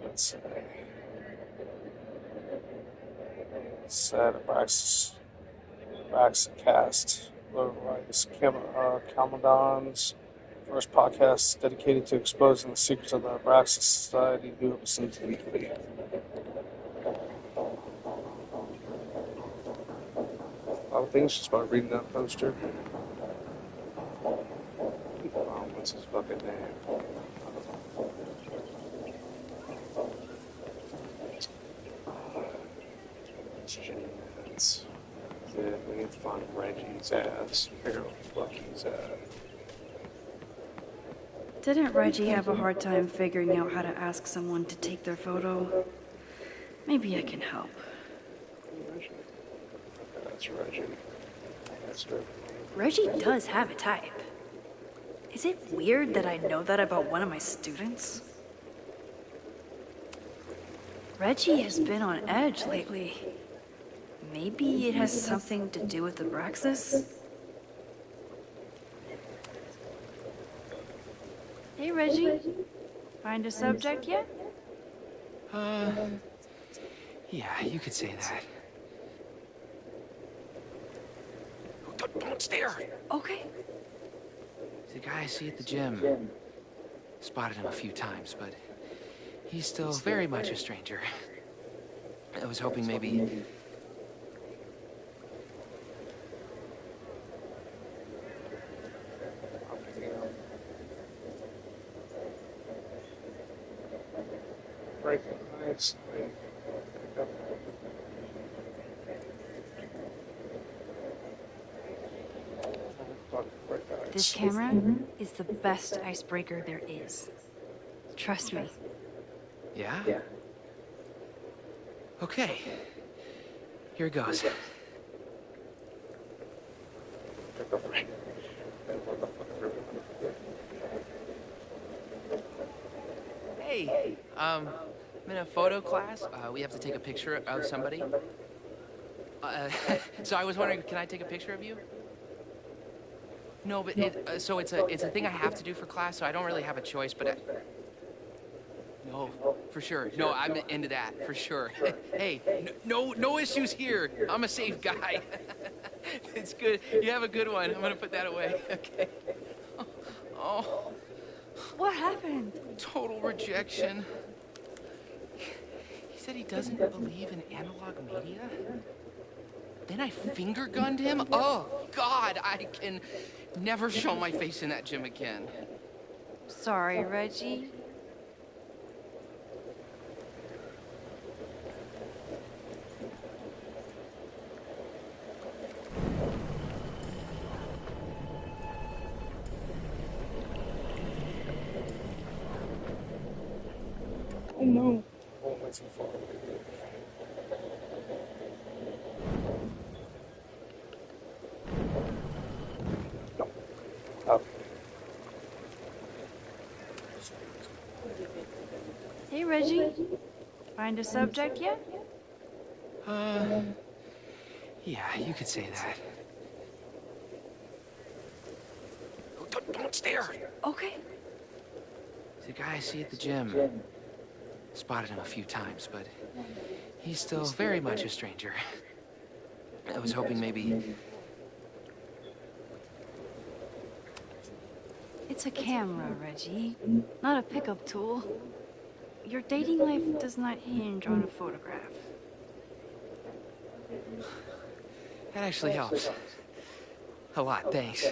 Let's see. Sad Abraxas cast. 𝓑𝓲𝓰𝓫𝓮𝓷's first podcast dedicated to exposing the secrets of the Abraxas Society. Do listen to weekly. I would think it's just by reading that poster. What's his fucking name? We need to find Reggie's ass. Figure out what the fuck he's at. Didn't Reggie have a hard time figuring out how to ask someone to take their photo? Maybe I can help. Reggie. That's Reggie. That's her. Reggie does have a type. Is it weird that I know that about one of my students? Reggie has been on edge lately. Maybe it has something to do with Abraxas? Hey, Reggie. Find a subject yet? Yeah, you could say that. Don't stare! Okay. The guy I see at the gym. Spotted him a few times, but he's still very much a stranger. I was hoping maybe... This camera is the best icebreaker there is. Trust me. Yeah? Okay. Here goes. Hey, I'm in a photo class. We have to take a picture of somebody. So I was wondering, can I take a picture of you? No, but so it's a thing I have to do for class, so I don't really have a choice, but no, for sure. No, I'm into that, for sure. Hey, no issues here. I'm a safe guy. It's good. You have a good one. I'm gonna put that away. Okay. Oh. What happened? Total rejection. He said he doesn't believe in analog media. Then I finger gunned him? Oh, God, I can never show my face in that gym again. Sorry, Reggie. Oh no. Oh, that's too far. No. Oh. Hey, Reggie. Find a subject yet? Yeah, you could say that. Don't stare! Okay. The guy I see at the gym. Spotted him a few times, but he's still very much a stranger. I was hoping maybe... It's a camera, Reggie, not a pickup tool. Your dating life does not hinge on a photograph. That actually helps. A lot, thanks.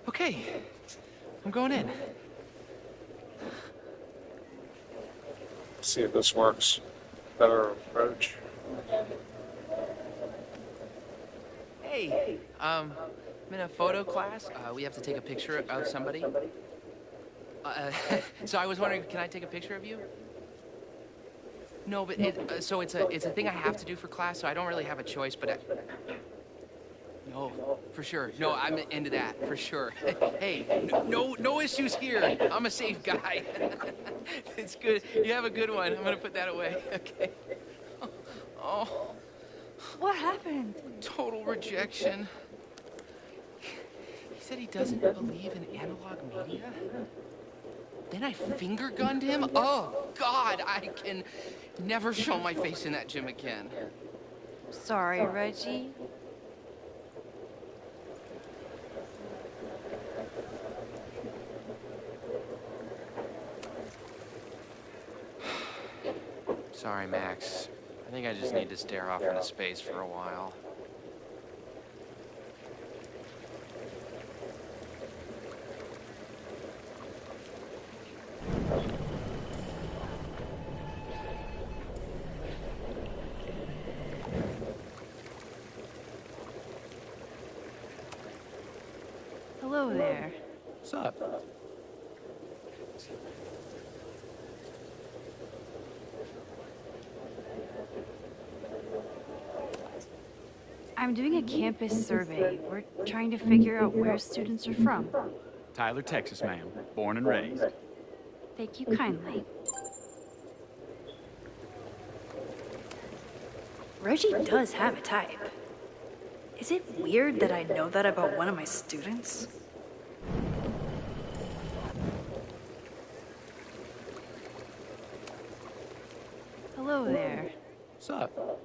Okay. I'm going in. See if this works. Better approach. Hey, I'm in a photo class. We have to take a picture of somebody. So I was wondering, can I take a picture of you? No, but so it's a thing I have to do for class, so I don't really have a choice, but no, for sure. No, I'm into that, for sure. Hey, no issues here. I'm a safe guy. It's good. You have a good one. I'm gonna put that away. Okay. Oh. What happened? Total rejection. He said he doesn't believe in analog media. Then I finger gunned him? Oh, God, I can never show my face in that gym again. Sorry, Reggie. Sorry, Max. I think I just need to stare off into space for a while. Hello there. What's up? I'm doing a campus survey. We're trying to figure out where students are from. Tyler, Texas, ma'am. Born and raised. Thank you kindly. Reggie does have a type. Is it weird that I know that about one of my students? Hello there. What's up?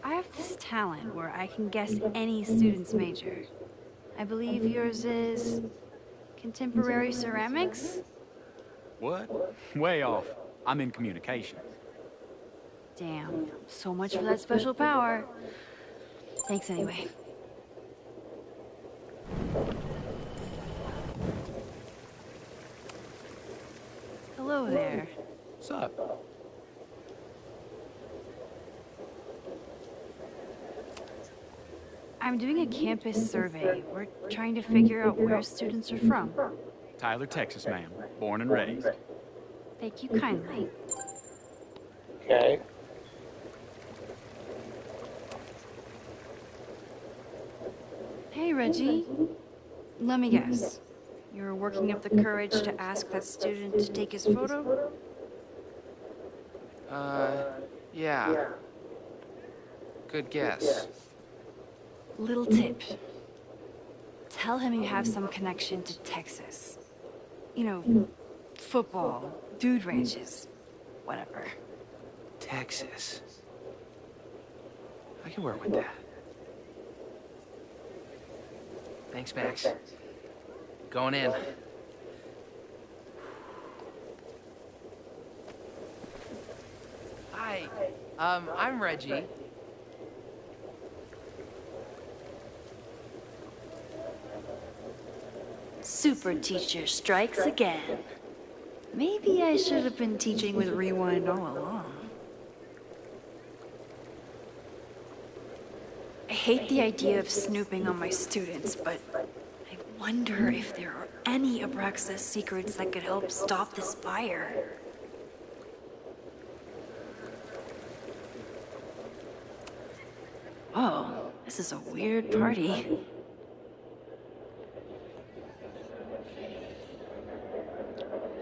I have this talent where I can guess any student's major. I believe yours is contemporary ceramics? What? Way off. I'm in communications. Damn, so much for that special power. Thanks anyway. Hello there. What's up? I'm doing a campus survey. We're trying to figure out where students are from. Tyler, Texas, ma'am. Born and raised. Thank you kindly. Okay. Hey, Reggie. Let me guess. You're working up the courage to ask that student to take his photo? Yeah. Good guess. Little tip. Tell him you have some connection to Texas. You know, football, dude ranches, whatever. Texas. I can work with that. Thanks, Max. Going in. Hi. I'm Reggie. Super teacher strikes again. Maybe I should have been teaching with Rewind all along. I hate the idea of snooping on my students, but I wonder if there are any Abraxas secrets that could help stop this fire. Oh, this is a weird party.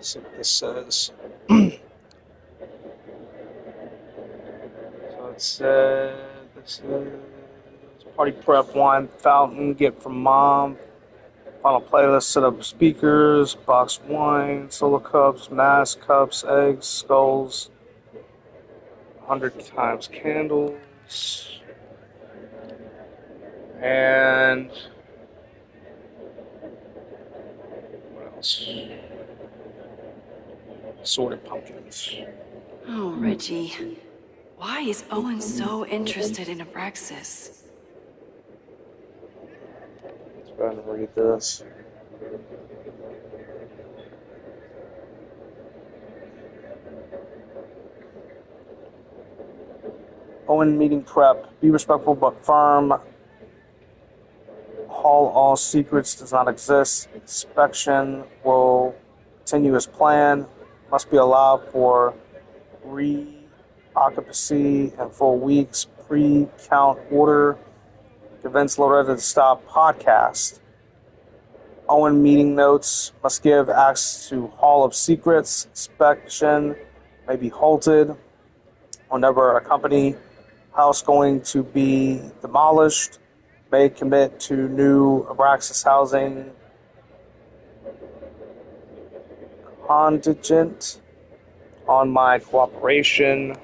See what this says. said this is party prep, wine fountain, get from mom. Final playlist, set up speakers, box wine, solo cups, mass cups, eggs, skulls, 100 times candles, and what else? Assorted pumpkins. Oh, Reggie. Why is Owen so interested in Abraxas? Let's go ahead and read this. Owen meeting prep. Be respectful but firm. Hall all secrets does not exist. Inspection will continue as planned. Must be allowed for re-occupancy in 4 weeks. Pre-count order. Convince Loretta to stop podcast. Owen meeting notes. Must give access to Hall of Secrets. Inspection may be halted whenever a company house going to be demolished. May commit to new Abraxas housing contingent on my cooperation.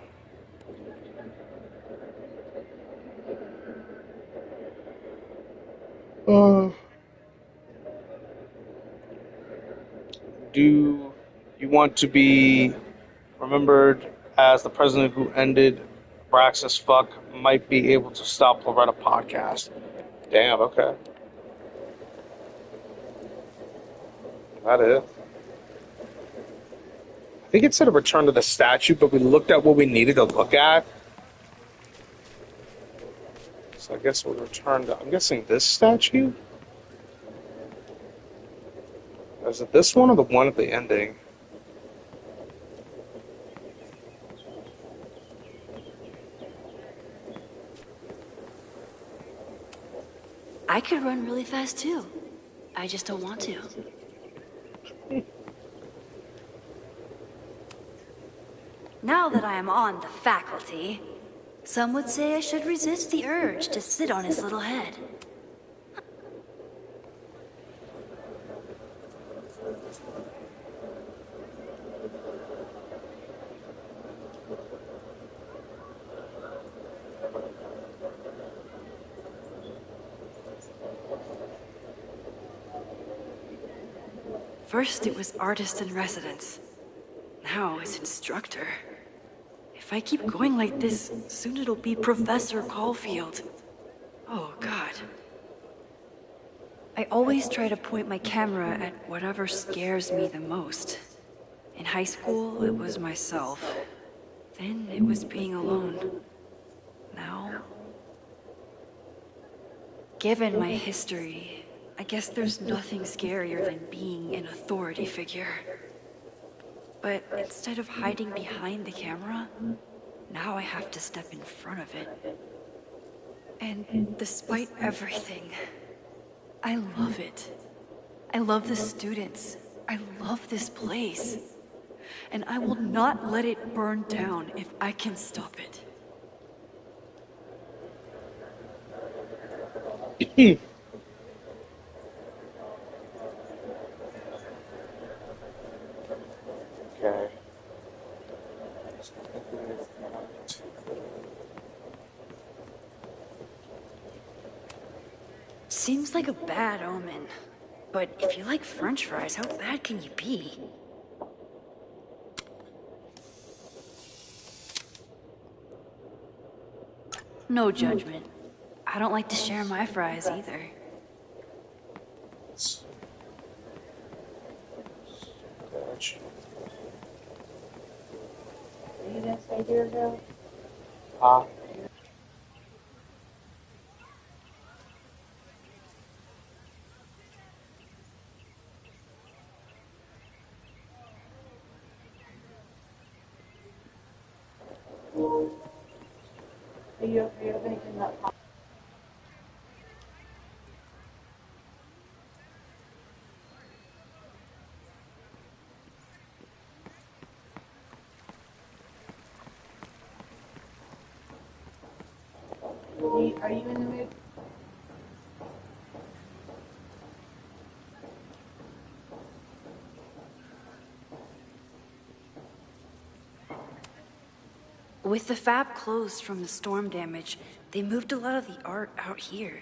Do you want to be remembered as the president who ended Abraxas? Fuck might be able to stop Loretta podcast. Damn, okay. That is. I think it said a return to the statue, but we looked at what we needed to look at. So I guess we'll return to, I'm guessing this statue? Is it this one or the one at the ending? I could run really fast too. I just don't want to. Now that I am on the faculty, some would say I should resist the urge to sit on his little head. First it was artist in residence. Now it's instructor. If I keep going like this, soon it'll be Professor Caulfield. Oh, God. I always try to point my camera at whatever scares me the most. In high school, it was myself. Then it was being alone. Now, given my history, I guess there's nothing scarier than being an authority figure. But instead of hiding behind the camera, now I have to step in front of it. And despite everything, I love it. I love the students. I love this place. And I will not let it burn down if I can stop it. Okay. Seems like a bad omen. But if you like French fries, how bad can you be? No judgment. I don't like to share my fries either. Are you gonna stay here, Joe? Huh? Are you finishing that? Are you in the mood? With the fab closed from the storm damage, they moved a lot of the art out here.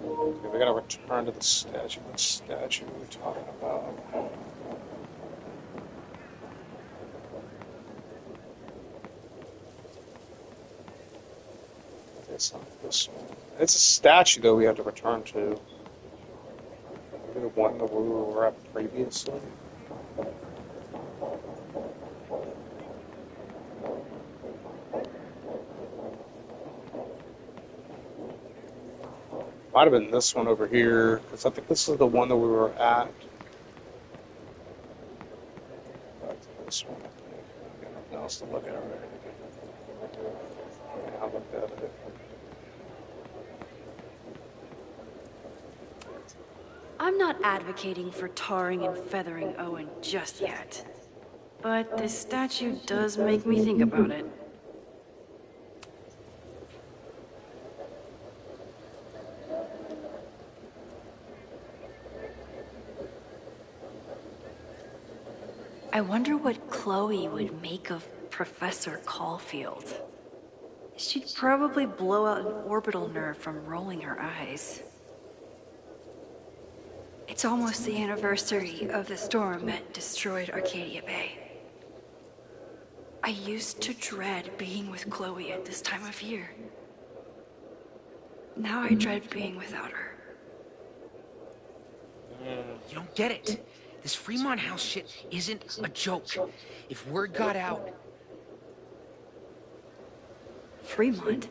Okay, we gotta return to the statue. What statue are we talking about? It's not this one. It's a statue, though, we have to return to. Maybe the one that we were at previously. Might have been this one over here, because I think this is the one that we were at. Back to this one, I think. I got nothing else to look at already. Yeah, I looked at it. I'm not advocating for tarring and feathering Owen just yet. But this statue does make me think about it. I wonder what Chloe would make of Professor Caulfield. She'd probably blow out an orbital nerve from rolling her eyes. It's almost the anniversary of the storm that destroyed Arcadia Bay. I used to dread being with Chloe at this time of year. Now I dread being without her. You don't get it. This Fremont House shit isn't a joke. If word got out... Fremont?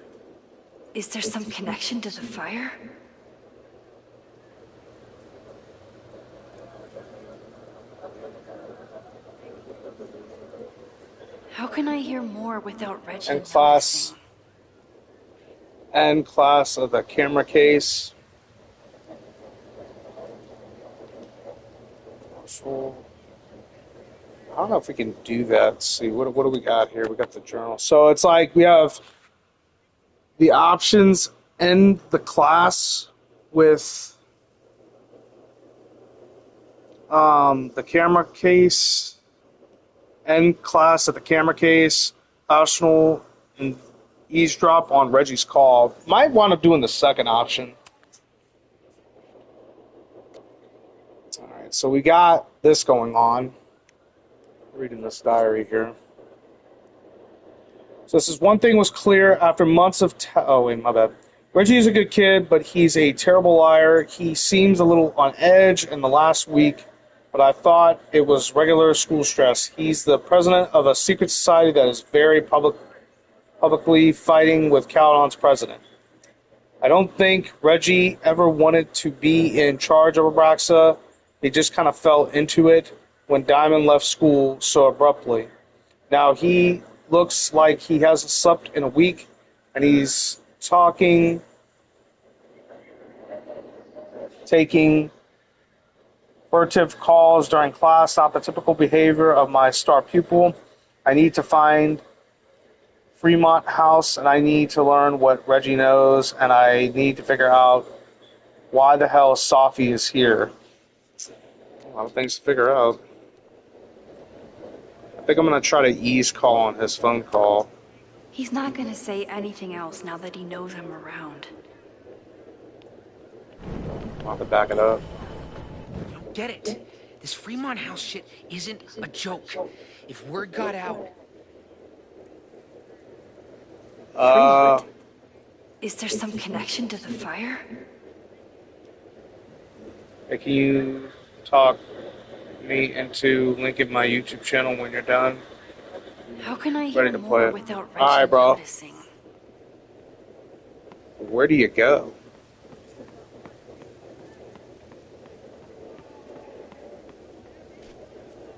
Is there some connection to the fire? How can I hear more without Reggie? And class of the camera case. So, I don't know if we can do that. Let's see, what do we got here? We got the journal. So it's like we have the options in the class with the camera case, end class at the camera case, optional, and eavesdrop on Reggie's call. Might wind up doing the second option. Alright, so we got this going on. Reading this diary here. So this is one thing was clear after months of... oh, wait, my bad. Reggie is a good kid, but he's a terrible liar. He seems a little on edge in the last week, but I thought it was regular school stress. He's the president of a secret society that is very publicly fighting with Caledon's president. I don't think Reggie ever wanted to be in charge of Abraxa. He just kind of fell into it when Diamond left school so abruptly. Now he looks like he hasn't slept in a week, and he's taking furtive calls during class, not the typical behavior of my star pupil. I need to find Fremont House, and I need to learn what Reggie knows, and I need to figure out why the hell Sophie is here. A lot of things to figure out. I think I'm going to try to ease call on his phone call. He's not gonna say anything else now that he knows I'm around. I'll have to back it up. Get it? This Fremont House shit isn't a joke. If word got out... Fremont? Is there some connection to the fire? Hey, can you talk me into linking my YouTube channel when you're done? How can I hear Ready to play more it. without Reggie Alright, bro. noticing? Where do you go?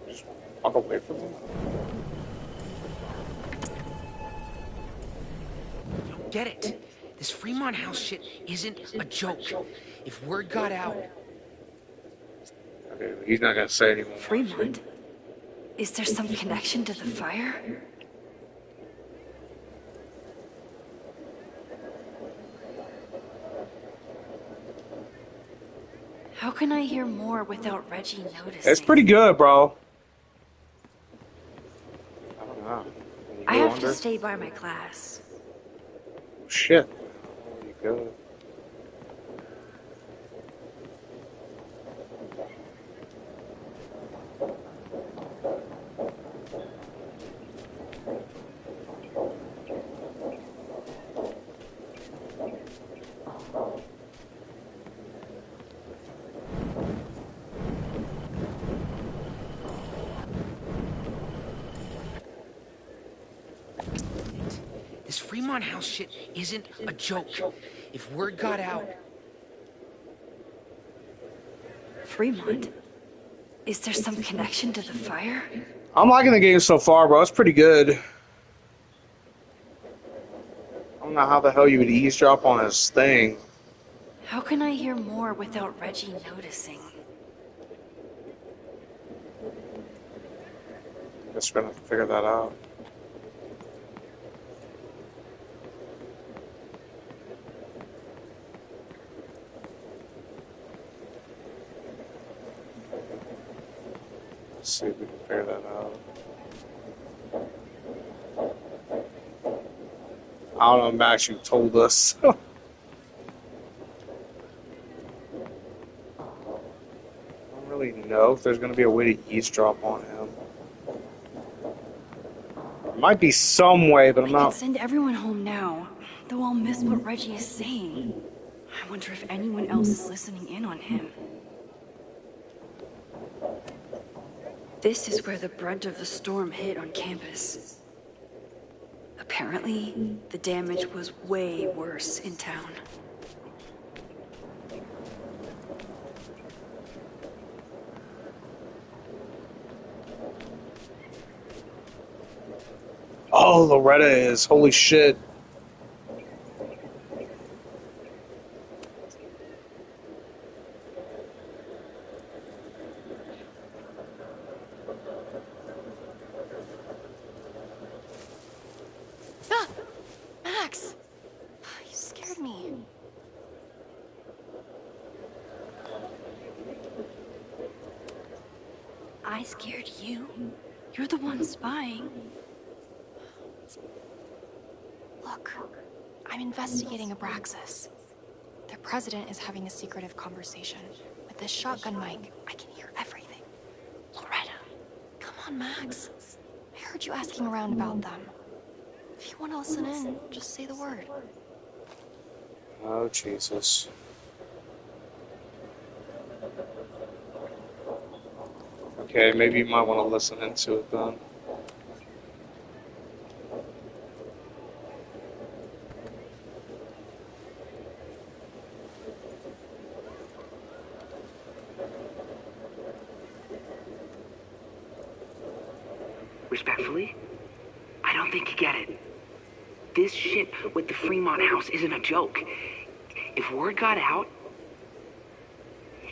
Just walk away from him? Get it? This Fremont House shit isn't a joke. If word got out... Okay, he's not going to say anymore. Fremont? Is there some connection to the fire? How can I hear more without Reggie noticing? It's pretty good, bro. I don't know. I have to stay by my class. Shit. There you go. This Fremont House shit isn't a joke. If word got out... Fremont? Is there some connection to the fire? I'm liking the game so far, bro. It's pretty good. I don't know how the hell you would eavesdrop on his thing. How can I hear more without Reggie noticing? Guess we're gonna have to figure that out. Let's see if we can figure that out. I don't know, Max, you told us. I don't really know if there's going to be a way to eavesdrop on him. There might be some way, but I'm I not... can send everyone home now, though I'll miss what Reggie is saying. I wonder if anyone else is listening in on him. This is where the brunt of the storm hit on campus. Apparently, the damage was way worse in town. Oh, Loretta is. Holy shit. Ah! Max! You scared me. I scared you? You're the one spying. Look, I'm investigating Abraxas. Their president is having a secretive conversation. With this shotgun mic, I can hear everything. Loretta, come on, Max. I heard you asking around about them. If you want to listen in, just say the word. Oh, Jesus. Okay, maybe you might want to listen into it then. Respectfully, I don't think you get it. This shit with the Fremont house isn't a joke. If word got out,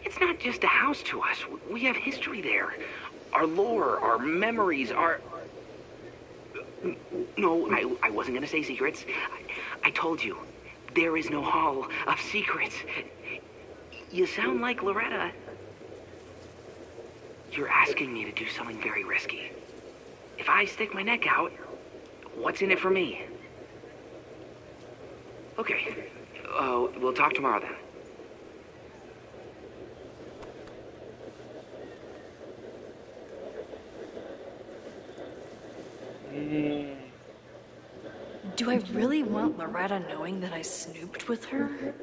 it's not just a house to us. We have history there. Our lore, our memories, our... No, I wasn't gonna say secrets. I told you, there is no hall of secrets. You sound like Loretta. You're asking me to do something very risky. If I stick my neck out, what's in it for me? Okay. We'll talk tomorrow then. Do I really want Loretta knowing that I snooped with her?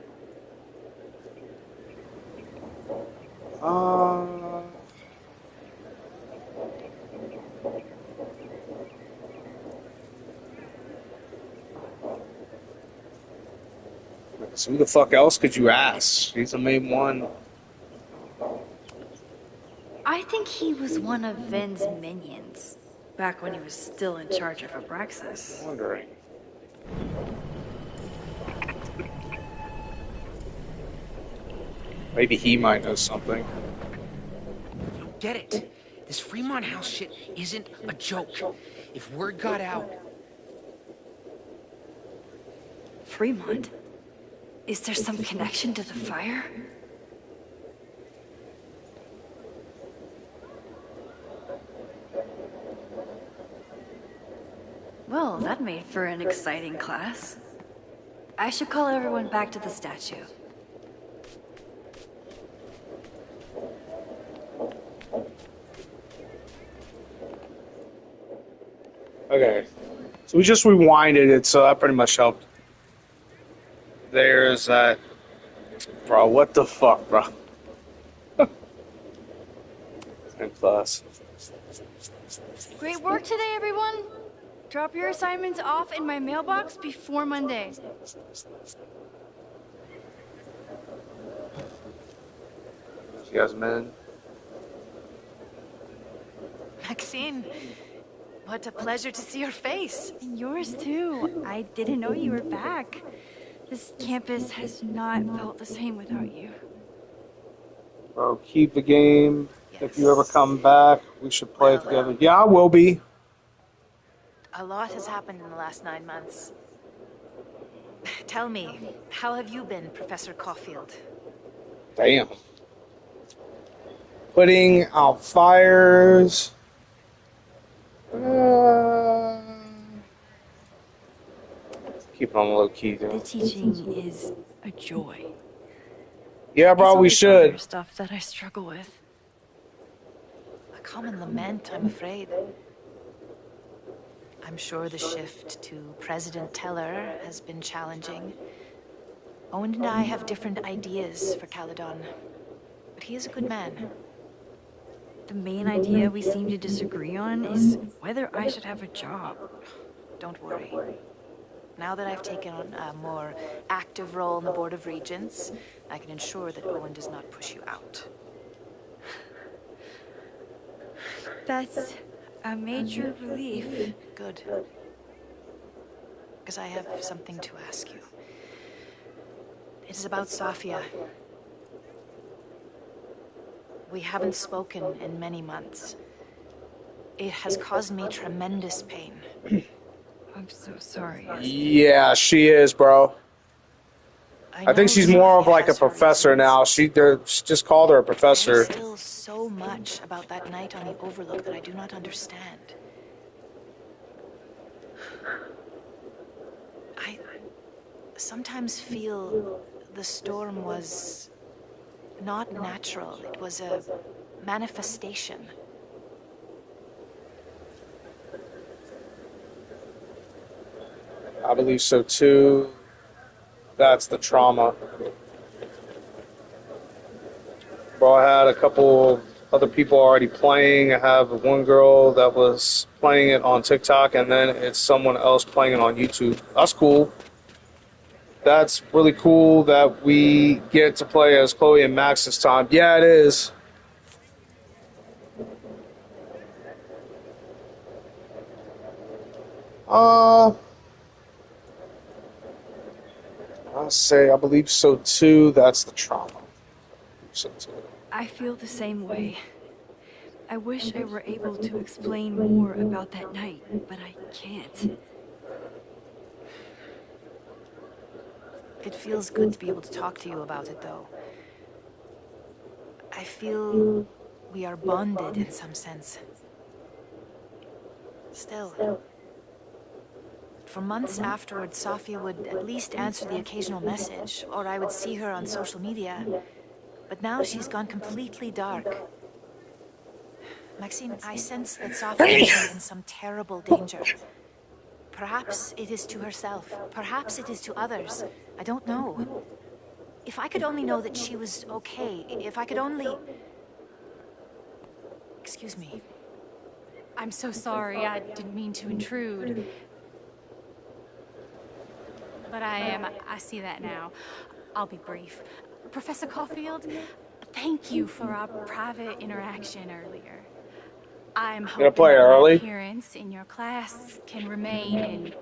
So who the fuck else could you ask? She's the main one. I think he was one of Ven's minions, back when he was still in charge of Abraxas. Wondering. Maybe he might know something. You don't get it. This Fremont house shit isn't a joke. If word got out... Fremont? Is there some connection to the fire? Well, that made for an exciting class. I should call everyone back to the statue. Okay. So we just rewinded it, so that pretty much helped. There's that. Bro, what the fuck, bro? Same class. Great work today, everyone. Drop your assignments off in my mailbox before Monday. Yasmin. Maxine, what a pleasure to see your face. And yours too. I didn't know you were back. This campus has not felt the same without you. Bro, keep the game. Yes. If you ever come back, we should play it together. Yeah, I will be. A lot has happened in the last 9 months. Tell me, how have you been, Professor Caulfield? Damn. Putting out fires. Keep it on low key, though. The teaching is a joy. Yeah, bro, we should. Stuff that I struggle with. A common lament, I'm afraid. I'm sure the shift to President Teller has been challenging. Owen and I have different ideas for 𝓑𝓲𝓽𝓷, but he is a good man. The main idea we seem to disagree on is whether I should have a job. Don't worry. Now that I've taken on a more active role in the Board of Regents, I can ensure that Owen does not push you out. That's a major relief. Good. Because I have something to ask you. It is about Safia. We haven't spoken in many months. It has caused me tremendous pain. I'm so sorry. Yeah, she is, bro. I think she's more of like a professor now. She just called her a professor. There's still so much about that night on the Overlook that I do not understand. I sometimes feel the storm was not natural. It was a manifestation. I believe so too. That's the trauma. Bro, I had a couple other people already playing. I have one girl that was playing it on TikTok, and then it's someone else playing it on YouTube. That's cool. That's really cool that we get to play as Chloe and Max this time. Yeah, it is. I believe so too. That's the trauma. So too. I feel the same way. I wish I were able to explain more about that night, but I can't. It feels good to be able to talk to you about it, though. I feel we are bonded in some sense. Still, for months afterwards, 𝓑𝓲 would at least answer the occasional message, or I would see her on social media. But now she's gone completely dark. Maxine, I sense that 𝓑𝓲 is in some terrible danger. Perhaps it is to herself. Perhaps it is to others. I don't know. If I could only know that she was okay, if I could only... Excuse me. I'm so sorry. I didn't mean to intrude. But I see that now. I'll be brief. Professor Caulfield, thank you for our private interaction earlier. I'm hoping that my appearance in your class can remain in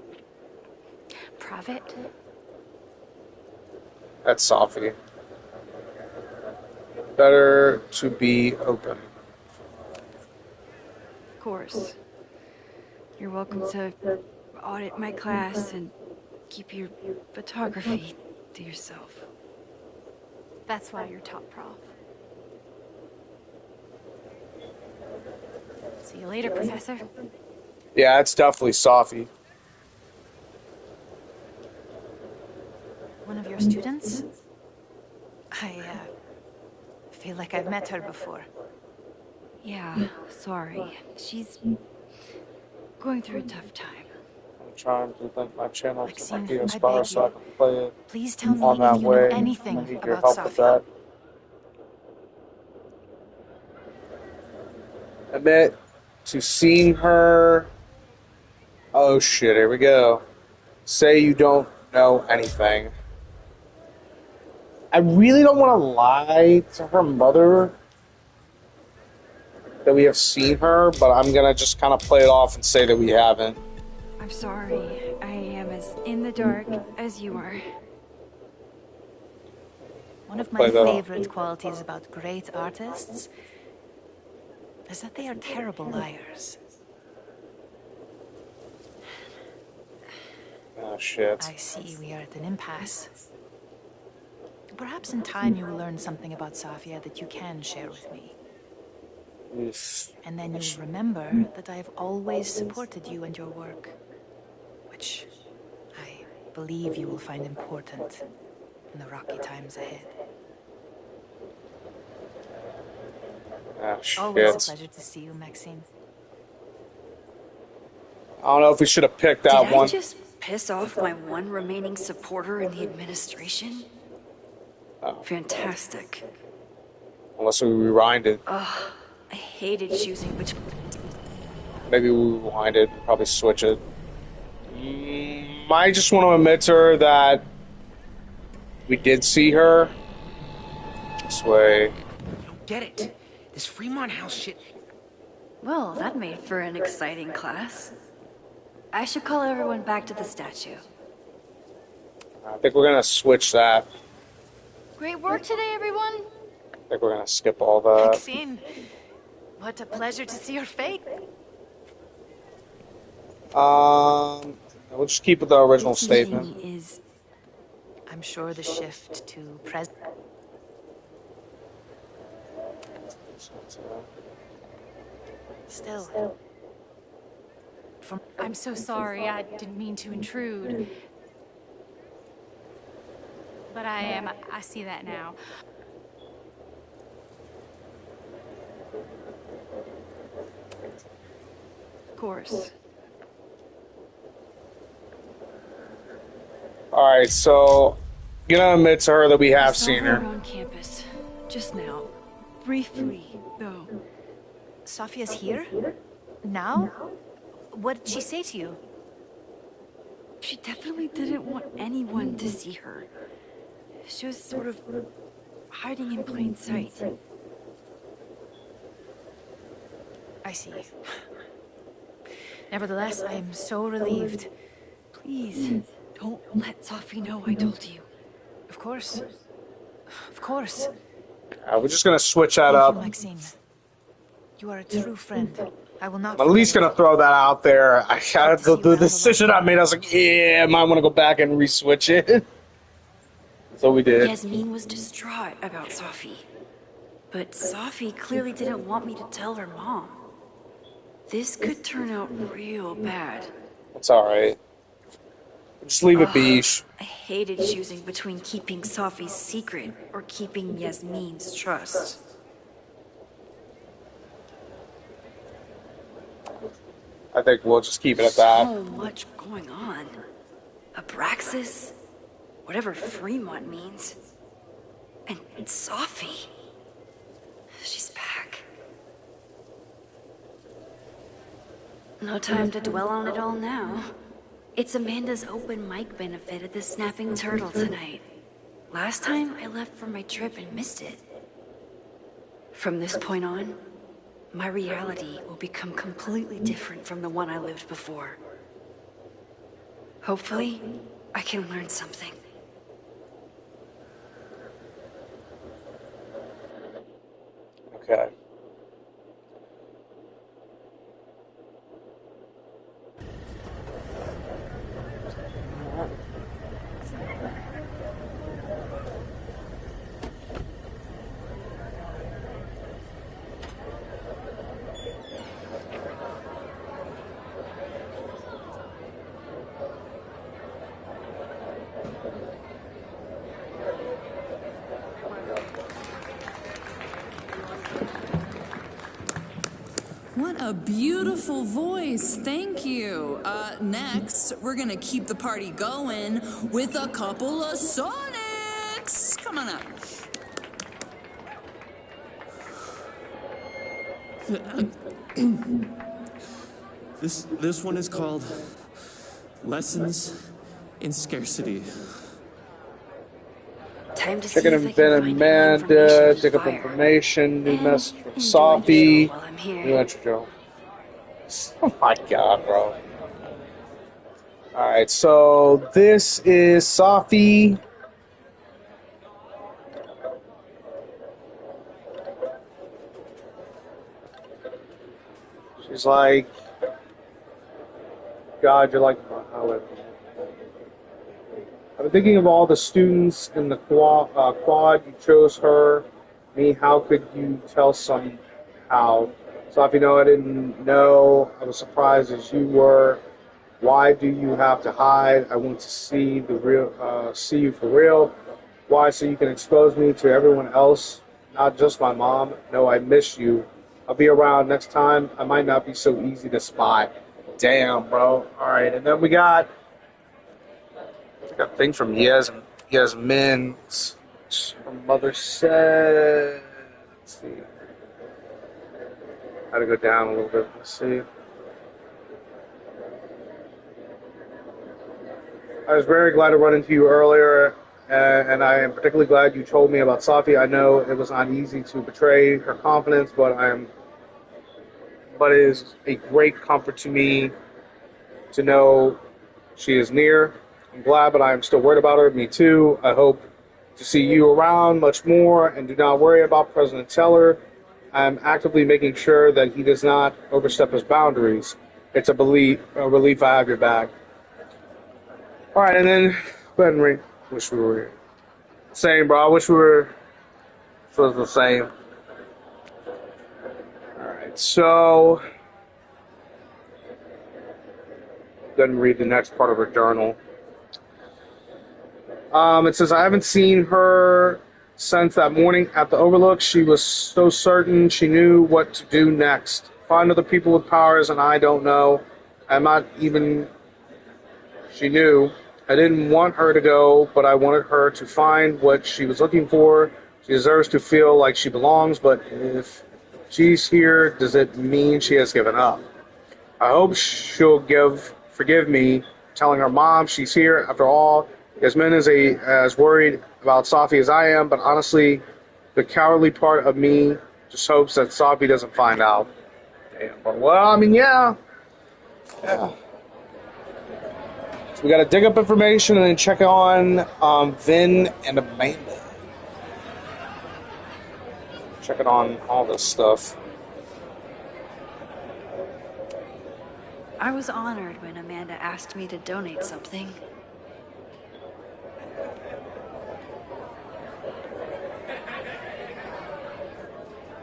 private. That's 𝓑𝓲. Better to be open. Of course. You're welcome to audit my class and keep your photography to yourself. That's why you're top prof. See you later, Professor. Yeah, it's definitely 𝓑𝓲. One of your students? I feel like I've met her before. Yeah, sorry. She's going through a tough time. I'm trying to link my channel to my Maxine, PS Bar so I can play it please tell me on that if you way. know anything I need your about help with 𝓑𝓲. that. Admit to seeing her. Oh shit, here we go. Say you don't know anything. I really don't want to lie to her mother that we have seen her, but I'm gonna just kind of play it off and say that we haven't. I'm sorry. I am as in the dark as you are. One of my favorite qualities about great artists is that they are terrible liars. Oh shit. I see we are at an impasse. Perhaps in time you will learn something about 𝓑𝓲 that you can share with me. And then you'll remember that I have always supported you and your work, which I believe you will find important in the rocky times ahead. Oh shit. Always a pleasure to see you, Maxine. I don't know if we should have picked that one. Did I just piss off my one remaining supporter in the administration? Oh. Fantastic. Unless we rewind it. Ugh, I hated choosing which... Maybe we rewind it, probably switch it. I just want to admit to her that we did see her. This way. I don't get it. This Fremont House shit... Well, that made for an exciting class. I should call everyone back to the statue. I think we're going to switch that. Great work today, everyone. I think we're going to skip all that. Maxine, what a pleasure to see your face. We'll just keep with the original statement. I'm sure the shift to Still. I'm so sorry. I didn't mean to intrude. But I see that now. Of course. Alright, so gonna admit to her that we have I saw seen her her. on campus just now, briefly though. Sophia's here? Now? What did she say to you? She definitely didn't want anyone to see her. She was sort of hiding in plain sight. I see. Nevertheless, I am so relieved. Please, don't let Sophie know I told you. Of course. Of course. We're just gonna switch that Thank up. you, Maxine. You are a true friend. I will not I'm at least forget gonna throw that out there. The decision I made, I was like, yeah, I might want to go back and re-switch it. So we did. Yasmin was distraught about Sophie. But Sophie clearly didn't want me to tell her mom. This could turn out real bad. It's alright. Just leave it be. I hated choosing between keeping Sophie's secret or keeping Yasmin's trust. I think we'll just keep it at that. So much going on. Abraxas, whatever Fremont means, and Sophie. She's back. No time to dwell on it all now. It's Amanda's open mic benefit at the Snapping Turtle tonight. Last time I left for my trip and missed it. From this point on, my reality will become completely different from the one I lived before. Hopefully, I can learn something. Okay. What a beautiful voice. Thank you. Next, we're gonna keep the party going with a couple of sonnets. Come on up. This one is called Lessons in Scarcity. Time to Chicken and Ben Amanda, dig up information, new message from Sophie, new intro. Oh my god, bro. Alright, so this is Sophie. She's like, God, you're like, I've been thinking of all the students in the quad. You chose her. Me, how could you tell somehow? Sophie, no, I didn't know. I was surprised as you were. Why do you have to hide? I want to see the real, see you for real. Why? So you can expose me to everyone else, not just my mom. No, I miss you. I'll be around next time. I might not be so easy to spy. Damn, bro. All right, and then we got things from Yasmin. Her mother said, let's see. How to go down a little bit. Let's see. I was very glad to run into you earlier, and I am particularly glad you told me about Sophie. I know it was not easy to betray her confidence, but it is a great comfort to me to know she is near. I'm glad, but I am still worried about her. Me too. I hope to see you around much more, and do not worry about President Teller. I am actively making sure that he does not overstep his boundaries. It's a relief I have your back. All right, and then go ahead and read. Wish we were here. Same, bro. I wish we were the same. All right, so go ahead and read the next part of her journal. It says, I haven't seen her since that morning at the Overlook. She was so certain she knew what to do next. Find other people with powers, and I don't know. I'm not even... She knew. I didn't want her to go, but I wanted her to find what she was looking for. She deserves to feel like she belongs, but if she's here, does it mean she has given up? I hope she'll forgive me telling her mom she's here. After all, Yasmin is as worried about Safi as I am, but honestly, the cowardly part of me just hopes that Safi doesn't find out. Damn, but, well, I mean, yeah. So we got to dig up information and then check on Vin and Amanda. Checking on all this stuff. I was honored when Amanda asked me to donate something.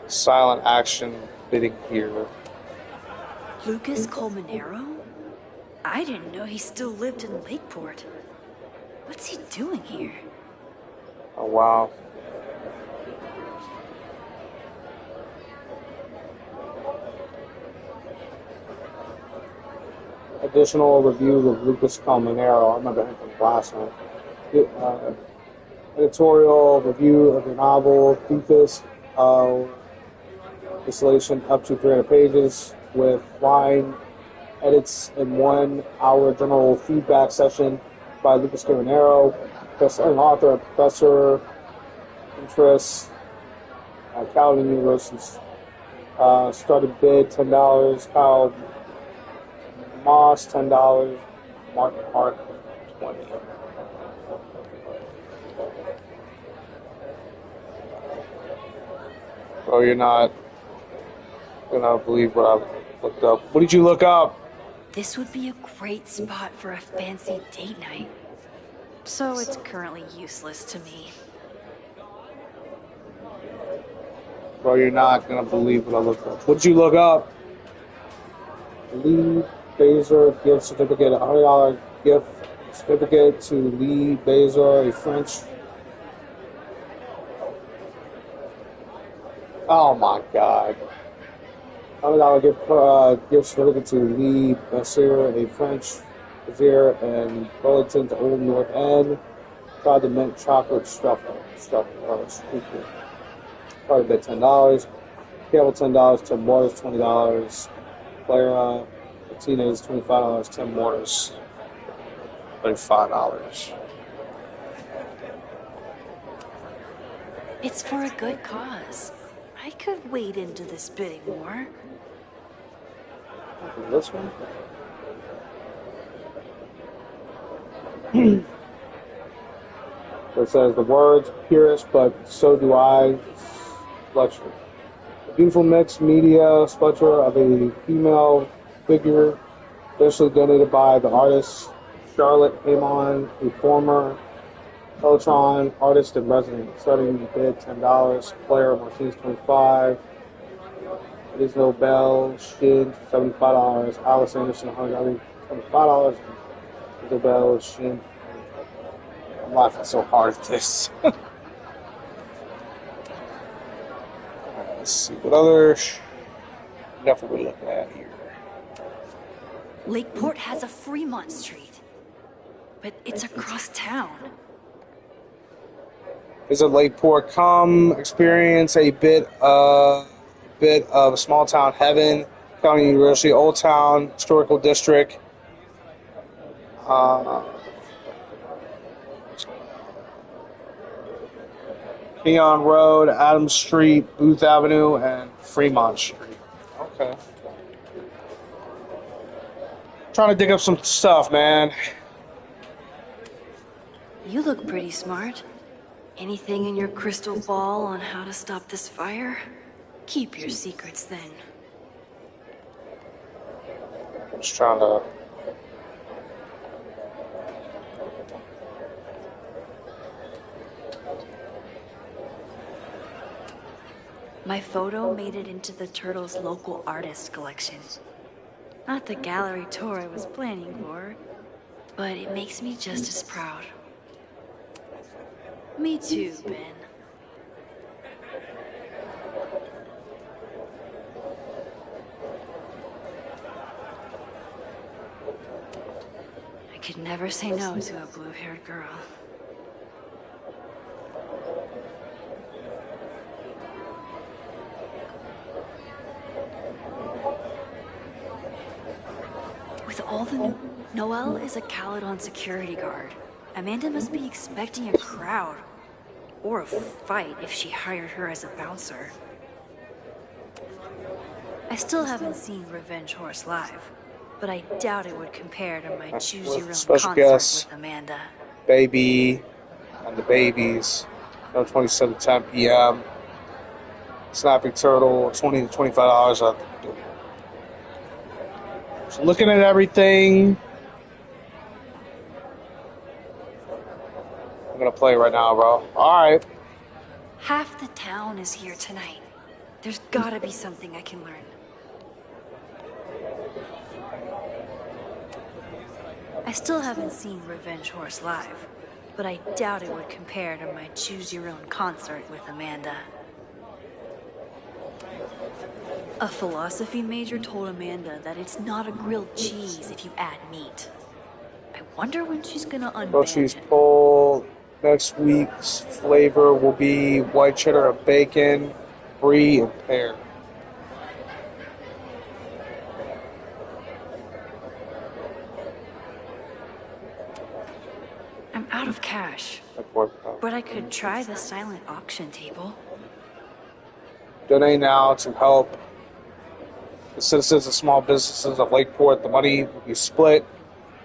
Silent action bidding here. Lucas Colmenero? I didn't know he still lived in Lakeport. What's he doing here? Oh, wow. Additional review of Lucas Colmenero. I remember him from the last one. Editorial review of the novel 𝓑𝓲𝓰𝓫𝓮𝓷. Distillation up to 300 pages with line edits in 1 hour general feedback session by Lucas Colmenero, best-selling author, professor, interest, Calvin University. Started bid $10. Kyle Moss $10. Mark Hart $20. Oh, you're not gonna believe what I looked up. What did you look up? This would be a great spot for a fancy date night. So it's currently useless to me. Bro, you're not gonna believe what I looked up. What did you look up? 𝓼𝓮𝓻 gift certificate, $100 gift certificate to 𝓼𝓮𝓻, a French. Oh my God. $100 gift certificate to 𝓼𝓮𝓻, a French vizier in Burlington's Old North End. Tried the mint chocolate stuffing. Probably bid $10. Cable $10. Tim Mortars $20. Player Martinez $25. Tim Mortars $35. It's for a good cause. I could wade into this bidding war. This one? It says the words purest, but so do I. Sculpture. A beautiful mixed media sculpture of a female figure, especially donated by the artist 𝓫𝓲𝓰𝓫𝓮𝓷, a former 𝓫𝓲𝓽𝓷 artist in residence. Starting bid $10. Player Martinez $25. Liz Nobel, Shin $75. Alice Anderson $175. Liz Nobel, Shin. I'm laughing so hard at this. Let's see what other stuff are we looking at here. Lakeport has a Fremont Street, but it's across town. Visit Lakeport. Come experience a bit of small town heaven. County University, Old Town Historical District. Peon Road, Adams Street, Booth Avenue, and Fremont Street. Okay. Trying to dig up some stuff, man. You look pretty smart. Anything in your crystal ball on how to stop this fire? Keep your secrets then. I'm just trying to... My photo made it into the Turtle's local artist collection. Not the gallery tour I was planning for, but it makes me just as proud. Me too, Ben. I could never say no to a blue-haired girl. With all the new... Noelle is a 𝓑𝓲𝓽𝓷 security guard. Amanda must be expecting a crowd. Or a fight if she hired her as a bouncer. I still haven't seen Revenge Horse live, but I doubt it would compare to my Choose Your Own special concert guests, with Amanda. Baby and the Babies, 27 10 p.m. Snapping Turtle, $20 to $25. So looking at everything, I'm gonna play right now, bro. All right. Half the town is here tonight. There's gotta be something I can learn. I still haven't seen Revenge Horse live, but I doubt it would compare to my Choose Your Own concert with Amanda. A philosophy major told Amanda that it's not a grilled cheese if you add meat. I wonder when she's gonna Groceries unban it. poll. Next week's flavor will be white cheddar and bacon, brie, and pear. I'm out of cash, but I could try the silent auction table. Donate now to help the citizens and small businesses of Lakeport. The money will be split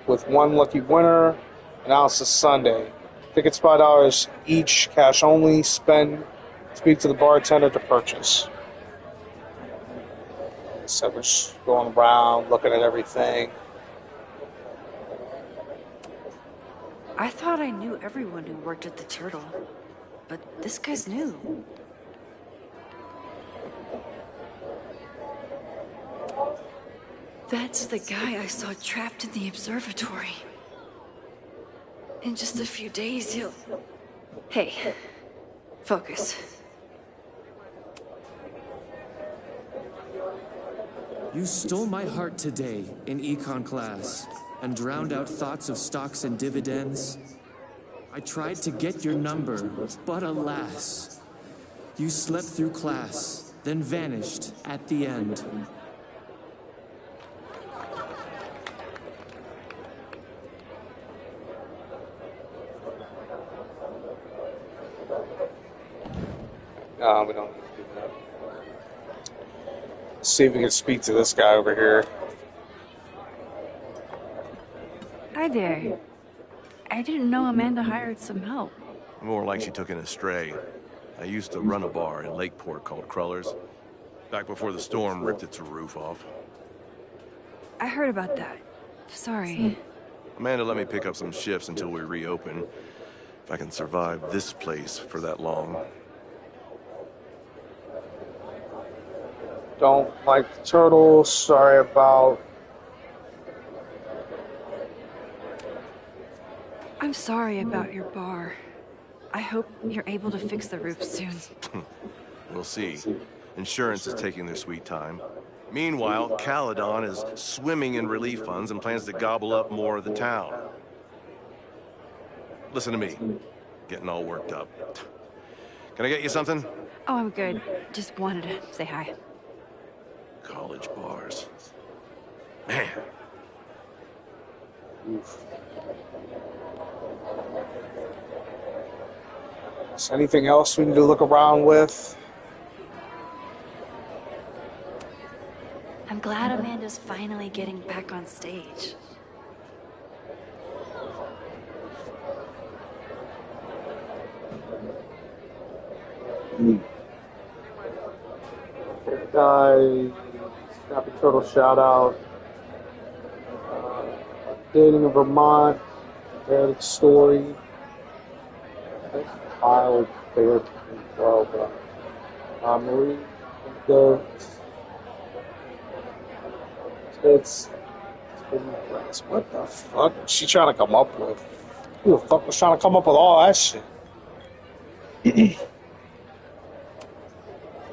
with one lucky winner announced this Sunday. Tickets $5 each, cash only. Speak to the bartender to purchase. So we're just going around, looking at everything. I thought I knew everyone who worked at the Turtle, but this guy's new. That's the guy I saw trapped in the observatory. In just a few days, he'll... Hey, focus. You stole my heart today in econ class and drowned out thoughts of stocks and dividends. I tried to get your number, but alas, you slept through class, then vanished at the end. No, we don't need to do that. Let's see if we can speak to this guy over here. Hi there. I didn't know Amanda hired some help. More like she took in a stray. I used to run a bar in Lakeport called Crullers, back before the storm ripped its roof off. I heard about that. Sorry. Amanda let me pick up some shifts until we reopen. If I can survive this place for that long. Don't like the turtle. Sorry about... I'm sorry about your bar. I hope you're able to fix the roof soon. We'll see. Insurance is taking their sweet time. Meanwhile, 𝓑𝓲𝓽𝓷 is swimming in relief funds and plans to gobble up more of the town. Listen to me. Getting all worked up. Can I get you something? Oh, I'm good. Just wanted to say hi. College bars. Man. Oof. Is anything else we need to look around with? I'm glad Amanda's finally getting back on stage. Guy, Snappy Turtle shout out. Dating in Vermont, Eric story. I'll figure it well, but Marie, what the fuck was she trying to come up with? Who the fuck was trying to come up with all that shit?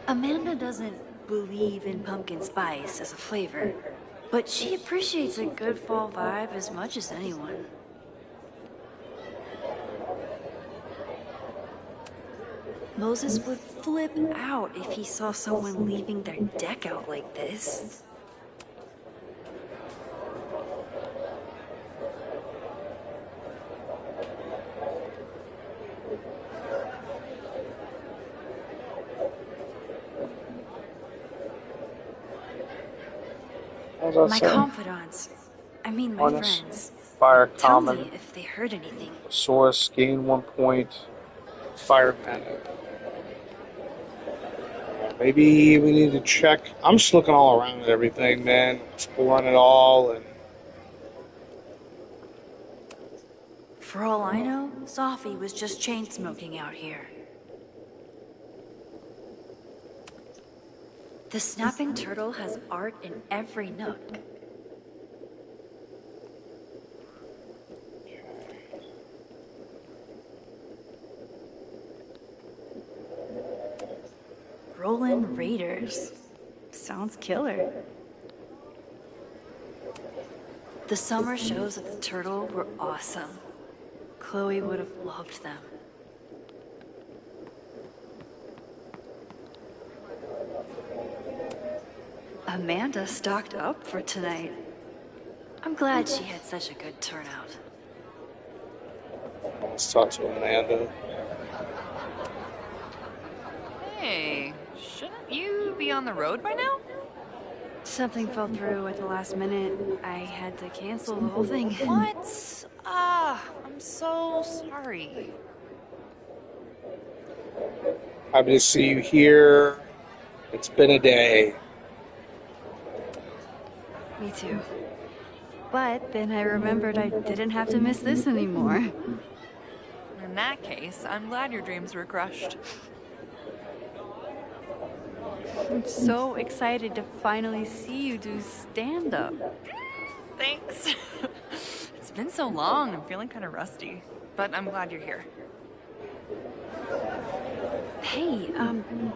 Amanda doesn't believe in pumpkin spice as a flavor, But she appreciates a good fall vibe as much as anyone. Moses would flip out if he saw someone leaving their deck out like this. My confidants. I mean my friends. Fire Tell common. me if they heard anything. Source, gain 1 point. Fire panic. Maybe we need to check. I'm just looking all around at everything, man. Exploring it all. And For all I know, 𝓑𝓲 was just chain smoking out here. The snapping turtle has art in every nook. Roland Raiders. Sounds killer. The summer shows at the Turtle were awesome. Chloe would have loved them. Amanda stocked up for tonight. I'm glad she had such a good turnout. let's talk to Amanda. Hey, shouldn't you be on the road by now? Something fell through at the last minute. I had to cancel the whole thing. What? I'm so sorry. Happy to see you here. It's been a day. Me too. But then I remembered I didn't have to miss this anymore. In that case, I'm glad your dreams were crushed. I'm so excited to finally see you do stand-up. Thanks. It's been so long, I'm feeling kind of rusty. But I'm glad you're here. Hey,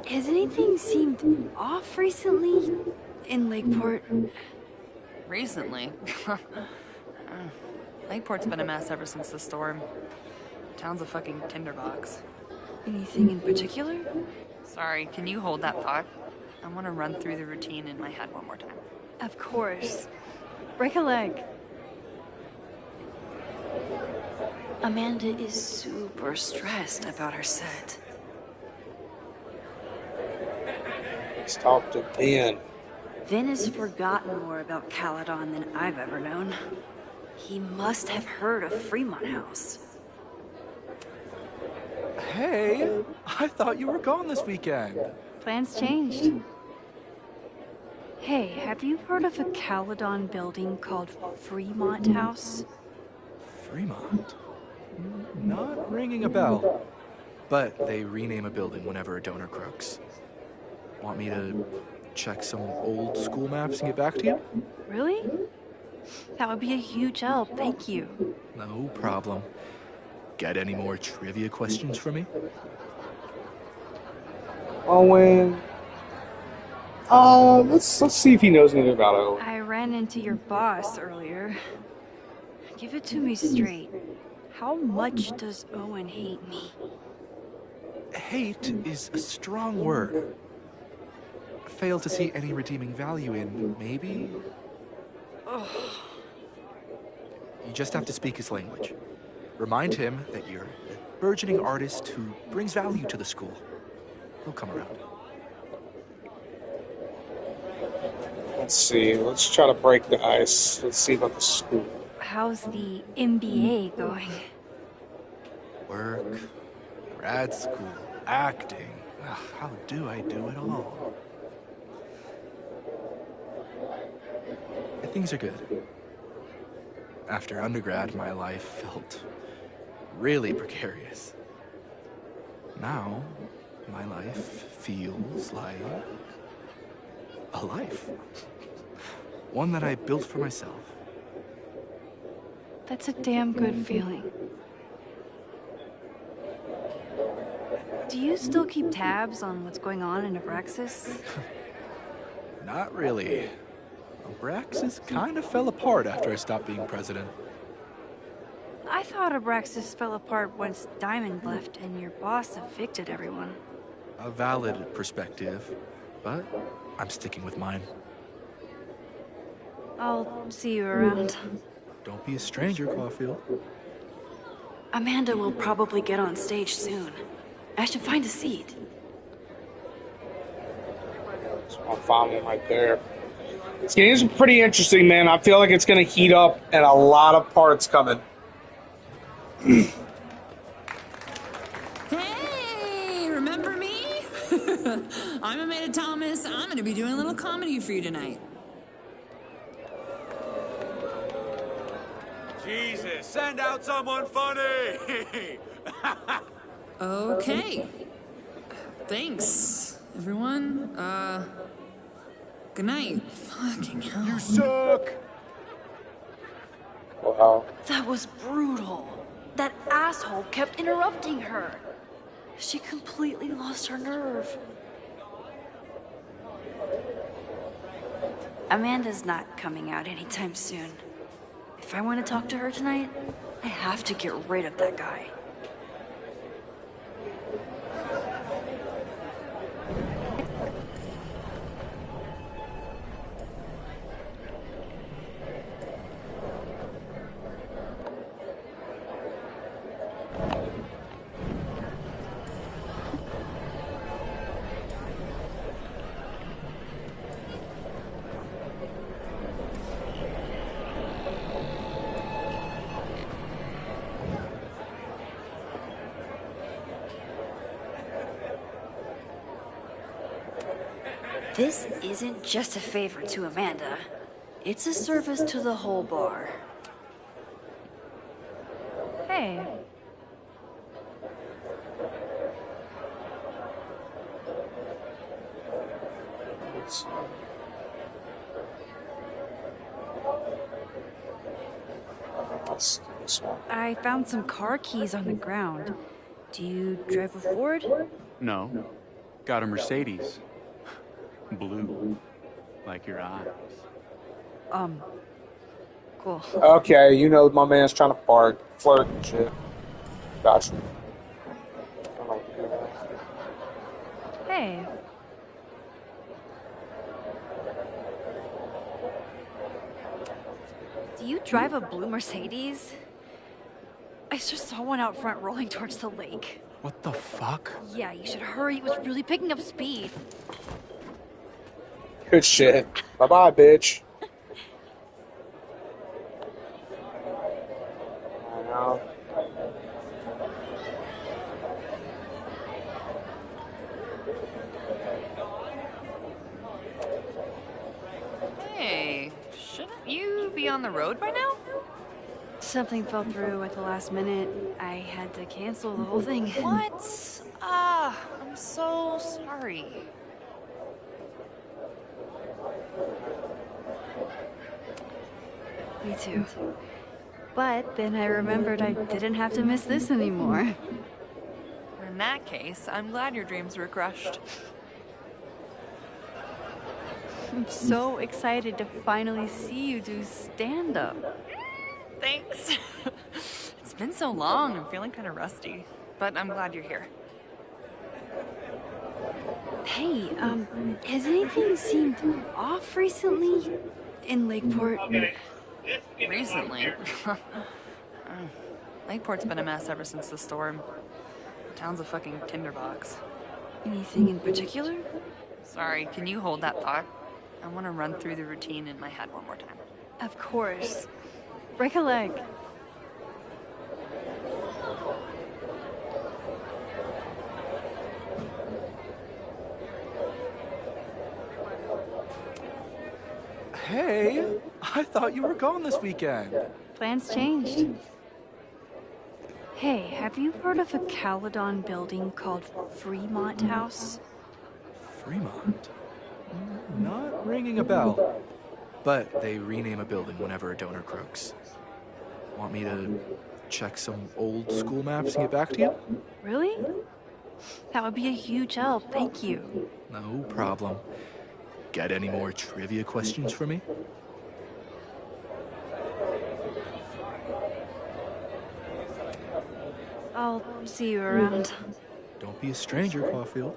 has anything seemed off recently in Lakeport? Recently? Lakeport's been a mess ever since the storm. Town's a fucking tinderbox. Anything in particular? Sorry, can you hold that thought? I want to run through the routine in my head one more time. Of course. Break a leg. Amanda is super stressed about her set. Let's talk to Ben. Vin has forgotten more about 𝓑𝓲𝓽𝓷 than I've ever known. He must have heard of Fremont House. Hey, I thought you were gone this weekend. Plans changed. Hey, have you heard of a 𝓑𝓲𝓽𝓷 building called Fremont House? Fremont? Not ringing a bell. But they rename a building whenever a donor croaks. Want me to check some old school maps and get back to you? Really? That would be a huge help, thank you. No problem. Got any more trivia questions for me? Owen. Let's see if he knows anything about Owen. I ran into your boss earlier. Give it to me straight. How much does Owen hate me? Hate is a strong word. Fail to see any redeeming value in, maybe? Ugh. You just have to speak his language. Remind him that you're a burgeoning artist who brings value to the school. He'll come around. Let's see. Let's try to break the ice. Let's see about the school. How's the MBA going? Work, grad school, acting. Ugh, how do I do it all? Things are good. After undergrad, my life felt really precarious. Now, my life feels like a life. One that I built for myself. That's a damn good feeling. Do you still keep tabs on what's going on in Abraxas? Not really. Abraxas kind of fell apart after I stopped being president. I thought Abraxas fell apart once Diamond left and your boss evicted everyone. A valid perspective, but I'm sticking with mine. I'll see you around. Don't be a stranger, Caulfield. Amanda will probably get on stage soon. I should find a seat. I'll find one right there. This game's pretty interesting, man. I feel like it's going to heat up and a lot of parts coming. Hey, remember me? I'm Amanda Thomas. I'm going to be doing a little comedy for you tonight. Jesus, send out someone funny! Okay. Thanks, everyone. Good night. Fucking hell. You suck! Wow. That was brutal. That asshole kept interrupting her. She completely lost her nerve. Amanda's not coming out anytime soon. If I want to talk to her tonight, I have to get rid of that guy. This isn't just a favor to Amanda. It's a service to the whole bar. Hey. I found some car keys on the ground. Do you drive a Ford? No. Got a Mercedes. Blue. Like your eyes. Cool. Okay, you know my man's trying to flirt and shit. Gotcha. Hey. Do you drive a blue Mercedes? I just saw one out front rolling towards the lake. What the fuck? Yeah, you should hurry. It was really picking up speed. Good shit. Bye-bye, bitch. I know. Hey, shouldn't you be on the road by now? Something fell through at the last minute. I had to cancel the whole thing. What? I'm so sorry. Me too. But then I remembered I didn't have to miss this anymore. In that case, I'm glad your dreams were crushed. I'm so excited to finally see you do stand-up. Thanks. It's been so long, I'm feeling kind of rusty. But I'm glad you're here. Hey, has anything seemed off recently in Lakeport? Recently? Lakeport's been a mess ever since the storm. The town's a fucking tinderbox. Anything in particular? Sorry, can you hold that thought? I want to run through the routine in my head one more time. Of course. Break a leg. Hey, I thought you were gone this weekend. Plans changed. Hey, have you heard of a Caledon building called Fremont House? Fremont? Not ringing a bell. But they rename a building whenever a donor croaks. Want me to check some old school maps and get back to you? Really? That would be a huge help, thank you. No problem. Got any more trivia questions for me? I'll see you around. Don't be a stranger, Caulfield.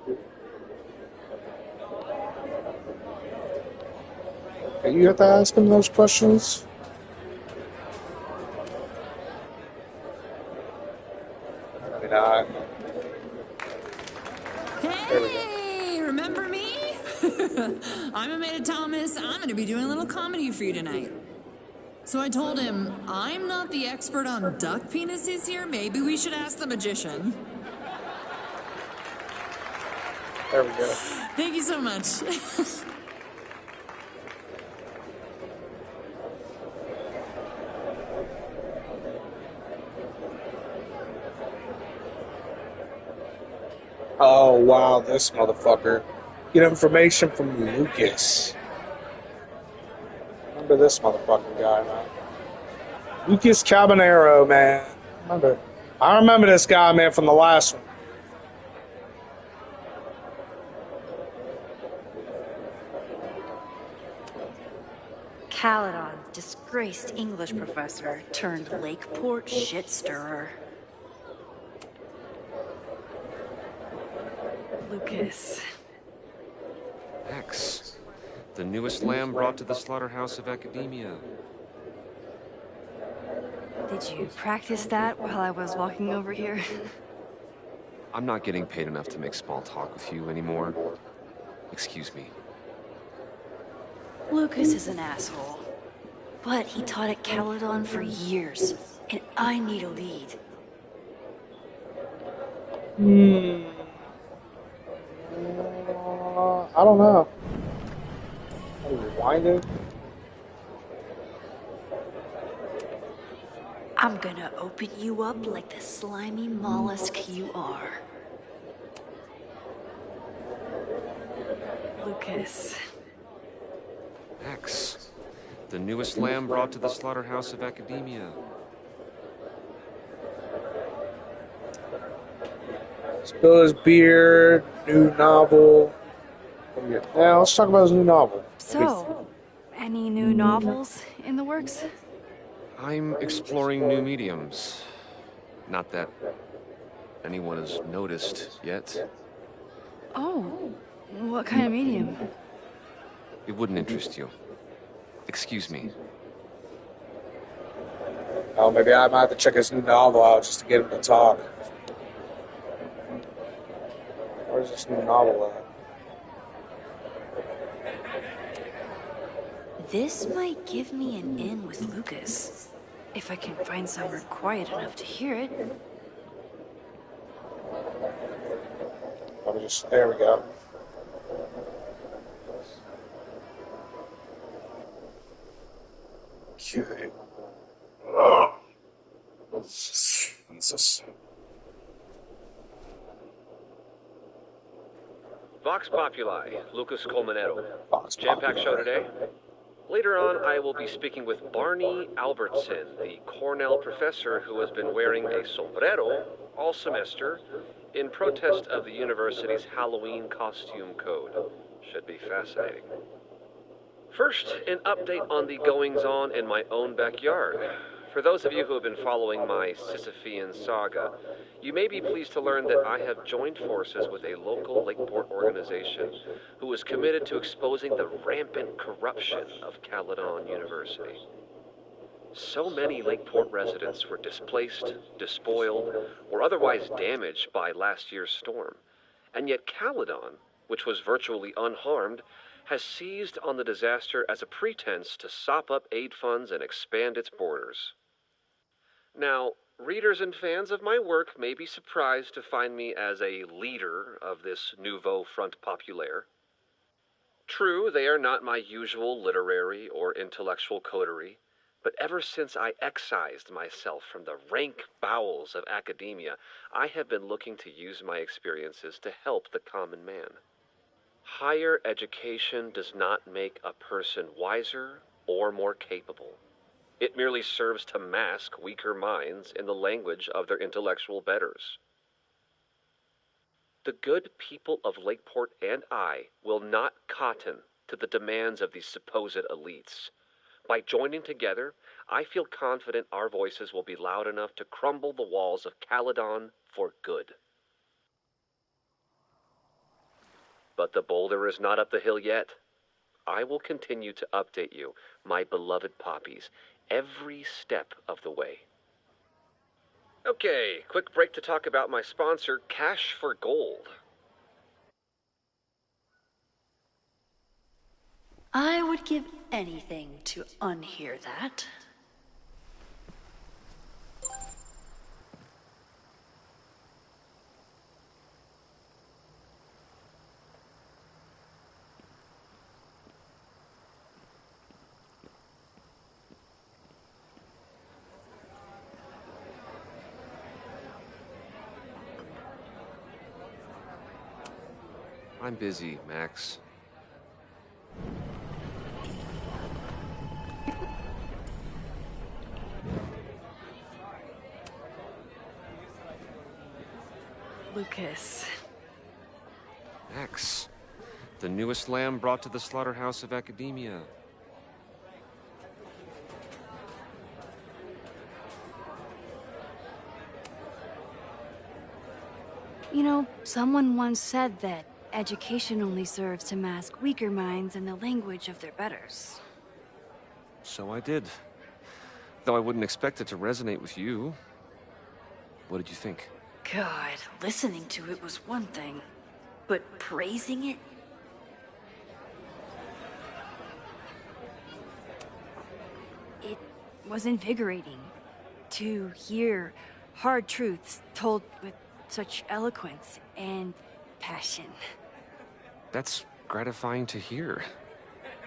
You have to ask him those questions. Maybe not. Hey, remember me? I'm Amanda Thomas. I'm going to be doing a little comedy for you tonight. So I told him, I'm not the expert on duck penises here. Maybe we should ask the magician. There we go. Thank you so much. Oh, wow, this motherfucker. Get information from Lucas. Remember this motherfucking guy, man. Lucas Caballero, man. I remember this guy, man, from the last one. 𝓑𝓲𝓬𝓷, disgraced English professor turned Lakeport shit stirrer. Lucas. X, the newest lamb brought to the slaughterhouse of academia. Did you practice that while I was walking over here? I'm not getting paid enough to make small talk with you anymore. Excuse me. Lucas is an asshole. But he taught at 𝓑𝓲𝓬𝓷 for years, and I need a lead. I don't know. How do you rewind it? I'm gonna open you up like the slimy mollusk you are. Lucas. X, the newest lamb brought to the slaughterhouse of academia. Spill his beer, new novel. Now let's talk about his new novel. So, any new novels in the works? I'm exploring new mediums. Not that anyone has noticed yet. Oh, what kind of medium? It wouldn't interest you. Excuse me. Oh, maybe I might have to check his new novel out just to get him to talk. Where's this new novel at? This might give me an in with Lucas, if I can find somewhere quiet enough to hear it. There we go. Okay. Oh. Jesus. Vox Populi, Lucas Colmenero. Jam-packed show today. Later on, I will be speaking with Barney Albertson, the Cornell professor who has been wearing a sombrero all semester in protest of the university's Halloween costume code. Should be fascinating. First, an update on the goings-on in my own backyard. For those of you who have been following my Sisyphean saga, you may be pleased to learn that I have joined forces with a local Lakeport organization who is committed to exposing the rampant corruption of 𝓑𝓲𝓬𝓷 University. So many Lakeport residents were displaced, despoiled, or otherwise damaged by last year's storm. And yet 𝓑𝓲𝓬𝓷, which was virtually unharmed, has seized on the disaster as a pretense to sop up aid funds and expand its borders. Now, readers and fans of my work may be surprised to find me as a leader of this nouveau front populaire. True, they are not my usual literary or intellectual coterie, but ever since I excised myself from the rank bowels of academia, I have been looking to use my experiences to help the common man. Higher education does not make a person wiser or more capable. It merely serves to mask weaker minds in the language of their intellectual betters. The good people of Lakeport and I will not cotton to the demands of these supposed elites. By joining together, I feel confident our voices will be loud enough to crumble the walls of 𝓑𝓲𝓽𝓷 for good. But the boulder is not up the hill yet. I will continue to update you, my beloved poppies, every step of the way. Okay, quick break to talk about my sponsor, Cash for Gold. I would give anything to unhear that. I'm busy, Max. Lucas. Max, the newest lamb brought to the slaughterhouse of academia. You know, someone once said that education only serves to mask weaker minds in the language of their betters. So I did. Though I wouldn't expect it to resonate with you. What did you think? God, listening to it was one thing, but praising it? It was invigorating to hear hard truths told with such eloquence and passion. That's gratifying to hear.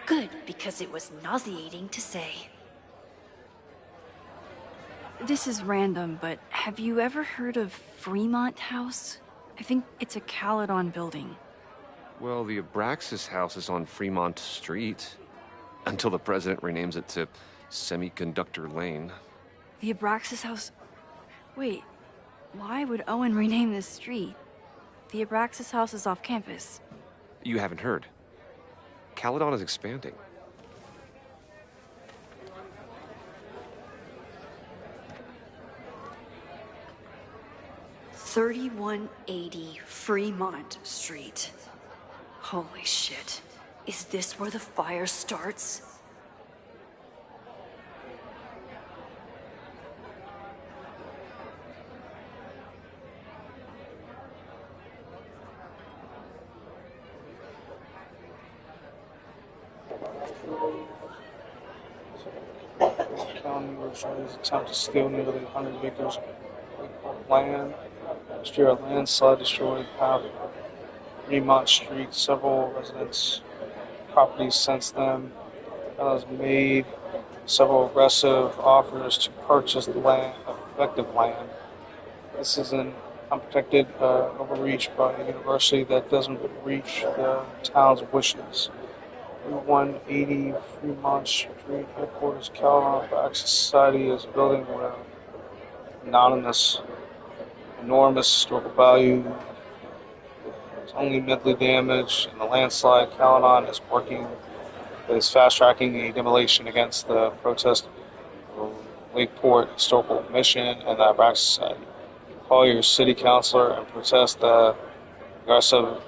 Good, because it was nauseating to say. This is random, but have you ever heard of Fremont House? I think it's a 𝓑𝓲𝓽𝓷 building. Well, the Abraxas house is on Fremont Street. Until the president renames it to Semiconductor Lane. The Abraxas House? Wait, why would Owen rename this street? The Abraxas House is off campus. You haven't heard. 𝓑𝓲𝓽 is expanding. 𝓼𝓮𝓷 Fremont Street. Holy shit. Is this where the fire starts? County authorities attempt to steal nearly 100 acres of land. After a landslide destroyed half Fremont Street. Several residents' properties since then. Has made several aggressive offers to purchase the land, affected land. This is an unprotected overreach by a university that doesn't reach the town's wishes. 180 Fremont Street, headquarters, 𝓑𝓲𝓽𝓷 Society is a building where anonymous, enormous historical value is only mentally damaged. In the landslide, 𝓑𝓲𝓽𝓷 is working, is fast-tracking a demolition against the protest of Lakeport Historical Commission and the Abraxas Society. Call your city councilor and protest the aggressive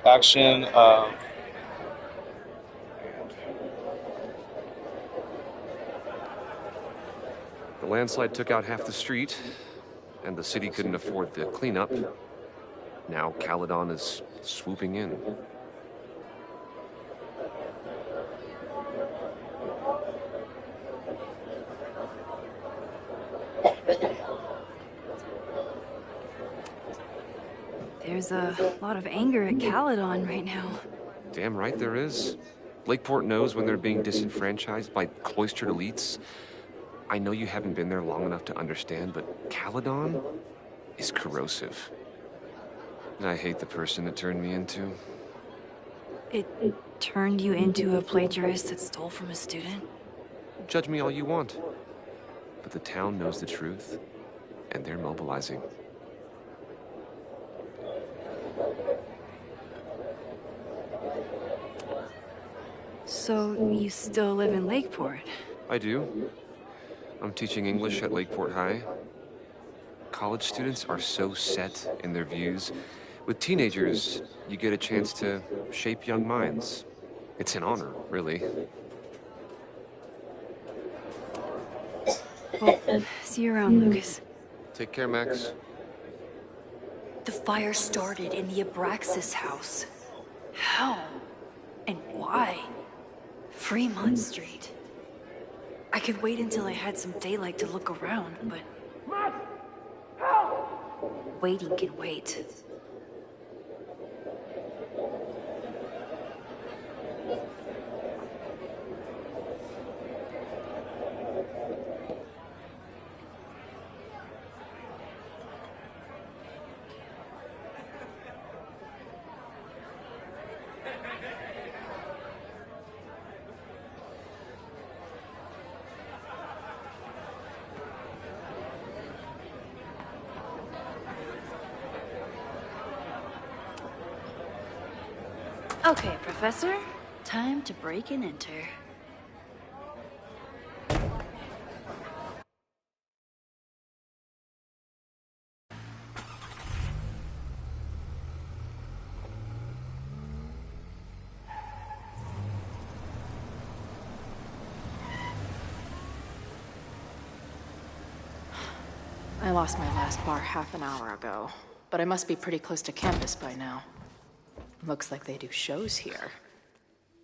action of The landslide took out half the street, and the city couldn't afford the cleanup. Now 𝓑𝓲𝓽 is swooping in. There's a lot of anger at 𝓑𝓲𝓽 right now. Damn right there is. Lakeport knows when they're being disenfranchised by cloistered elites. I know you haven't been there long enough to understand, but 𝓑𝓲𝓽 is corrosive. And I hate the person it turned me into. It turned you into a plagiarist that stole from a student? Judge me all you want. But the town knows the truth, and they're mobilizing. So you still live in Lakeport? I do. I'm teaching English at Lakeport High. College students are so set in their views. With teenagers, you get a chance to shape young minds. It's an honor, really. Well, see you around, Lucas. Take care, Max. The fire started in the Abraxas house. How? And why? Fremont Street. I could wait until I had some daylight to look around, but... waiting can wait. Okay, Professor. Time to break and enter. I lost my last bar half an hour ago, but I must be pretty close to campus by now. Looks like they do shows here.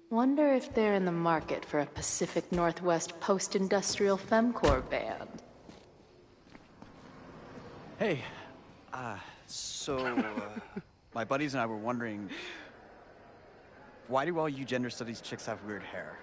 Wonder if they're in the market for a Pacific Northwest post-industrial femcore band. Hey, my buddies and I were wondering, why do all you gender studies chicks have weird hair?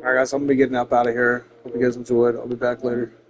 Alright guys, I'm gonna be getting up out of here. Hope you guys enjoyed. I'll be back later.